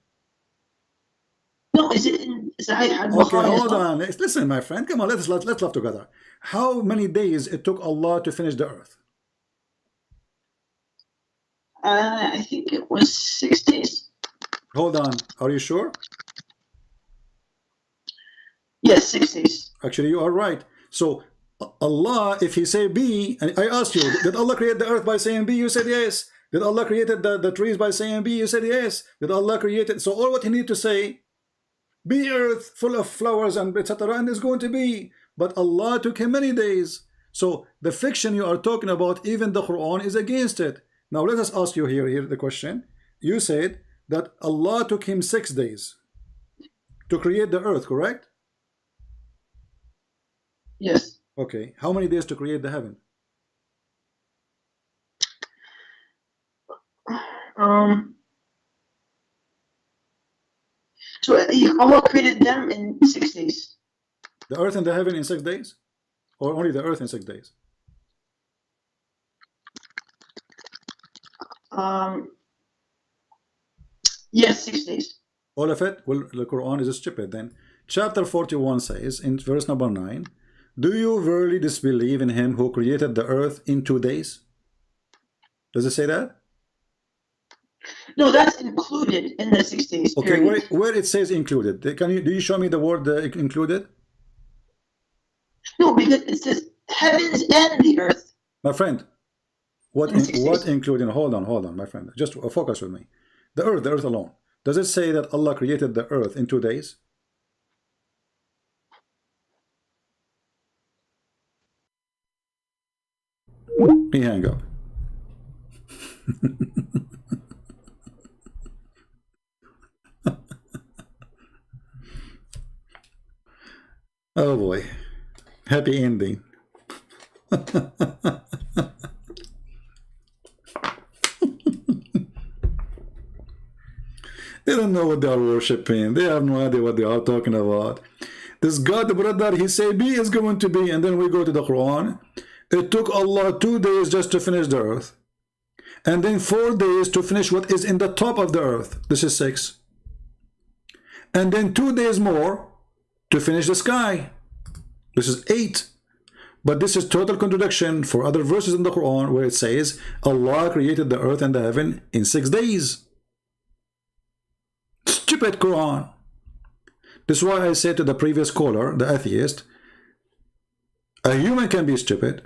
No, is it in Sahih al-Bukhari? Okay, hold on. Listen, my friend. Come on, let's laugh together. How many days it took Allah to finish the earth? I think it was 6 days. Hold on. Are you sure? Yes, 6 days. Actually, you are right. So Allah, if he say be, and I asked you, did Allah create the earth by saying be? You said yes. Did Allah created the trees by saying be? You said yes. Did Allah created? So all what he need to say, be earth full of flowers and etc. and it's going to be. But Allah took him many days. So the fiction you are talking about, even the Quran is against it. Now let us ask you here the question. You said that Allah took him 6 days to create the earth, correct? Yes. Okay. How many days to create the heaven? So Allah created them in 6 days. The earth and the heaven in 6 days? Or only the earth in 6 days? Yes, 6 days. All of it? Well, the Quran is stupid then. Chapter 41 says in verse number 9, do you verily disbelieve in him who created the earth in 2 days? Does it say that? No, that's included in the 6 days. Okay, period. where it says included, do you show me the word included? No, because it says heavens and the earth. My friend, what including? Hold on, my friend. Just focus with me. The earth alone. Does it say that Allah created the earth in 2 days? He hang up. Oh boy. Happy ending. They don't know what they are worshiping. They have no idea what they are talking about. This God, brother, he say be is going to be, and then we go to the Quran. It took Allah 2 days just to finish the earth. And then 4 days to finish what is in the top of the earth. This is 6. And then 2 days more to finish the sky. This is 8. But this is total contradiction for other verses in the Quran where it says Allah created the earth and the heaven in 6 days. Stupid Quran. This is why I said to the previous caller, the atheist, a human can be stupid,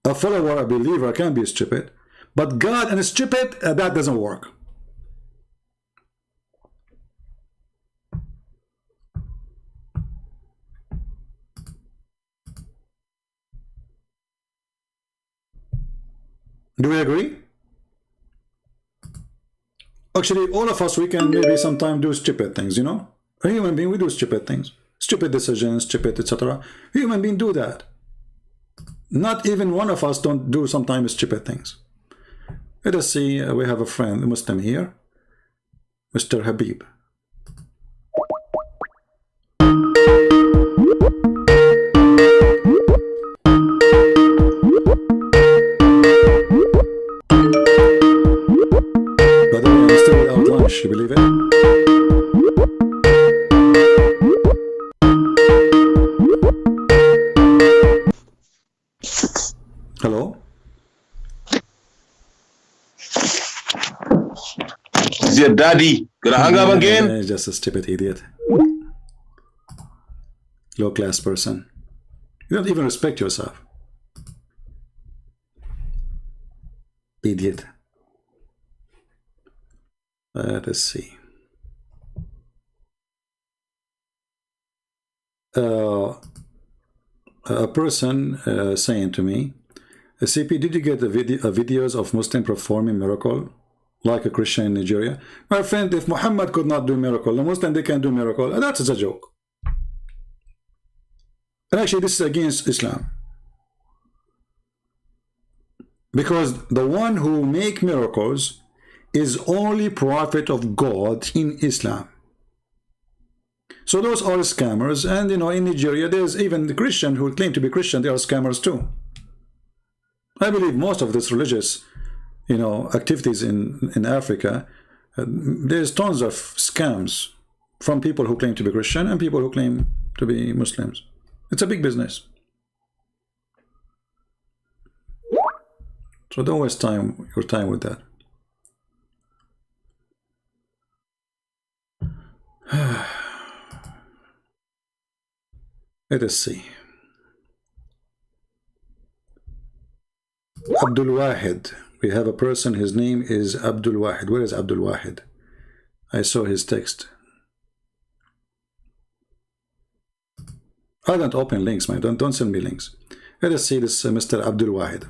a follower, a believer can be stupid, but God and stupid, that doesn't work. Do we agree? Actually, all of us, we can maybe sometimes do stupid things, you know? A human being, we do stupid things. Stupid decisions, stupid, etc. Human being do that. Not even one of us don't do sometimes stupid things. Let us see, we have a friend, a Muslim here. Mr. Habib. By the way, I'm still without lunch, you believe it? Hello? It's your daddy. Gonna hang up again? Just a stupid idiot. Low class person. You don't even respect yourself. Idiot. Let's see. A person saying to me, CP, did you get the videos of Muslim performing miracle like a Christian in Nigeria? My friend, if Muhammad could not do miracle, the Muslim, they can do miracle. And that's a joke. And actually, this is against Islam. Because the one who make miracles is only prophet of God in Islam. So those are scammers, and you know, in Nigeria, there's even the Christian who claim to be Christian, they are scammers too. I believe most of this religious, you know, activities in Africa, there's tons of scams from people who claim to be Christian and people who claim to be Muslims. It's a big business. So don't waste your time with that. Let us see. Abdul Wahid. We have a person, his name is Abdul Wahid. Where is Abdul Wahid? I saw his text. I don't open links, man. Don't send me links. Let us see this Mr. Abdul Wahid.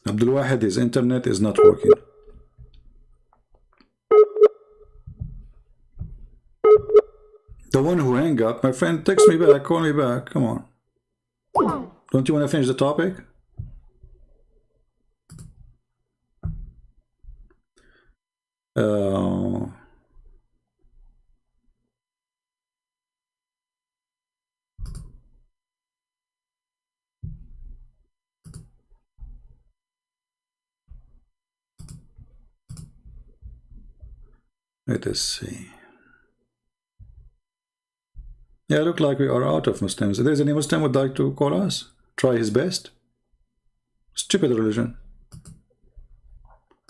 Abdul Wahid, his internet is not working. The one who hang up, my friend, text me back, call me back. Come on. Don't you want to finish the topic? Let us see. Yeah, look like we are out of Muslims. If there's any Muslim would like to call us, try his best. Stupid religion.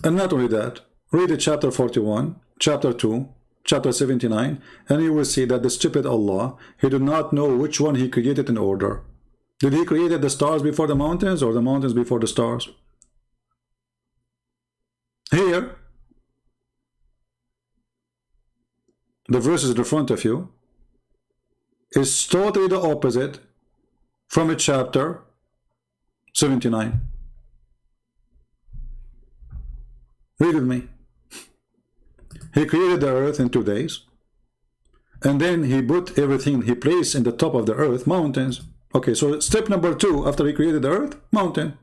And not only that, read it chapter 41, chapter 2, chapter 79, and you will see that the stupid Allah, he did not know which one he created in order. Did he create the stars before the mountains or the mountains before the stars? Here, the verses in front of you is totally the opposite from a chapter 79. Read with me. He created the earth in 2 days, and then he put everything he placed in the top of the earth, mountains. Okay, so step number 2 after he created the earth, mountain.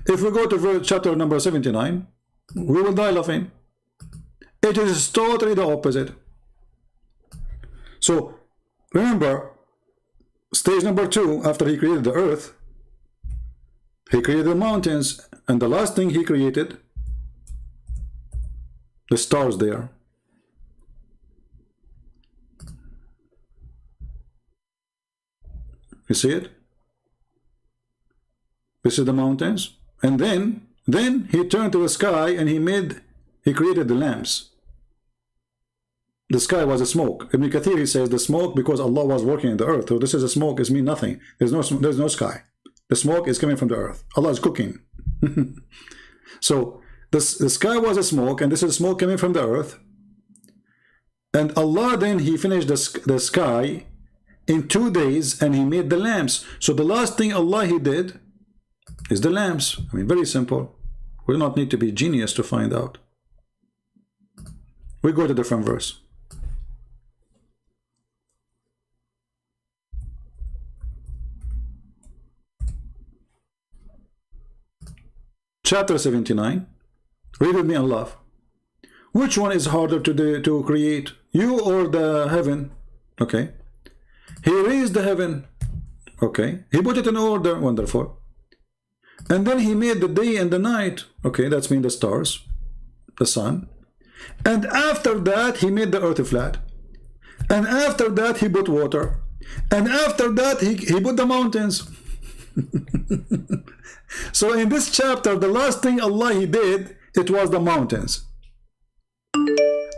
If we go to chapter number 79, we will die laughing. It is totally the opposite. So remember, stage number 2 after he created the earth, he created the mountains, and the last thing he created, the stars there. You see it? This is the mountains, and then he turned to the sky and he created the lamps. The sky was a smoke. Ibn Kathir, he says the smoke because Allah was working in the earth. So this is a smoke, it means nothing. There's no sky. The smoke is coming from the earth. Allah is cooking. So the sky was a smoke, and this is smoke coming from the earth. And Allah then he finished the sky in 2 days, and he made the lamps. So the last thing Allah he did is the lamps. I mean, very simple. We do not need to be genius to find out. We go to a different verse. Chapter 79. Read with me and laugh. Which one is harder to create, you or the heaven? Okay. He raised the heaven. Okay. He put it in order. Wonderful. And then he made the day and the night. Okay, that's mean the stars, the sun. And after that, he made the earth flat. And after that, he put water. And after that, he put the mountains. So in this chapter, the last thing Allah he did, it was the mountains.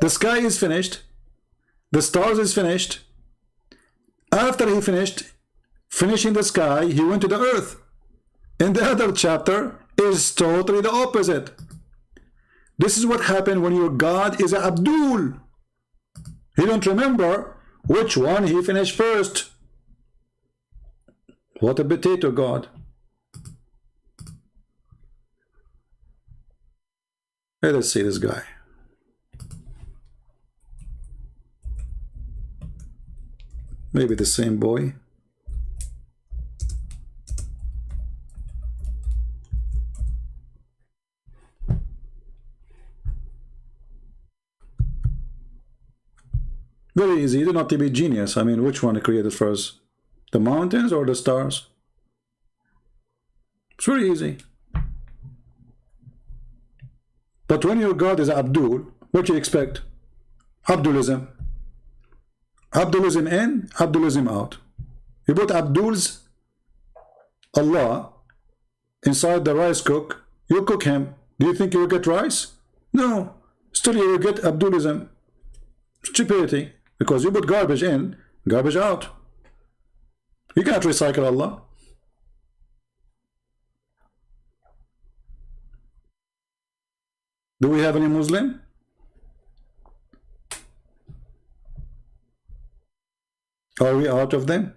The sky is finished. The stars is finished. After he finished finishing the sky, he went to the earth. In the other chapter is totally the opposite. This is what happened when your God is Abdul. He don't remember which one he finished first. What a potato God. Let us see this guy. Maybe the same boy. Very easy. You do not have to be genius. I mean, which one created first? The mountains or the stars? It's very easy. But when your God is Abdul, what do you expect? Abdulism. Abdulism in, Abdulism out. You put Abdul's Allah inside the rice cook, you cook him. Do you think you will get rice? No. Still you will get Abdulism. Stupidity. Because you put garbage in, garbage out. You can't recycle Allah. Do we have any Muslim? Are we out of them?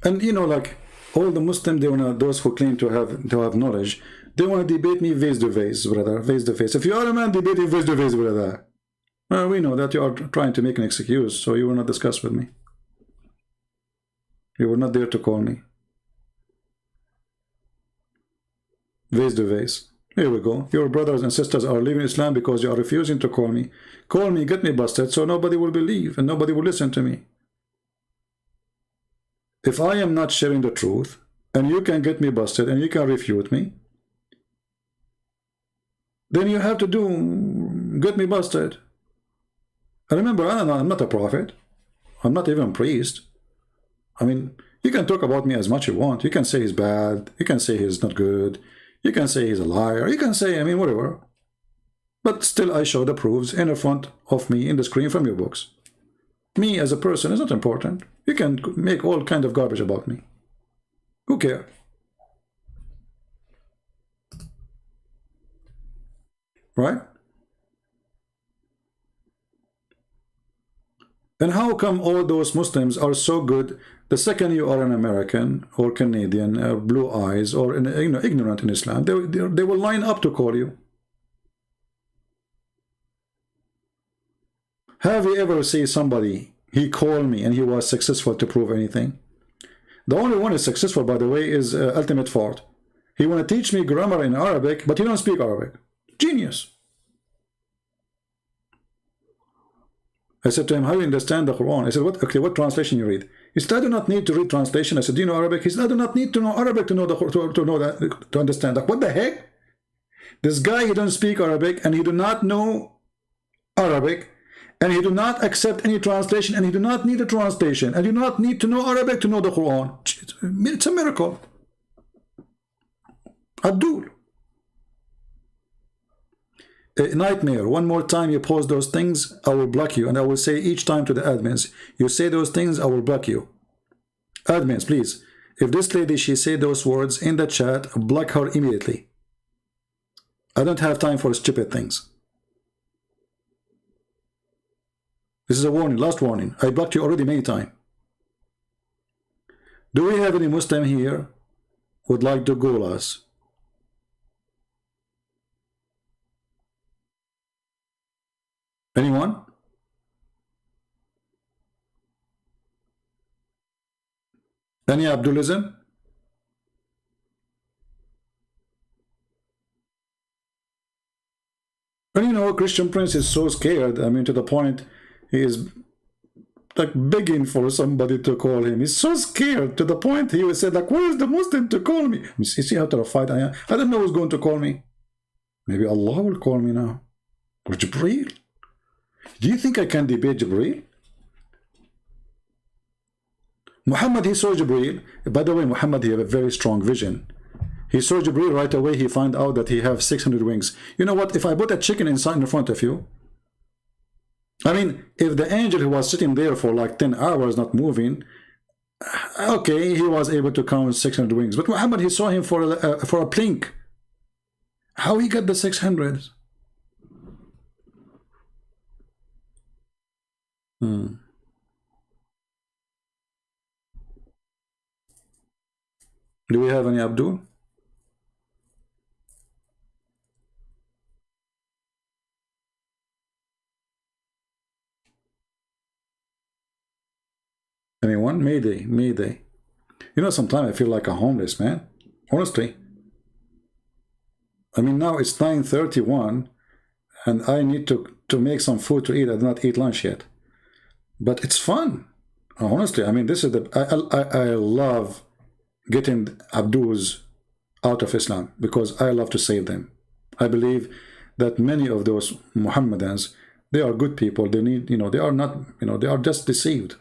And you know, like all the Muslims, they wanna, those who claim to have knowledge, they wanna debate me face to face, brother, face to face. If you are a man debating face to face, brother, well, we know that you are trying to make an excuse, so you will not discuss with me. You were not there to call me. Face to face. Here we go. Your brothers and sisters are leaving Islam because you are refusing to call me. Call me, get me busted, so nobody will believe and nobody will listen to me. If I am not sharing the truth, and you can get me busted and you can refute me, then you have to get me busted. And remember, I'm not a prophet. I'm not even a priest. I mean, you can talk about me as much as you want. You can say he's bad. You can say he's not good. You can say he's a liar. You can say, I mean, whatever. But still, I show the proofs in the front of me in the screen from your books. Me as a person is not important. You can make all kind of garbage about me. Who cares? Right? And how come all those Muslims are so good the second you are an American or Canadian, blue eyes, or ignorant in Islam, they will line up to call you? Have you ever seen somebody, he called me and he was successful to prove anything? The only one is successful, by the way, is Ultimate Fort. He want to teach me grammar in Arabic, but he don't speak Arabic. Genius. I said to him, how do you understand the Quran? I said, what translation you read? He said, I do not need to read translation. I said, do you know Arabic? He said, I do not need to know Arabic to understand. Like, what the heck? This guy, he don't speak Arabic, and he do not know Arabic, and he do not accept any translation, and he do not need a translation, and you do not need to know Arabic to know the Quran. It's a miracle. Abdul. A nightmare. One more time you post those things, I will block you, and I will say each time to the admins, you say those things, I will block you. Admins, please, if this lady, she say those words in the chat, block her immediately. I don't have time for stupid things. This is a warning, last warning. I blocked you already many times. Do we have any Muslim here who would like to ghoul us? Anyone? Any Abdulism? And you know, Christian Prince is so scared, I mean, to the point he is like begging for somebody to call him. He's so scared to the point he said, like, where is the Muslim to call me? You see how terrified I am? I don't know who's going to call me. Maybe Allah will call me now. Or Jibreel. Do you think I can debate Jibreel? Muhammad, he saw Jibreel. By the way, Muhammad, he had a very strong vision. He saw Jibreel right away. He found out that he have 600 wings. You know what? If I put a chicken inside in front of you, I mean, if the angel who was sitting there for like 10 hours not moving, okay, he was able to count 600 wings. But Muhammad, he saw him for a blink. How he got the 600? Do we have any Abdul? Anyone? Mayday, Mayday. You know, sometimes I feel like a homeless man. Honestly. I mean, now it's 9:31 and I need to make some food to eat. I did not eat lunch yet. But it's fun. Honestly, I mean, this is I love getting Abduls out of Islam because I love to save them. I believe that many of those Muhammadans, They are good people. They need, they are not, they are just deceived.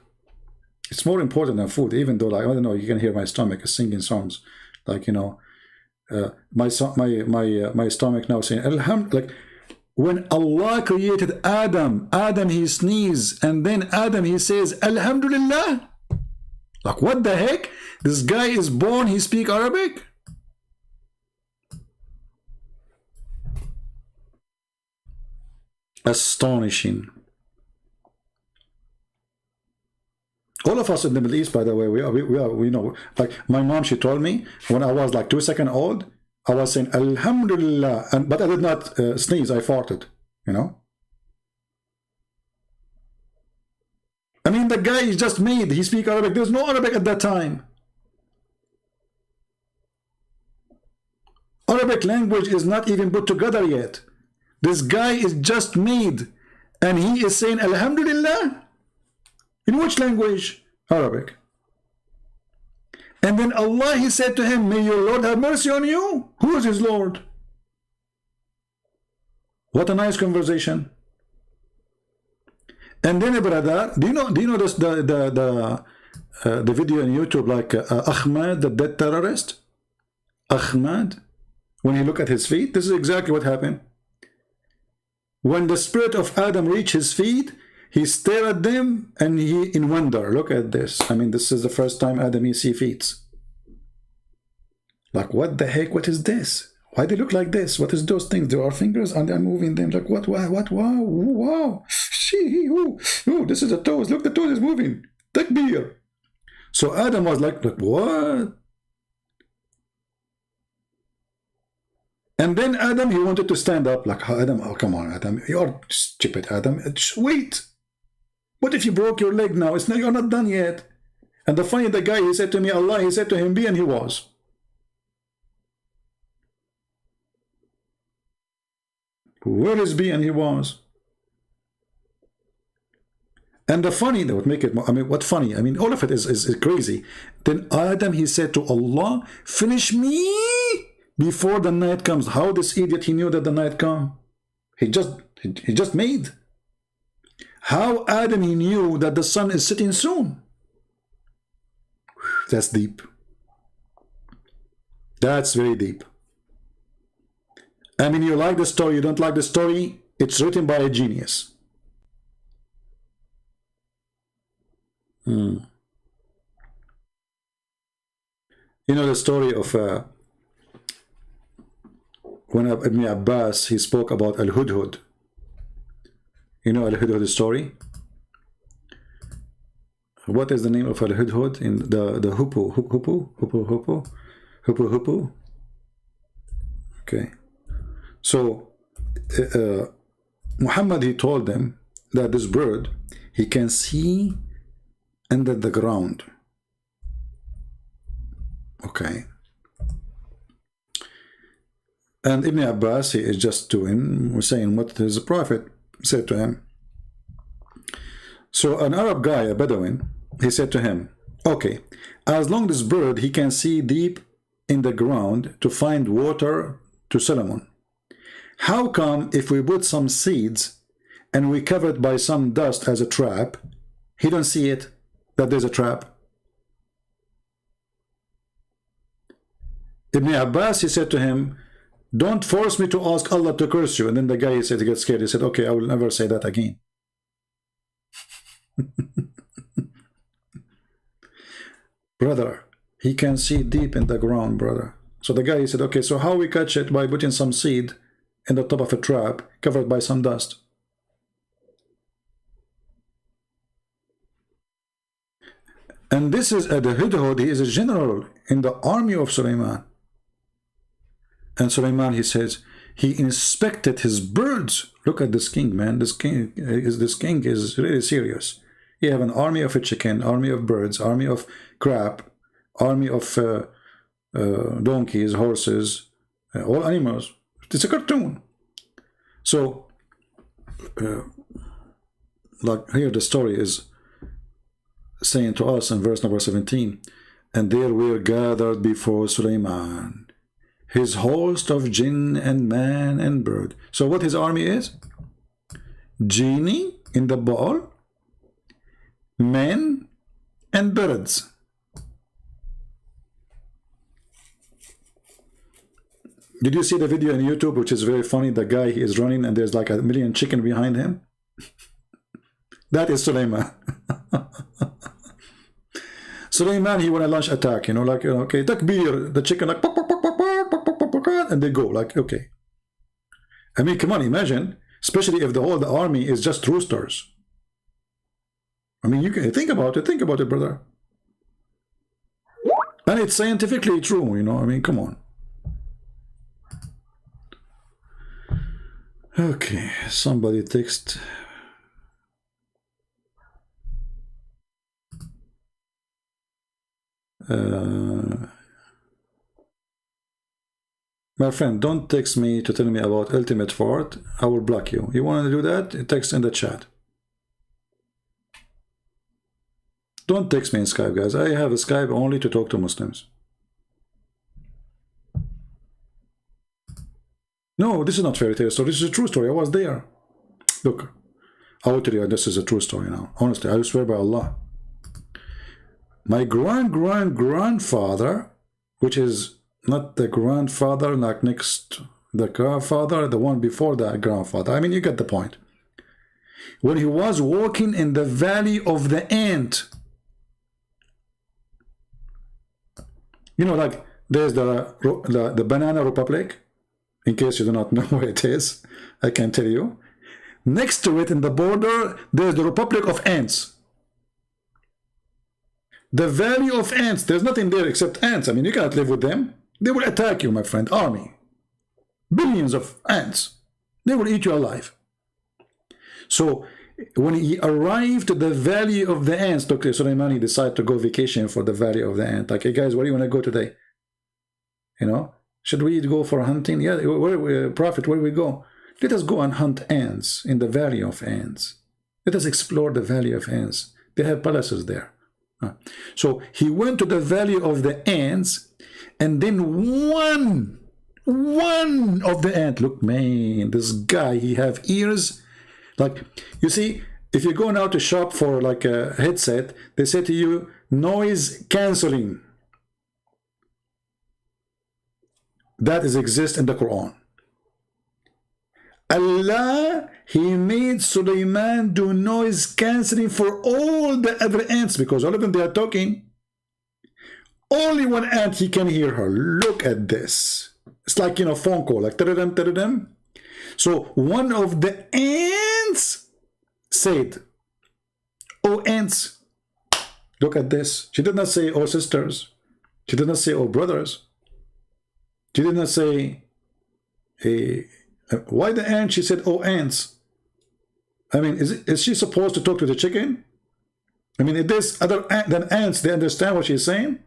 It's more important than food, even though, like, I don't know, you can hear my stomach is singing songs. Like, my stomach now saying, Alhamdulillah. Like, when Allah created Adam, he sneezed, and then Adam, he says, Alhamdulillah. Like, what the heck? This guy is born, he speaks Arabic? Astonishing. All of us in the Middle East, by the way, we know. Like, my mom, she told me when I was like 2 seconds old, I was saying Alhamdulillah, but I did not sneeze. I farted. I mean, the guy is just made. He speaks Arabic. There's no Arabic at that time. Arabic language is not even put together yet. This guy is just made, and he is saying Alhamdulillah. In which language? Arabic. And then Allah, he said to him, may your Lord have mercy on you. Who is his Lord? What a nice conversation. And then, brother, do you know this, the video on YouTube, like Ahmad, the dead terrorist? Ahmad, when he looked at his feet, this is exactly what happened. When the spirit of Adam reached his feet, he stared at them and he in wonder. Look at this. I mean, this is the first time Adam he see feet. Like, what the heck? What is this? Why they look like this? What is those things? There are fingers and they're moving them. Like, what? Wow. Oh, this is the toes. Look, the toes is moving. Takbir. So Adam was like, what? And then Adam, he wanted to stand up. Like, Adam, oh, come on, Adam. You're stupid, Adam. Just wait. What if you broke your leg now? You're not done yet. And the guy, he said to me, Allah, he said to him, be, and he was. Where is be, and he was? And the funny, that would make it, I mean, what funny? I mean, all of it is crazy. Then Adam, he said to Allah, finish me before the night comes. How this idiot, he knew that the night come? He just made. How Adam, he knew that the sun is setting soon? That's deep. That's very deep. I mean, you like the story, you don't like the story, it's written by a genius. You know the story of when Ibn Abbas, he spoke about Al-Hudhud. You know Al-Hudhud story? What is the name of Al-Hudhud in the Hoopoe? Okay. So Muhammad, he told them that this bird, he can see under the ground. Okay. And Ibn Abbas, he is just saying what his prophet said to him. So an Arab guy, a Bedouin, he said to him, okay, as long as this bird, he can see deep in the ground to find water to Solomon, how come if we put some seeds and we cover it by some dust as a trap, he don't see it, that there's a trap? Ibn Abbas, he said to him, don't force me to ask Allah to curse you. And then the guy, he said, he got scared. He said, okay, I will never say that again. Brother, he can see deep in the ground, brother. So the guy, he said, okay, so how we catch it? By putting some seed in the top of a trap covered by some dust. And this is the Hudhud, he is a general in the army of Sulaiman. And Sulaiman, he says, he inspected his birds. Look at this king, man. This king is really serious. He have an army of a chicken, army of birds, army of crab, army of donkeys, horses, all animals. It's a cartoon. So, like here the story is saying to us in verse number 17, and there were gathered before Sulaiman his host of jinn and man and bird. So what his army is? genie in the ball, men, and birds. Did you see the video on YouTube, which is very funny? The guy, he is running and there's like a million chicken behind him. That is Sulaiman. Sulaiman, he won a launch attack, you know, like, okay, takbir, the chicken like, and they go like, okay. I mean, come on, imagine, especially if the whole army is just roosters. I mean, you can think about it, brother. And it's scientifically true, you know, I mean, come on. Okay, somebody text. My friend, don't text me to tell me about ultimate fort. I will block you. You want to do that? Text in the chat. Don't text me in Skype, guys. I have a Skype only to talk to Muslims. No, this is not fairy tale story. This is a true story. I was there. Look, I will tell you this is a true story now. Honestly, I swear by Allah. My grandfather, which is not the grandfather, like next the grandfather, the one before the grandfather. I mean, you get the point. When he was walking in the valley of the ant, you know, like there's the Banana Republic. In case you do not know where it is, I can tell you. Next to it in the border, there's the Republic of Ants. The Valley of Ants, there's nothing there except ants. I mean, you cannot live with them. They will attack you, my friend. Army. Billions of ants. They will eat you alive. So, when he arrived to the Valley of the Ants, Dr. Sulaiman, he decided to go vacation for the Valley of the Ants. Like, hey guys, where do you want to go today? You know? Should we go for hunting? Yeah, Prophet, where do we go? Let us go and hunt ants in the Valley of Ants. Let us explore the Valley of Ants. They have palaces there. So he went to the Valley of the Ants, and then one of the ants, look, man, this guy, he have ears. Like, you see, if you go now to shop for like a headset, they say to you, noise cancelling. That exists in the Quran. Allah, he made Sulaiman do noise cancelling for all the other ants, because all of them, they are talking. Only one ant, he can hear her. Look at this. It's like, you know, phone call, like ta-da-dum, ta-da-dum. So one of the ants said, oh ants, look at this. She did not say, oh sisters. She did not say, oh brothers. She did not say, hey, why the ant? She said, oh, ants. I mean, is she supposed to talk to the chicken? I mean, if there's other than ants, they understand what she's saying?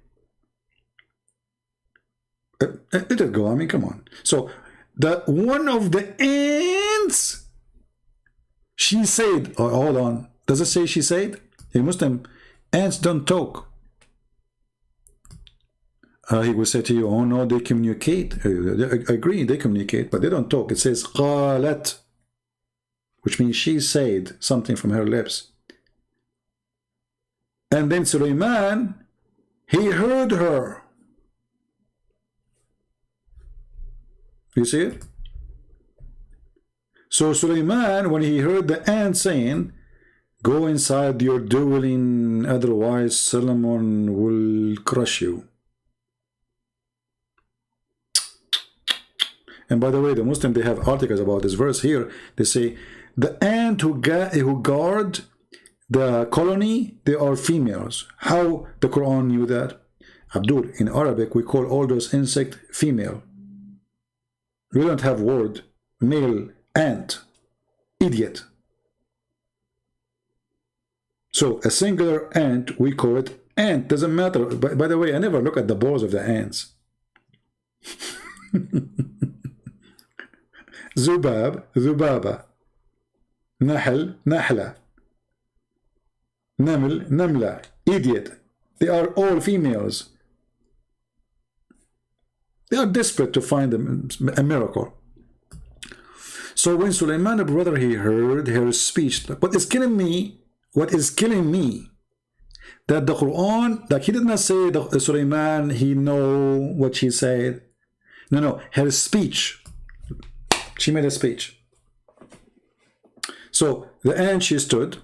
Let it go. I mean, come on. So, the one of the ants, she said, oh, hold on. Does it say she said? Hey, Muslim, ants don't talk. He will say to you, oh no, they communicate. I agree, they communicate, but they don't talk. It says qalat, which means she said something from her lips. And then Sulaiman, he heard her. You see it? So Sulaiman, when he heard the ant saying, go inside your dwelling, otherwise Solomon will crush you. And by the way, the Muslim, they have articles about this verse here. They say, the ant who guard the colony, they are females. How the Quran knew that? Abdul, in Arabic, we call all those insects female. We don't have word male ant, idiot. So a singular ant, we call it ant. Doesn't matter. By the way, I never look at the balls of the ants. Zubab, Zubaba. Nahl, Nahla. Naml, Namla. Idiot. They are all females. They are desperate to find a miracle. So when Sulaiman, brother, he heard her speech, what is killing me, that the Quran, like he did not say the Sulaiman, he know what she said. No, her speech. She made a speech. So the end, she stood.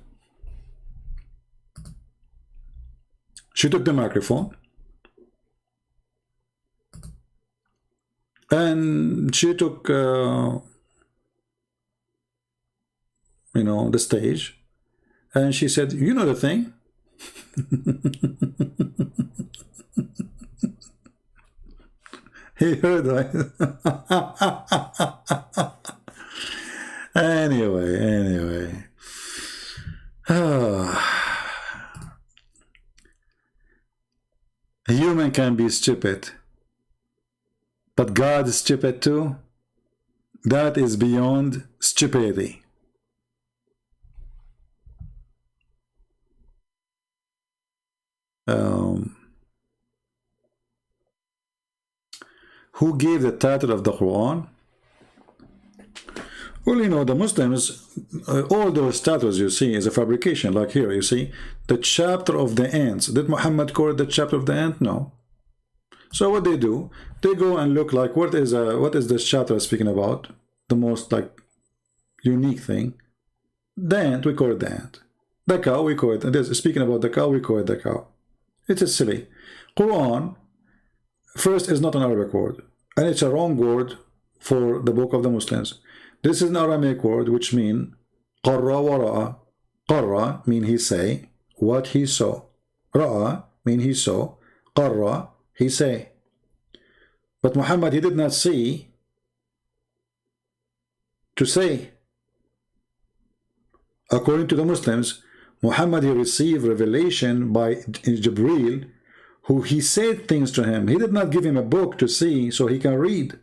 She took the microphone. And she took, the stage. And she said, you know the thing? He heard, right? Anyway. A human can be stupid, but God is stupid too. That is beyond stupidity. Who gave the title of the Quran? Well, the Muslims, all those titles you see is a fabrication. Like here, you see, the chapter of the ants. Did Muhammad call it the chapter of the ant? No. So what they do, they go and look like, what is this chapter speaking about? The most unique thing. The ant, we call it the ant. The cow, we call it. Speaking about the cow, we call it the cow. It is silly. Quran, first, is not an Arabic word, and it's a wrong word for the book of the Muslims. This is an Aramaic word which means qarra wa ra'a. Qarra mean he say what he saw. Ra'a mean he saw. Qarra, he say. But Muhammad, he did not see to say. According to the Muslims, Muhammad, he received revelation by Jibreel, who he said things to him. He did not give him a book to see so he can read.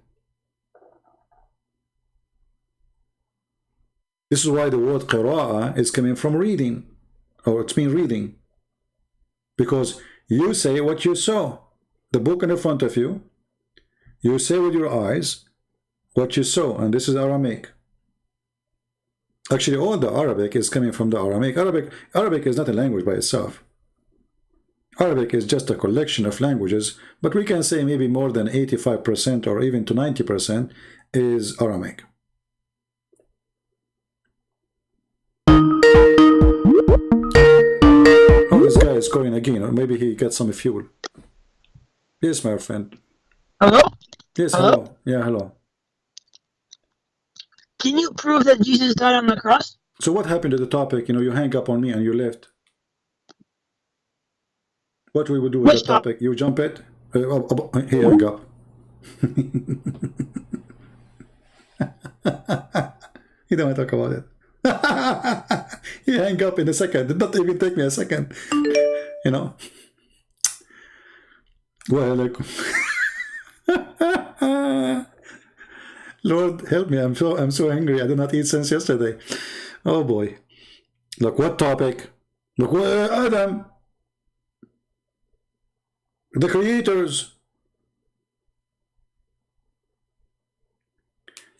This is why the word qira'ah is coming from reading, or it's mean reading. Because you say what you saw. The book in front of you, you say with your eyes what you saw, and this is Aramaic. Actually, all the Arabic is coming from the Aramaic. Arabic is not a language by itself. Arabic is just a collection of languages, but we can say maybe more than 85% or even to 90% is Aramaic. Oh, this guy is calling again, or maybe he got some fuel. Yes, my friend. Hello? Yes, Hello? hello. Yeah, hello. Can you prove that Jesus died on the cross? So what happened to the topic? You hang up on me and you left. What we will do with Which the topic? You jump it? He hang up. He don't want to talk about it. He hang up in a second. It did not even take me a second. Well, Lord help me, I'm so angry. I did not eat since yesterday. Oh boy. Look, what topic? Look, Adam. The creators.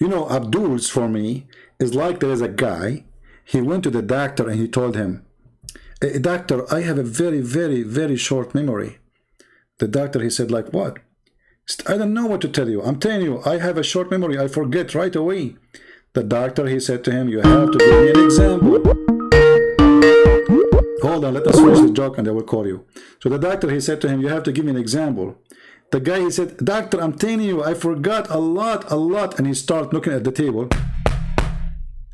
Abdul's for me is like there is a guy. He went to the doctor and he told him, doctor, I have a very, very, very short memory. The doctor, he said, like what? I don't know what to tell you. I'm telling you, I have a short memory. I forget right away. The doctor, he said to him, you have to give me an example. Hold on, let us finish the joke and I will call you. So the doctor, he said to him, you have to give me an example. The guy, he said, doctor, I'm telling you, I forgot a lot. And he started looking at the table.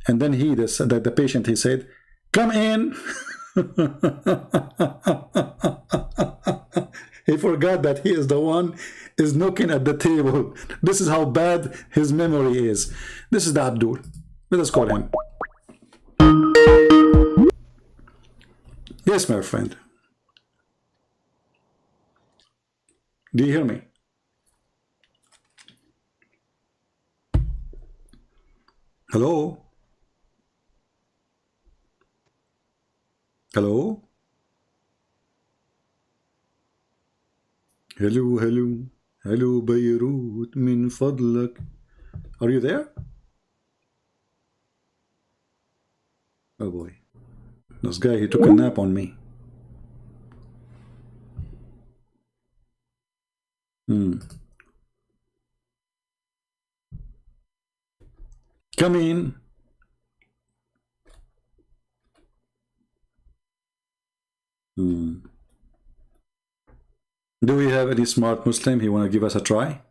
And then the patient, he said, come in. He forgot that he is the one is looking at the table. This is how bad his memory is. This is the Abdul. Let us call him. Yes, my friend. Do you hear me? Hello? Hello? Hello Beirut من فضلك. Are you there? Oh boy. This guy, he took a nap on me. Come in. Do we have any smart Muslim? He want to give us a try?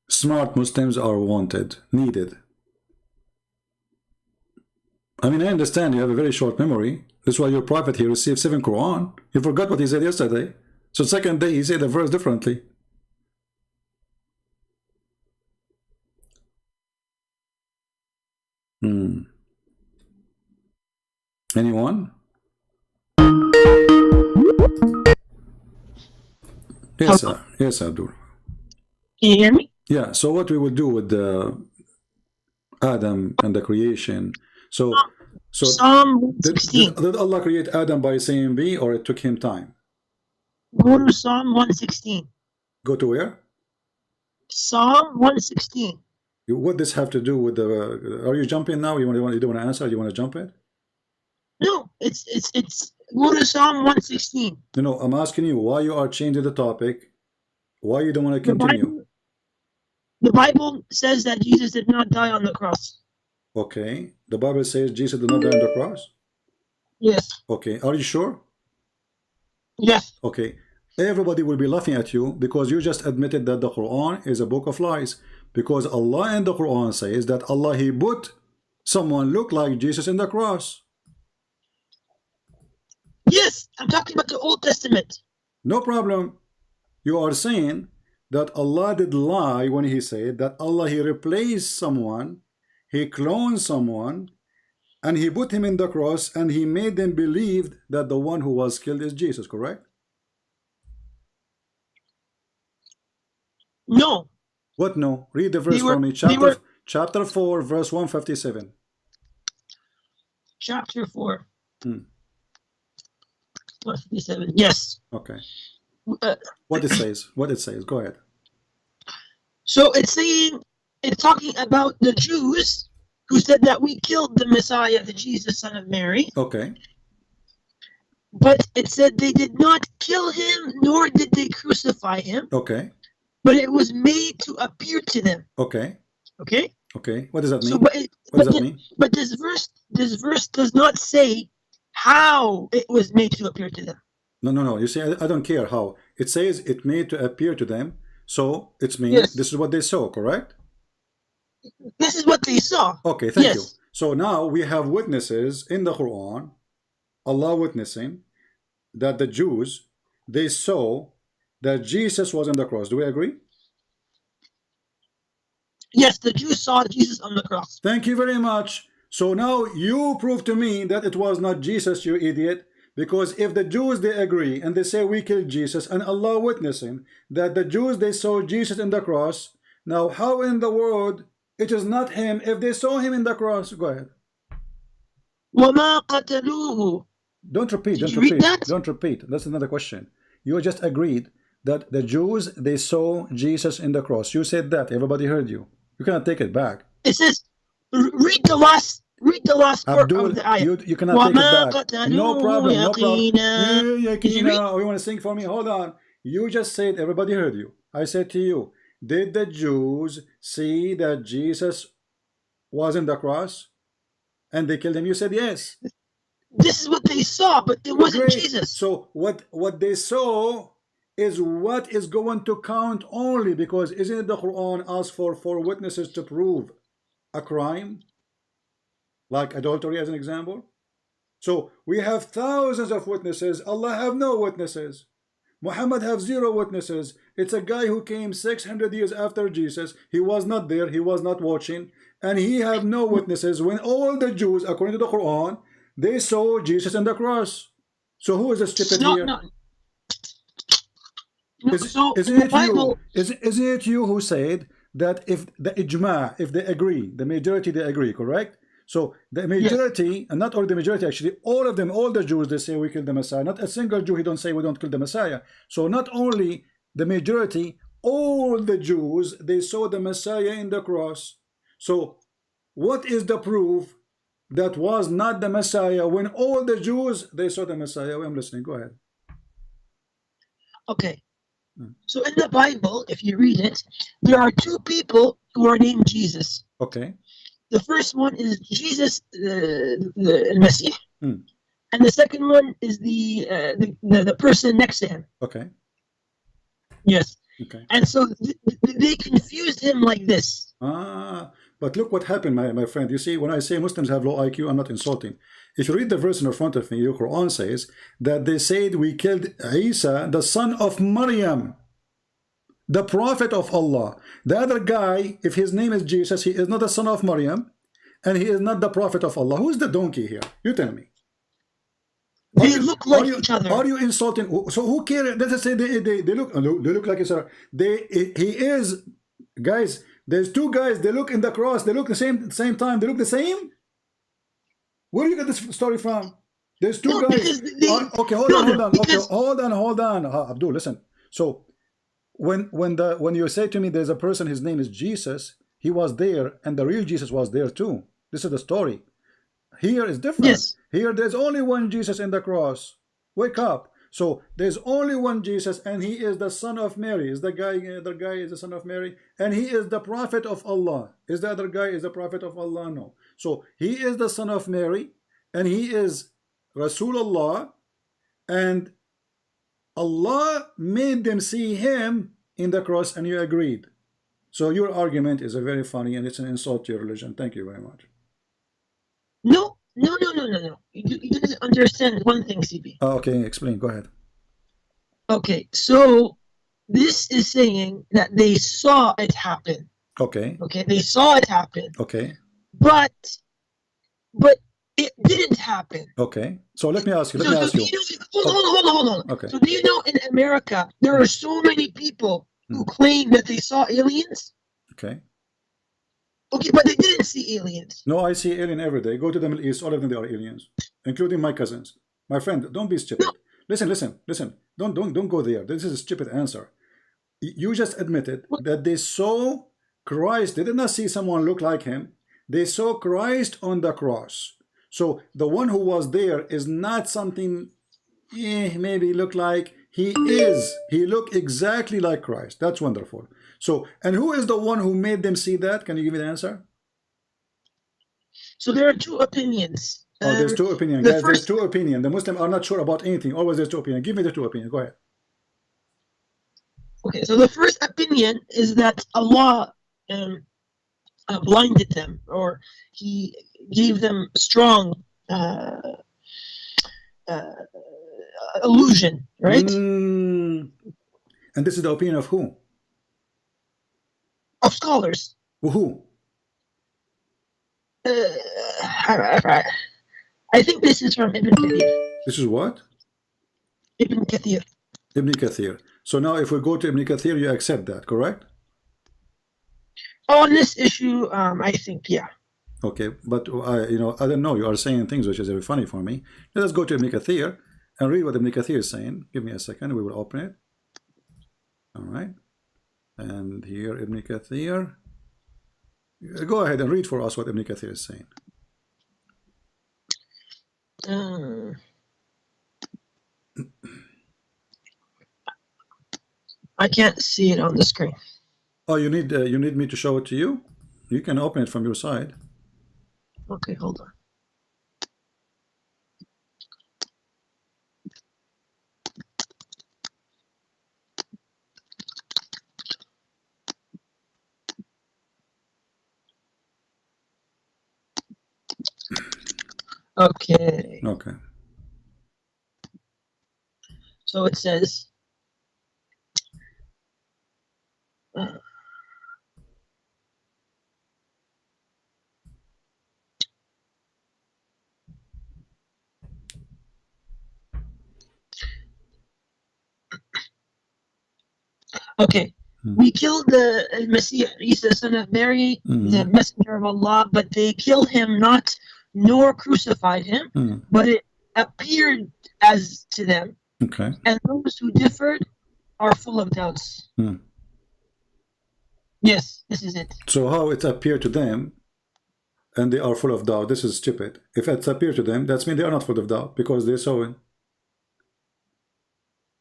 Smart Muslims are wanted, needed. I mean, I understand you have a very short memory. That's why your prophet, he received 7 Quran. You forgot what he said yesterday. So second day, he said the verse differently. Anyone? Yes, sir. Yes, Abdul. Can you hear me? Yeah, so what we will do with Adam and the creation. So Psalm did 116. Allah create Adam by saying B, or it took him time? Go to Psalm 116. Go to where? Psalm 116. What does have to do with the? Are you jumping now? You don't want to answer? You want to jump it? No, it's go to Psalm 116. No, I'm asking you why you are changing the topic. Why you don't want to continue? The Bible says that Jesus did not die on the cross. Okay, the Bible says Jesus did not die on the cross. Yes. Okay, are you sure? Yes. Okay, everybody will be laughing at you because you just admitted that the Quran is a book of lies. Because Allah in the Quran says that Allah, he put someone look like Jesus in the cross. Yes, I'm talking about the Old Testament. No problem. You are saying that Allah did lie when he said that Allah, he replaced someone, he cloned someone, and he put him in the cross, and he made them believe that the one who was killed is Jesus, correct? No. What no? Read the verse for me. Chapter 4, verse 157. Chapter 4. 157. Yes. Okay. What it says. What it says. Go ahead. So it's talking about the Jews who said that we killed the Messiah, the Jesus, son of Mary. Okay. But it said they did not kill him, nor did they crucify him. Okay. But it was made to appear to them. Okay. Okay. Okay. What does that mean? So, what does that mean? But this verse does not say how it was made to appear to them. No. You see, I don't care how. It says it made to appear to them. So it means Yes. this is what they saw, correct? This is what they saw. Okay, thank you. Yes. So now we have witnesses in the Quran, Allah witnessing that the Jews, they saw that Jesus was on the cross. Do we agree? Yes, the Jews saw Jesus on the cross. Thank you very much. So now you prove to me that it was not Jesus, you idiot. Because if the Jews, they agree and they say we killed Jesus, and Allah witnessing that the Jews, they saw Jesus in the cross, now how in the world it is not him if they saw him in the cross? Go ahead. وَمَا قَتَلُوهُ. Don't repeat. Did you read that? Don't repeat. That's another question. You just agreed that the Jews, they saw Jesus in the cross. You said that. Everybody heard you. You cannot take it back. It says, read the last part Abdul, of the ayah. you cannot take it back. No problem. No problem. Did you read? You want to sing for me? Hold on. You just said, everybody heard you. I said to you, did the Jews see that Jesus was in the cross and they killed him? You said yes. This is what they saw, but it wasn't Great. Jesus. So what they saw is what is going to count only, because isn't it the Quran asks for 4 witnesses to prove a crime, like adultery as an example? So we have thousands of witnesses. Allah have no witnesses. Muhammad have 0 witnesses. It's a guy who came 600 years after Jesus. He was not there. He was not watching, and he have no witnesses when all the Jews, according to the Quran, they saw Jesus on the cross. So who is the stupid here? Isn't it you who said that if the ijma, if they agree, the majority they agree, correct? So the majority, yes. And not only the majority, actually, all of them, all the Jews, they say we killed the Messiah. Not a single Jew, he don't say we don't kill the Messiah. So not only the majority, all the Jews, they saw the Messiah in the cross. So what is the proof that was not the Messiah when all the Jews, they saw the Messiah. I'm listening. Go ahead. Okay. So in the Bible, if you read it, there are two people who are named Jesus. Okay. The first one is Jesus, the Messiah. Mm. And the second one is the person next to him. Okay. Yes. Okay. And so they confused him like this. But look what happened, my friend. You see, when I say Muslims have low IQ, I'm not insulting. If you read the verse in front of me, the Quran says that they said we killed Isa, the son of Maryam, the prophet of Allah. The other guy, if his name is Jesus, he is not the son of Maryam, and he is not the prophet of Allah. Who's the donkey here? You tell me. They look like each other. Are you insulting? So who cares? Let's say they look like each other. He is, guys. There's two guys. They look in the cross. They look the same time. They look the same. Where do you get this story from? There's two guys. Okay, hold on. Abdul, listen. So when you say to me there's a person, his name is Jesus, he was there, and the real Jesus was there too. This is the story. Here is different. Yes. Here there's only one Jesus in the cross. Wake up. So there's only one Jesus, and he is the son of Mary. Is the other guy is the son of Mary, and he is the prophet of Allah. Is the other guy is the prophet of Allah? No. So he is the son of Mary, and he is Rasulullah, and Allah made them see him in the cross, and you agreed. So your argument is a very funny, and it's an insult to your religion. Thank you very much. No. You didn't understand one thing, CB. Okay, explain. Go ahead. Okay, so this is saying that they saw it happen. Okay. Okay, they saw it happen. Okay. But it didn't happen. Okay. So let me ask you. Hold on. Okay. So do you know in America there are so many people who claim that they saw aliens? Okay. Okay, but they didn't see aliens. No, I see alien every day. Go to the Middle East, all of them they are aliens, including my cousins. My friend, don't be stupid. No. Listen. Don't go there. This is a stupid answer. You just admitted that they saw Christ. They did not see someone look like him. They saw Christ on the cross. So the one who was there is not something maybe look like. He is. He looked exactly like Christ. That's wonderful. So, and who is the one who made them see that? Can you give me the answer? So there are two opinions. Oh, there's two opinions. Guys, there's two opinions. The Muslims are not sure about anything. Always there's two opinions. Give me the two opinions. Go ahead. Okay, so the first opinion is that Allah blinded them, or he gave them strong illusion, right? And this is the opinion of who? Of scholars. Who? I think this is from Ibn Kathir. This is what? Ibn Kathir. Ibn Kathir. So now if we go to Ibn Kathir, you accept that, correct? On this issue, I think, yeah. Okay, but I don't know. You are saying things which is very funny for me. Let us go to Ibn Kathir and read what Ibn Kathir is saying. Give me a second. We will open it. All right. And here Ibn Kathir. Go ahead and read for us what Ibn Kathir is saying. I can't see it on the screen. Oh, you need me to show it to you? You can open it from your side. Okay, hold on. Okay. Okay. So it says, okay, we killed the Messiah, Isa, son of Mary, the messenger of Allah, but they killed him not, nor crucified him, but it appeared as to them. Okay. And those who differed are full of doubts. Yes, this is it. So how it appeared to them, and they are full of doubt, this is stupid. If it's appeared to them, that means they are not full of doubt because they saw it.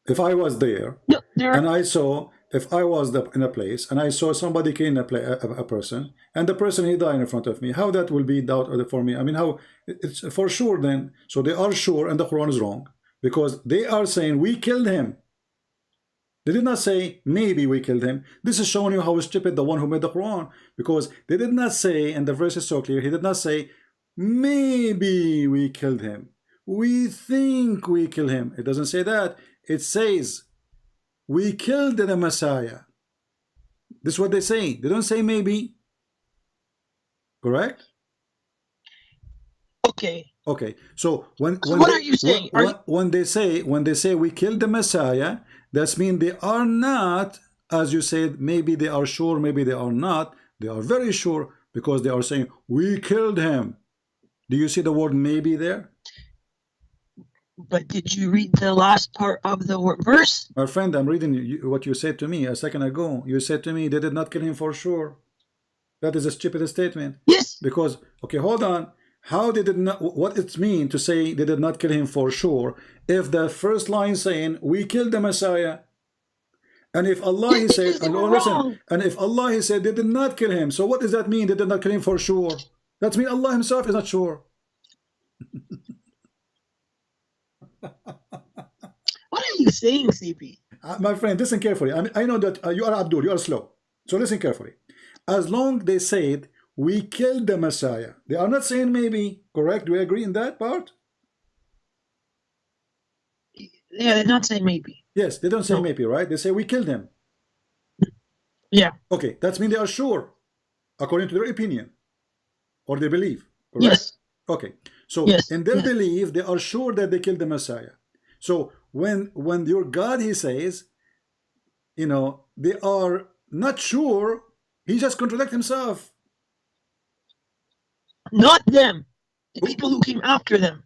If I was there and I saw, if I was in a place and I saw somebody killing a person, and the person he died in front of me, how that will be doubt for me? I mean, how it's for sure then. So they are sure, and the Quran is wrong because they are saying we killed him. They did not say maybe we killed him. This is showing you how stupid the one who made the Quran, because they did not say, and the verse is so clear, he did not say maybe we killed him, we think we killed him. It doesn't say that. It says we killed the Messiah. This is what they say. They don't say maybe. Correct? Okay. Okay. So when what are you saying? When they say we killed the Messiah, that means they are not, as you said, maybe they are sure, maybe they are not. They are very sure because they are saying we killed him. Do you see the word maybe there? But did you read the last part of the verse? My friend, I'm reading what you said to me a second ago. You said to me they did not kill him for sure. That is a stupid statement. Yes. Because, okay, hold on. How they did not, what it mean to say they did not kill him for sure if the first line saying we killed the Messiah, and if Allah he said, and listen, and if Allah he said they did not kill him, so what does that mean? They did not kill him for sure. That means Allah himself is not sure. What are you saying, CP? My friend, listen carefully. I know that you are Abdul, you are slow. So listen carefully. As long they said we killed the Messiah, they are not saying maybe. Correct? Do we agree in that part? Yeah, they're not saying maybe. Yes, they don't say maybe, right? They say we killed him. Yeah. Okay, that means they are sure, according to their opinion, or they believe. Correct? Yes. Okay, so yes. in their belief, they are sure that they killed the Messiah. So when your God, he says, you know, they are not sure, he just contradicts himself. Not them. The people who came after them.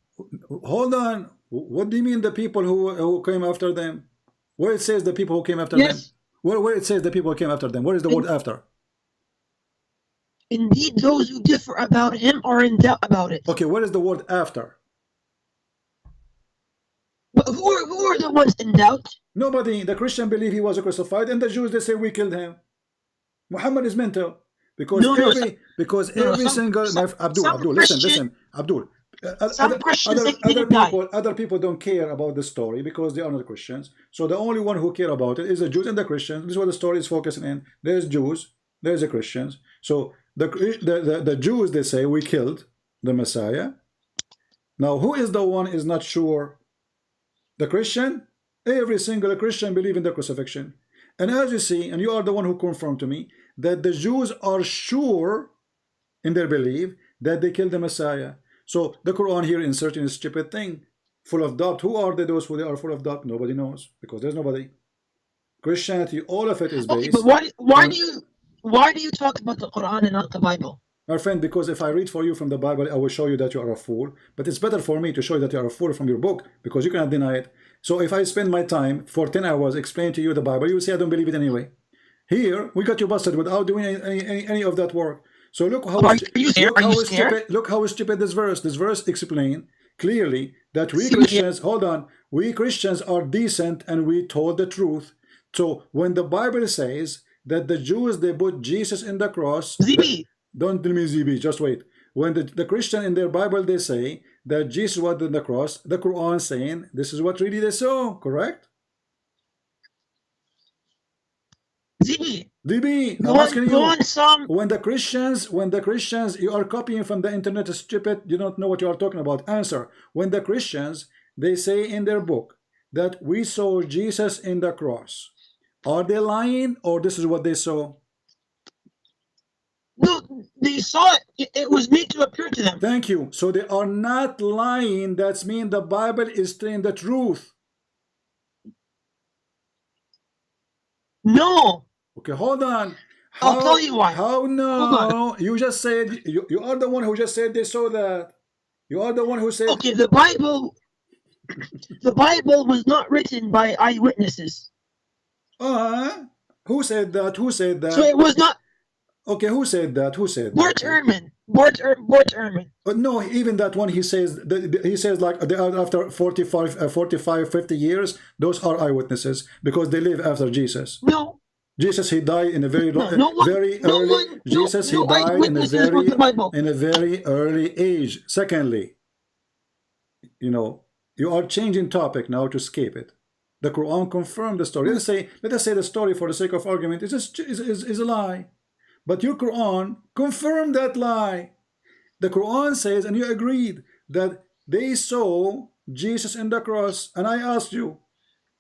Hold on. What do you mean the people who came after them? Where it says the people who came after them? Where it says the people who came after them? Where is the word after? Indeed, those who differ about him are in doubt about it. Okay, where is the word after? But who are the ones in doubt? Nobody. The Christian believe he was crucified, and the Jews, they say we killed him. Muhammad is mental. Because every single Abdul, listen, Abdul. Other people don't care about the story because they are not Christians. So the only one who care about it is the Jews and the Christians. This is what the story is focusing in. There's Jews, there's the Christians. So the Jews, they say we killed the Messiah. Now who is the one is not sure? The Christian. Every single Christian believe in the crucifixion. And as you see, and you are the one who confirmed to me that the Jews are sure in their belief that they killed the Messiah. So the Quran here inserting a stupid thing, full of doubt. Who are those who they are full of doubt? Nobody knows, because there's nobody. Christianity, all of it is based. Okay, but why do you talk about the Quran and not the Bible? My friend, because if I read for you from the Bible, I will show you that you are a fool. But it's better for me to show you that you are a fool from your book, because you cannot deny it. So if I spend my time for 10 hours explaining to you the Bible, you will say I don't believe it anyway. Here, we got you busted without doing any of that work. So look how stupid this verse explains clearly that we Christians, hold on, we Christians are decent and we told the truth. So when the Bible says that the Jews, they put Jesus in the cross, don't tell me ZB, just wait. When the Christian in their Bible, they say that Jesus was on the cross, the Quran saying this is what really they saw, correct? DB, I'm asking you, when the Christians, you are copying from the internet, is stupid, you don't know what you are talking about. Answer. When the Christians, they say in their book that we saw Jesus in the cross, are they lying or this is what they saw? No, they saw it. It was made to appear to them. Thank you. So they are not lying. That's mean the Bible is telling the truth. No. Okay, hold on. I'll tell you why. How no? You just said you are the one who just said they saw that. You are the one who said. Okay, the Bible was not written by eyewitnesses. Who said that? Who said that? So it was not. Okay, who said that? Who said Bort that? Ehrman. Bort Ehrman. But no, even that one, he says like they are after 45, 50 years, those are eyewitnesses because they live after Jesus. No. Jesus, he died in a very long, very no early. one, Jesus, no he died in a very early age. Secondly, you know, you are changing topic now to escape it. The Quran confirmed the story. Let us say the story for the sake of argument is a lie, but your Quran confirmed that lie. The Quran says, and you agreed, that they saw Jesus in the cross. And I asked you,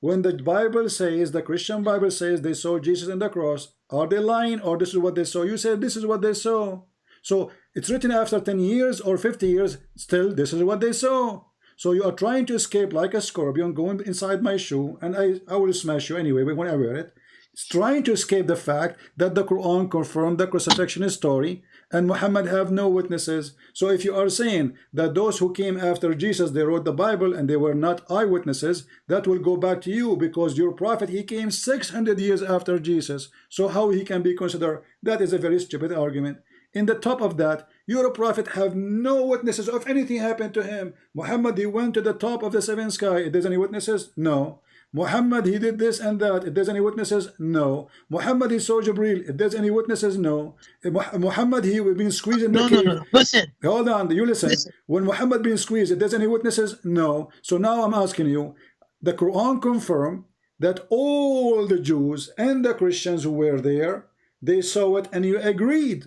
when the Bible says, the Christian Bible says they saw Jesus in the cross, are they lying or this is what they saw? You said this is what they saw. So it's written after 10 years or 50 years, still this is what they saw. So you are trying to escape like a scorpion going inside my shoe, and I will smash you anyway when I wear it. It's trying to escape the fact that the Quran confirmed the crucifixion story and Muhammad have no witnesses. So if you are saying that those who came after Jesus, they wrote the Bible and they were not eyewitnesses, that will go back to you because your prophet, he came 600 years after Jesus. So how he can be considered? That is a very stupid argument. In the top of that, your prophet have no witnesses of anything happened to him. Muhammad, he went to the top of the seventh sky. There's any witnesses? No. Muhammad, he did this and that. If there's any witnesses? No. Muhammad, he saw Jibreel. If there's any witnesses? No. Muhammad, he been squeezed in the cave. No. Listen. Hold on. You listen. When Muhammad been squeezed, if there's any witnesses? No. So now I'm asking you, the Quran confirmed that all the Jews and the Christians who were there, they saw it and you agreed.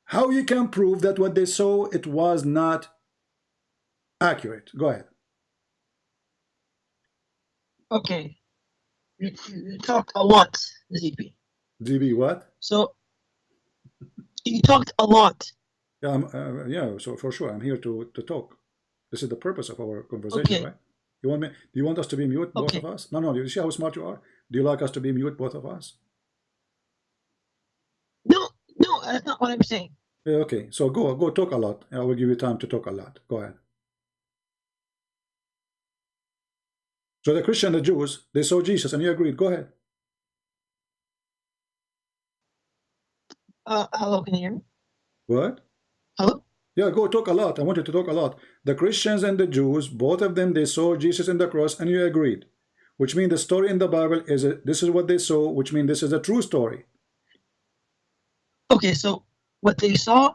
How you can prove that what they saw, it was not accurate? Go ahead. Okay. You talked a lot, ZP. DB, what? So, you talked a lot. Yeah, yeah. So for sure, I'm here to talk. This is the purpose of our conversation, Okay. right? You want me? Do you want us to be mute, both of us? No. You see how smart you are. Do you like us to be mute, both of us? No, that's not what I'm saying. Yeah, okay. So go talk a lot. I will give you time to talk a lot. Go ahead. So the Christian, the Jews, they saw Jesus, and you agreed. Go ahead. Hello, can you hear me? What? Hello? Yeah, go talk a lot. I want you to talk a lot. The Christians and the Jews, both of them, they saw Jesus in the cross, and you agreed. Which means the story in the Bible is this is what they saw, which means this is a true story. Okay, so what they saw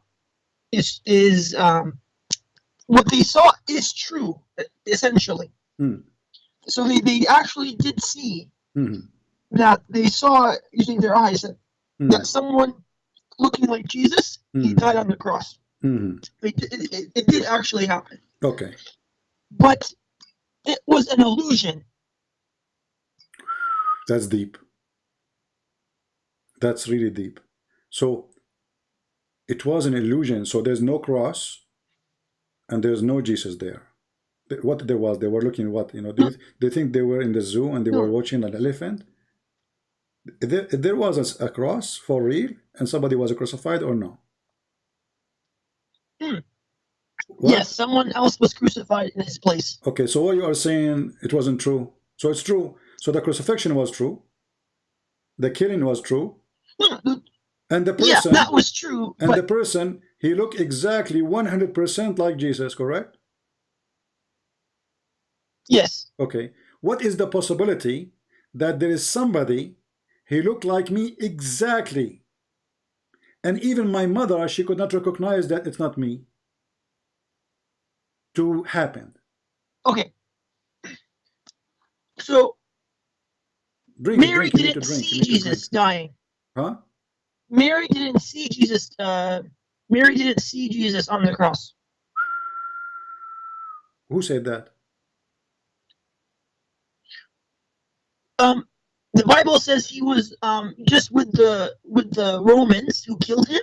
is what they saw is true, essentially. So they actually did see that they saw using their eyes that someone looking like Jesus, he died on the cross. It did actually happen. Okay. But it was an illusion. That's deep. That's really deep. So it was an illusion. So there's no cross and there's no Jesus there. What there was, they were looking what, you know, they think they were in the zoo and they were watching an elephant. There was a cross for real and somebody was crucified or no? Yes, someone else was crucified in his place. Okay, so what you are saying, it wasn't true. So it's true. So the crucifixion was true. The killing was true. And the person, yeah, that was true. And the person, he looked exactly 100% like Jesus, correct? Yes. Okay. What is the possibility that there is somebody, he looked like me exactly, and even my mother, she could not recognize that it's not me, to happen? Okay. So Mary didn't see Jesus dying. Huh? Mary didn't see Jesus. Mary didn't see Jesus on the cross. Who said that? The Bible says he was just with the Romans who killed him.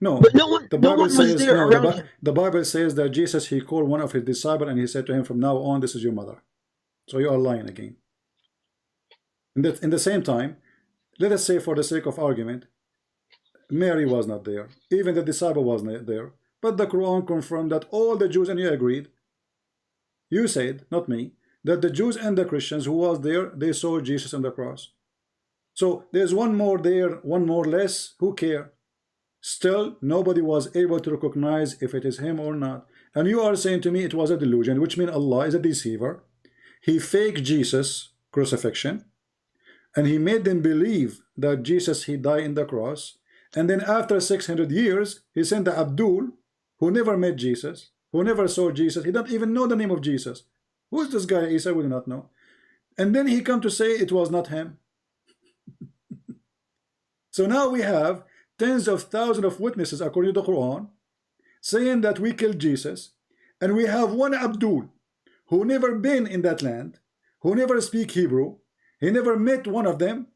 No, but no one was there around him. The Bible says that Jesus, he called one of his disciples and he said to him, from now on, this is your mother. So you are lying again. In the same time, let us say for the sake of argument, Mary was not there. Even the disciple was not there. But the Quran confirmed that all the Jews, and you agreed, you said, not me, that the Jews and the Christians who was there, they saw Jesus on the cross. So there's one more there, one more less. Who care? Still, nobody was able to recognize if it is him or not. And you are saying to me it was a delusion, which means Allah is a deceiver. He faked Jesus' crucifixion, and he made them believe that Jesus, he died in the cross. And then after 600 years, he sent the Abdul, who never met Jesus, who never saw Jesus. He don't even know the name of Jesus. Who is this guy? Isa will not know. And then he come to say it was not him. So now we have tens of thousands of witnesses according to the Quran saying that we killed Jesus, and we have one Abdul who never been in that land, who never speak Hebrew, he never met one of them,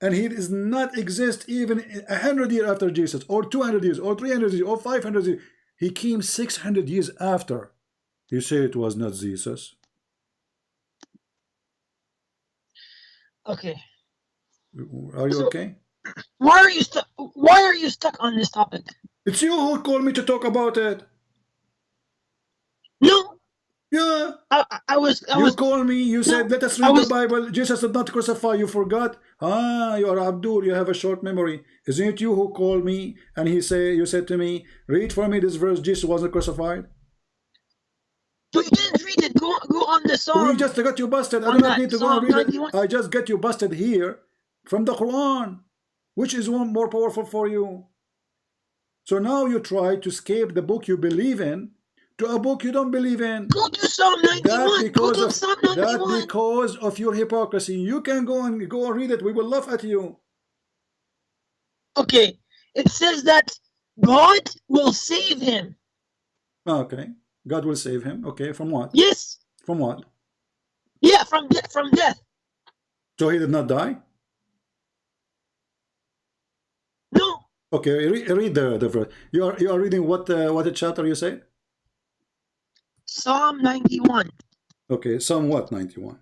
and he does not exist even 100 years after Jesus, or 200 years, or 300 years, or 500 years. He came 600 years after. You say it was not Jesus. Okay. Are you okay? Why are you stuck? Why are you stuck on this topic? It's you who called me to talk about it. No, Yeah. I was. You called me, you said, let us read was- the Bible. Jesus did not crucify. You forgot. Ah, you are Abdul. You have a short memory. Isn't it you who called me and you said to me, read for me this verse, Jesus wasn't crucified? But you didn't read it. Go on the song. We just got you busted. I do not need to go and read it. I just get you busted here from the Quran, which is one more powerful for you. So now you try to escape the book you believe in to a book you don't believe in. Go to Psalm 91. That because of your hypocrisy. You can go and read it. We will laugh at you. Okay. It says that God will save him. Okay. God will save him. Okay. From what? Yes. From what? Yeah, from death. So he did not die? No. Okay. Read the verse. You are reading what chapter you say? Psalm 91. Okay. Psalm what? 91.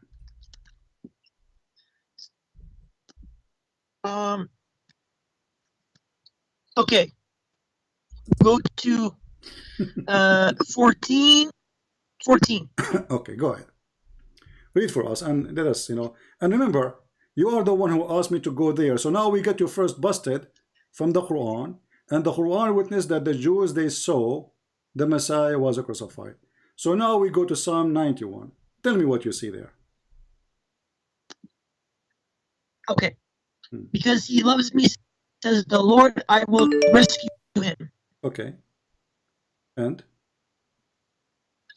Okay. Go to 14. Okay, go ahead. Read for us and let us, and remember, you are the one who asked me to go there. So now we get you first busted from the Quran, and the Quran witnessed that the Jews, they saw the Messiah was crucified. So now we go to Psalm 91. Tell me what you see there. Okay. Because he loves me, says the Lord, I will rescue him. Okay. And?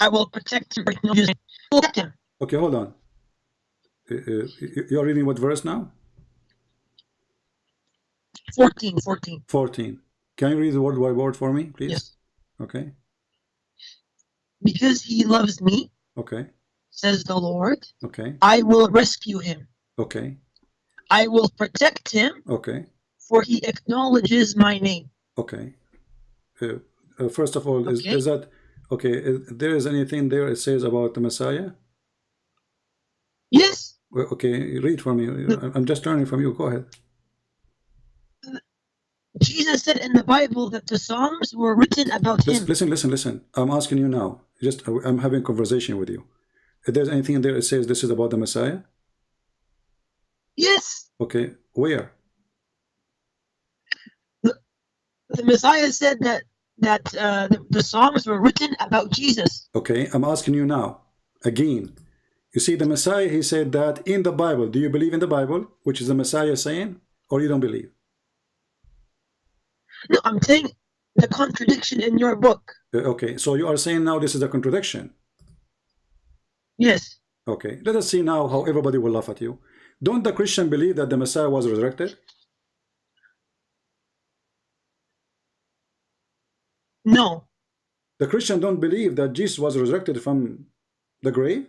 I will protect him. Protect him. Okay, hold on. You're reading what verse now? 14. 14. Can you read the word by word for me, please? Yes. Okay. Because he loves me, okay, says the Lord, okay, I will rescue him. okay, I will protect him, okay, for he acknowledges my name. okay. First of all, Okay. is that okay? There is anything there it says about the Messiah? Yes. Well, okay, read for me. I'm just learning from you. Go ahead. Jesus said in the Bible that the Psalms were written about him. Listen. I'm asking you now. I'm having a conversation with you. If there's anything there that says this is about the Messiah? Yes. Okay, where? The Messiah said that the Psalms were written about Jesus. Okay, I'm asking you now. Again, you see the Messiah, he said that in the Bible. Do you believe in the Bible, which is the Messiah saying, or you don't believe? No, I'm saying the contradiction in your book. Okay, so you are saying now this is a contradiction. Yes. Okay, let us see now how everybody will laugh at you. Don't the Christian believe that the Messiah was resurrected? No. The Christian don't believe that Jesus was resurrected from the grave?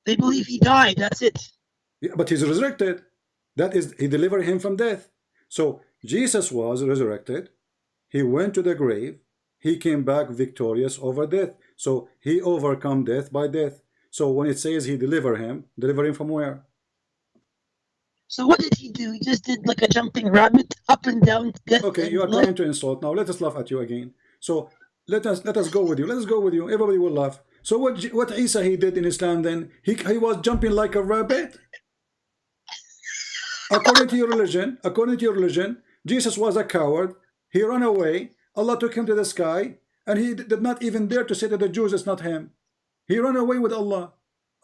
They believe he died, that's it. Yeah, but he's resurrected. That is, he delivered him from death. So Jesus was resurrected. He went to the grave. He came back victorious over death. So he overcome death by death. So when it says he deliver him from where? So what did he do? He just did like a jumping rabbit up and down to death. Okay, you are trying to insult. Now let us laugh at you again. So let us go with you. Let us go with you. Everybody will laugh. So what Isa he did in Islam then? He was jumping like a rabbit. According to your religion, Jesus was a coward. He ran away. Allah took him to the sky, and he did not even dare to say to the Jews, it's not him. He ran away with Allah.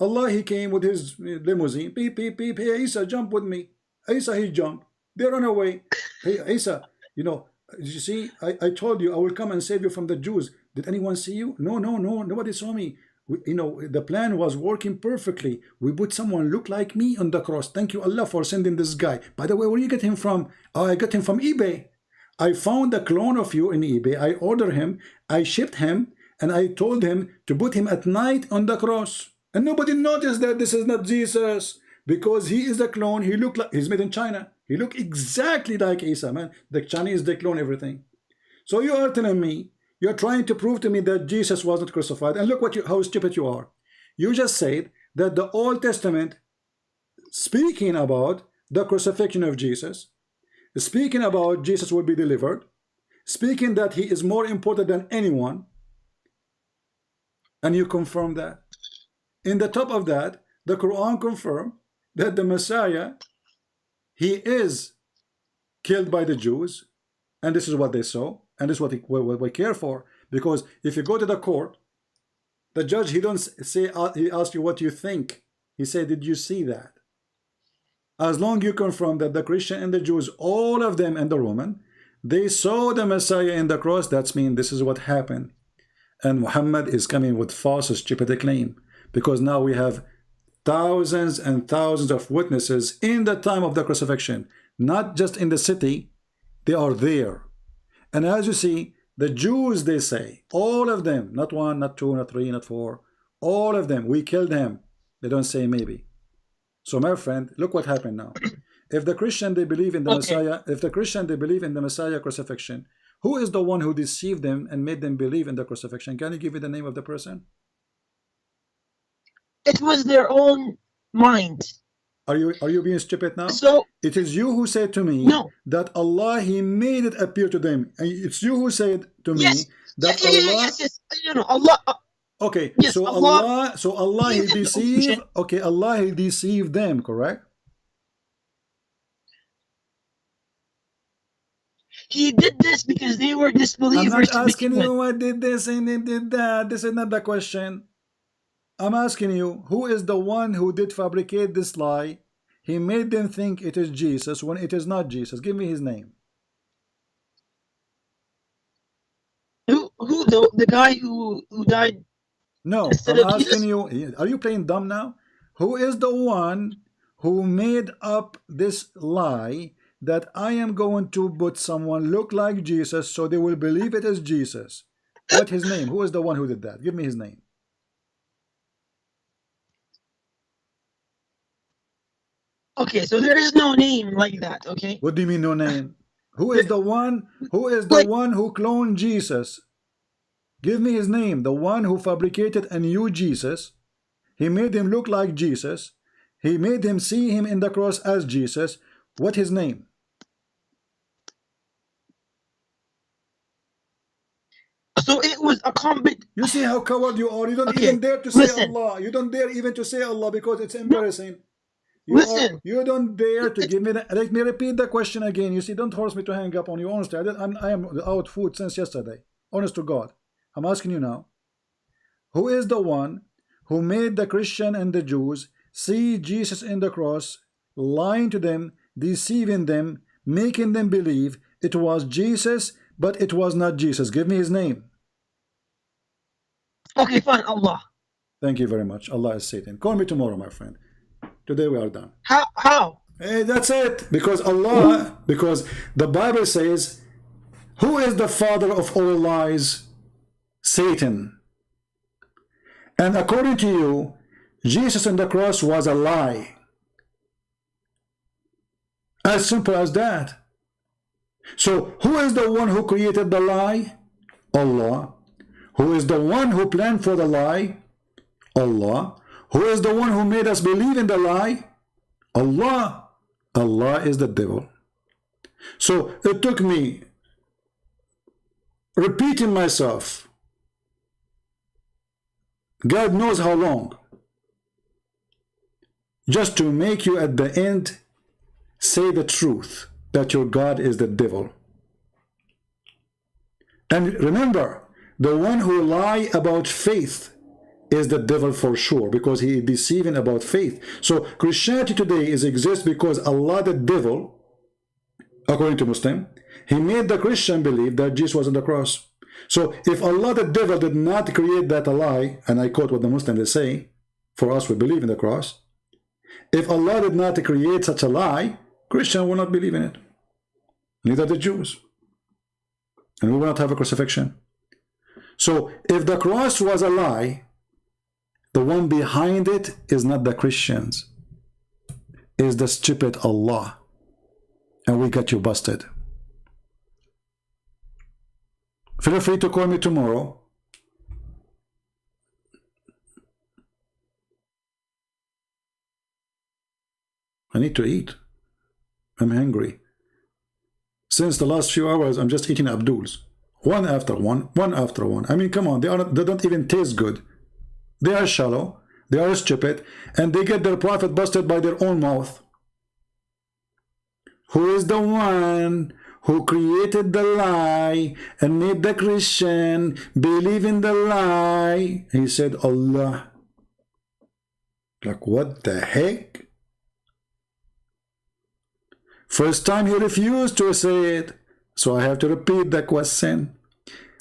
Allah, he came with his limousine. Beep, beep, beep. Hey, Isa, jump with me. Isa, he jumped. They run away. Hey, Isa, you see, I told you I will come and save you from the Jews. Did anyone see you? No, nobody saw me. The plan was working perfectly. We put someone look like me on the cross. Thank you, Allah, for sending this guy. By the way, where you get him from? Oh, I got him from eBay. I found a clone of you in eBay. I ordered him. I shipped him, and I told him to put him at night on the cross. And nobody noticed that this is not Jesus, because he is a clone. He looked like he's made in China. He looked exactly like Isa, man. The Chinese, they clone everything. So you are telling me, you're trying to prove to me that Jesus was not crucified. And look how stupid you are. You just said that the Old Testament, speaking about the crucifixion of Jesus, speaking about Jesus will be delivered, speaking that he is more important than anyone, and you confirm that. In the top of that, the Quran confirmed that the Messiah, he is killed by the Jews, and this is what they saw, and this is what we care for. Because if you go to the court, the judge, he don't say, he asks you what you think. He said, did you see that? As long as you confirm that the Christian and the Jews, all of them and the Roman, they saw the Messiah in the cross, that's mean this is what happened. And Muhammad is coming with false, stupid claim. Because now we have thousands and thousands of witnesses in the time of the crucifixion, not just in the city, they are there. And as you see, the Jews, they say, all of them, not one, not two, not three, not four, all of them, we killed him. They don't say maybe. So my friend, look what happened now. If the Christian, they believe in the Messiah, if the Christian, they believe in the Messiah crucifixion, who is the one who deceived them and made them believe in the crucifixion? Can you give me the name of the person? It was their own mind. Are you being stupid now? So it is you who said to me that Allah, he made it appear to them. It's you who said to me that Allah. Yes. Allah. Okay, yes, so Allah he deceived. Okay, Allah he deceived them, correct? He did this because they were disbelievers. I'm not asking you what did this and they did that. This is not the question. I'm asking you, who is the one who did fabricate this lie? He made them think it is Jesus when it is not Jesus. Give me his name. Who the guy who died? No, I'm asking you, are you playing dumb now? Who is the one who made up this lie that I am going to put someone look like Jesus so they will believe it is Jesus? What his name? Who is the one who did that? Give me his name. Okay, so there is no name like that. Okay. What do you mean no name? Who is the one? Who is the one who cloned Jesus? Give me his name. The one who fabricated a new Jesus. He made him look like Jesus. He made him see him in the cross as Jesus. What his name? So it was a combination. You see how coward you are. You don't even dare to say Allah. You don't dare even to say Allah because it's embarrassing. You don't dare to give me that. Let me repeat the question again. You see, don't force me to hang up on you. Honestly, I am out food since yesterday. Honest to God. I'm asking you now. Who is the one who made the Christian and the Jews see Jesus in the cross, lying to them, deceiving them, making them believe it was Jesus, but it was not Jesus? Give me his name. Okay, fine. Allah. Thank you very much. Allah is Satan. Call me tomorrow, my friend. Today we are done. How? Hey, that's it. Because Allah, because the Bible says, who is the father of all lies? Satan. And according to you, Jesus on the cross was a lie. As simple as that. So who is the one who created the lie? Allah. Who is the one who planned for the lie? Allah. Who is the one who made us believe in the lie? Allah. Allah is the devil. So it took me repeating myself, God knows how long, just to make you at the end say the truth that your God is the devil. And remember, the one who lie about faith is the devil for sure, because he is deceiving about faith. So Christianity today exists because Allah the devil, according to Muslim, he made the Christian believe that Jesus was on the cross. So if Allah the devil did not create that lie, and I quote what the Muslims say, for us we believe in the cross. If Allah did not create such a lie, Christian will not believe in it. Neither the Jews. And we will not have a crucifixion. So if the cross was a lie, the one behind it is not the Christians, is the stupid Allah. And we got you busted. Feel free to call me tomorrow. I need to eat. I'm hungry. Since the last few hours, I'm just eating Abduls. One after one, one after one. I mean, come on, they don't even taste good. They are shallow, they are stupid, and they get their prophet busted by their own mouth. Who is the one who created the lie and made the Christian believe in the lie? He said, Allah. Like, what the heck? First time he refused to say it, so I have to repeat the question.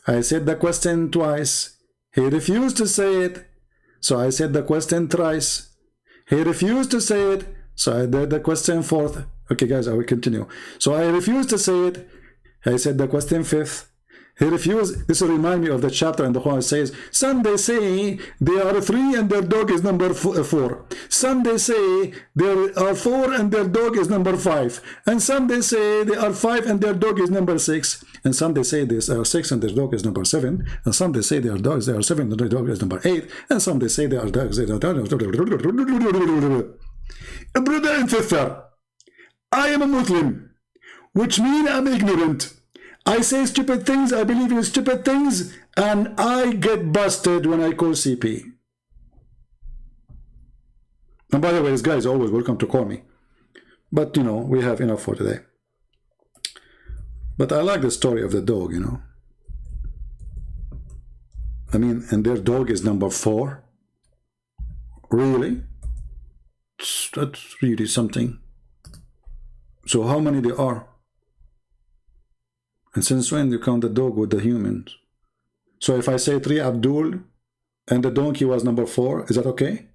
I said the question twice. He refused to say it, so I said the question thrice. He refused to say it, so I did the question fourth. Okay, guys, I will continue. So I refused to say it. I said the question fifth. He refused. This will remind me of the chapter in the Quran. It says, some they say they are 3 and their dog is number 4. Some they say there are 4 and their dog is number 5. And some they say they are 5 and their dog is number 6. And some they say they are 6 and their dog is number 7. And some they say they are dogs, they are 7 and their dog is number 8. And some they say they are dogs, they are dogs. Brother and sister, I am a Muslim, which means I'm ignorant. I say stupid things, I believe in stupid things, and I get busted when I call CP. And by the way, this guy is always welcome to call me. But, you know, we have enough for today. But I like the story of the dog, you know. I mean, and their dog is number 4? Really? That's really something. So how many there are? And since when you count the dog with the humans? So if I say 3 Abdul and the donkey was number 4, is that okay?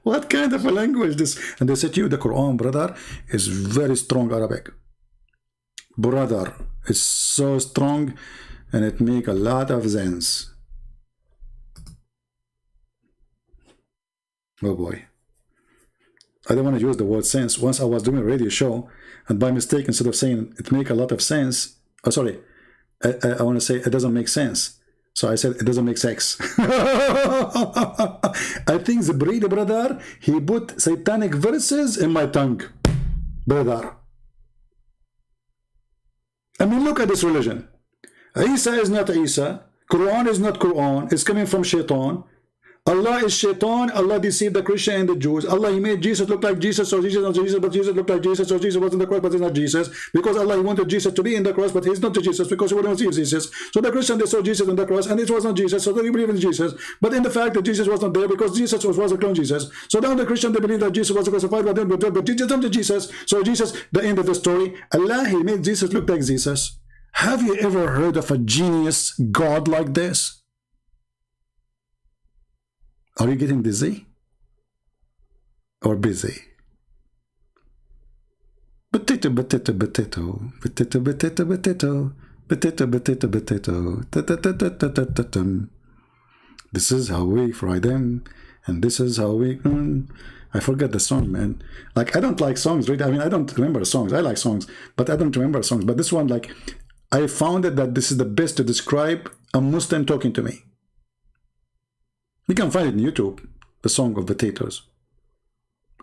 What kind of a language this? And they said to you, the Quran, brother, is very strong Arabic. Brother, it's so strong and it make a lot of sense. Oh boy. I don't want to use the word sense. Once I was doing a radio show, and by mistake, instead of saying it make a lot of sense, oh sorry, I want to say it doesn't make sense. So I said it doesn't make sex. I think the breed, brother, he put satanic verses in my tongue, brother. I mean, look at this religion. Isa is not Isa. Quran is not Quran. It's coming from Shaitan. Allah is Shaitan. Allah deceived the Christian and the Jews. Allah, he made Jesus look like Jesus, so Jesus not Jesus, but Jesus looked like Jesus, so Jesus wasn't the cross, but he's not Jesus. Because Allah, he wanted Jesus to be in the cross, but he's not Jesus, because he wouldn't see Jesus. So the Christian, they saw Jesus in the cross, and it was not Jesus, so they believe in Jesus. But in the fact that Jesus was not there, because Jesus was a clone Jesus. So now the Christian, they believe that Jesus was crucified, but Jesus not Jesus. So Jesus, the end of the story, Allah, he made Jesus look like Jesus. Have you ever heard of a genius God like this? Are you getting dizzy? Or busy? Potato, potato, potato, potato, potato, potato, potato, potato, potato. This is how we fry them, and this is how we... I forget the song, man. Like, I don't like songs, right? I mean, I don't remember songs. I like songs, but I don't remember songs. But this one, like, I found it that this is the best to describe a Muslim talking to me. You can find it on YouTube, the song of potatoes.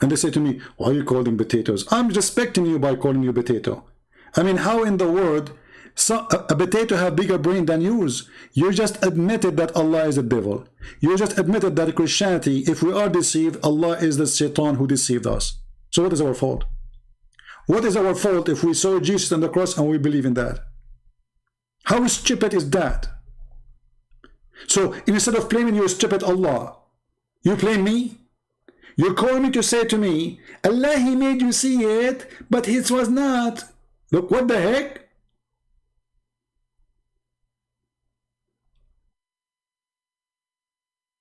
And they say to me, why are you calling potatoes? I'm respecting you by calling you potato. I mean, how in the world So a potato have bigger brain than yours. You just admitted that Allah is the devil. You just admitted that Christianity, if we are deceived, Allah is the Satan who deceived us. So what is our fault? What is our fault if we saw Jesus on the cross and we believe in that? How stupid is that? So instead of blaming your stupid Allah, you blame me? You call me to say to me, Allah, He made you see it, but it was not. Look, what the heck?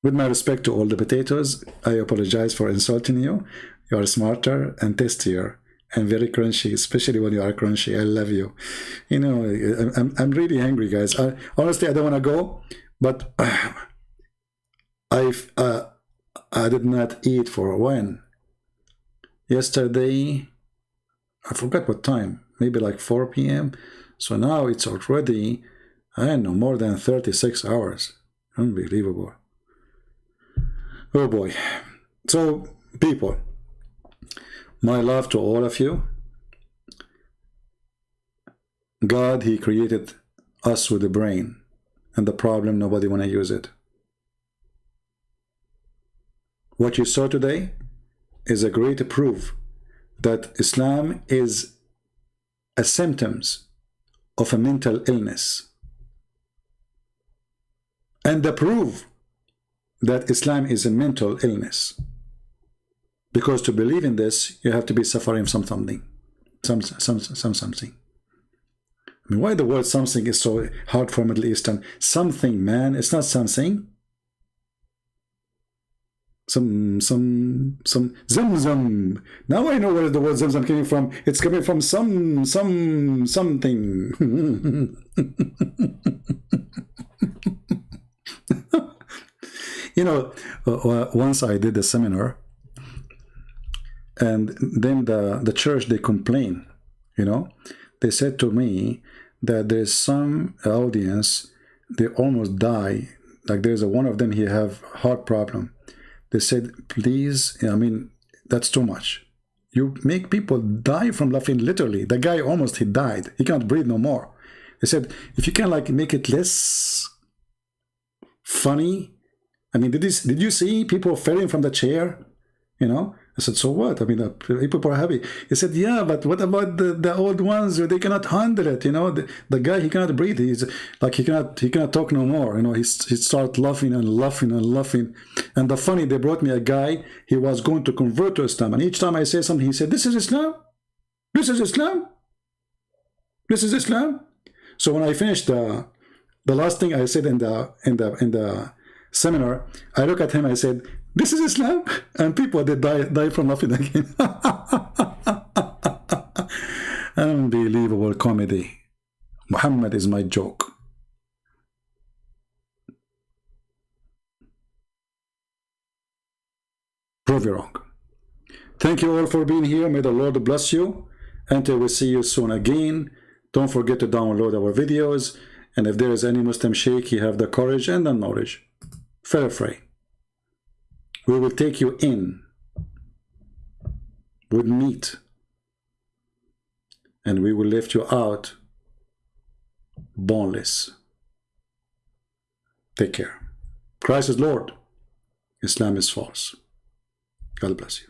With my respect to all the potatoes, I apologize for insulting you. You are smarter and tastier and very crunchy, especially when you are crunchy. I love you. You know, I'm really hungry, guys. Honestly, I don't want to go, but I did not eat for when? Yesterday, I forgot what time, maybe like 4 p.m. So now it's already, I don't know, more than 36 hours. Unbelievable. Oh boy. So, people, my love to all of you. God, He created us with a brain, and the problem, nobody want to use it. What you saw today is a great proof that Islam is a symptoms of a mental illness. And the proof that Islam is a mental illness. Because to believe in this, you have to be suffering from something. Something. I mean, why the word something is so hard for Middle Eastern? Something, man. It's not something. Some Zamzam. Now I know where the word Zamzam came from. It's coming from something. You know, once I did a seminar, and then the church, they complain, you know. They said to me that there's some audience, they almost die. Like there's one of them, he have heart problem. They said, please, I mean, that's too much. You make people die from laughing, literally. The guy almost, he died. He can't breathe no more. They said, if you can like make it less funny. I mean, did you see people falling from the chair? You know? I said, so what? I mean, people are happy. He said, yeah, but what about the old ones? They cannot handle it, you know? The guy, he cannot breathe. He's like, he cannot talk no more. You know, he started laughing and laughing and laughing. And the funny, they brought me a guy, he was going to convert to Islam. And each time I say something, he said, this is Islam? This is Islam? This is Islam? So when I finished the last thing I said in the seminar, I look at him, I said, this is Islam? And people, they die from laughing again. Unbelievable comedy. Muhammad is my joke. Prove you wrong. Thank you all for being here. May the Lord bless you. Until we see you soon again. Don't forget to download our videos. And if there is any Muslim sheikh, you have the courage and the knowledge, feel free. We will take you in with meat, and we will lift you out boneless. Take care. Christ is Lord. Islam is false. God bless you.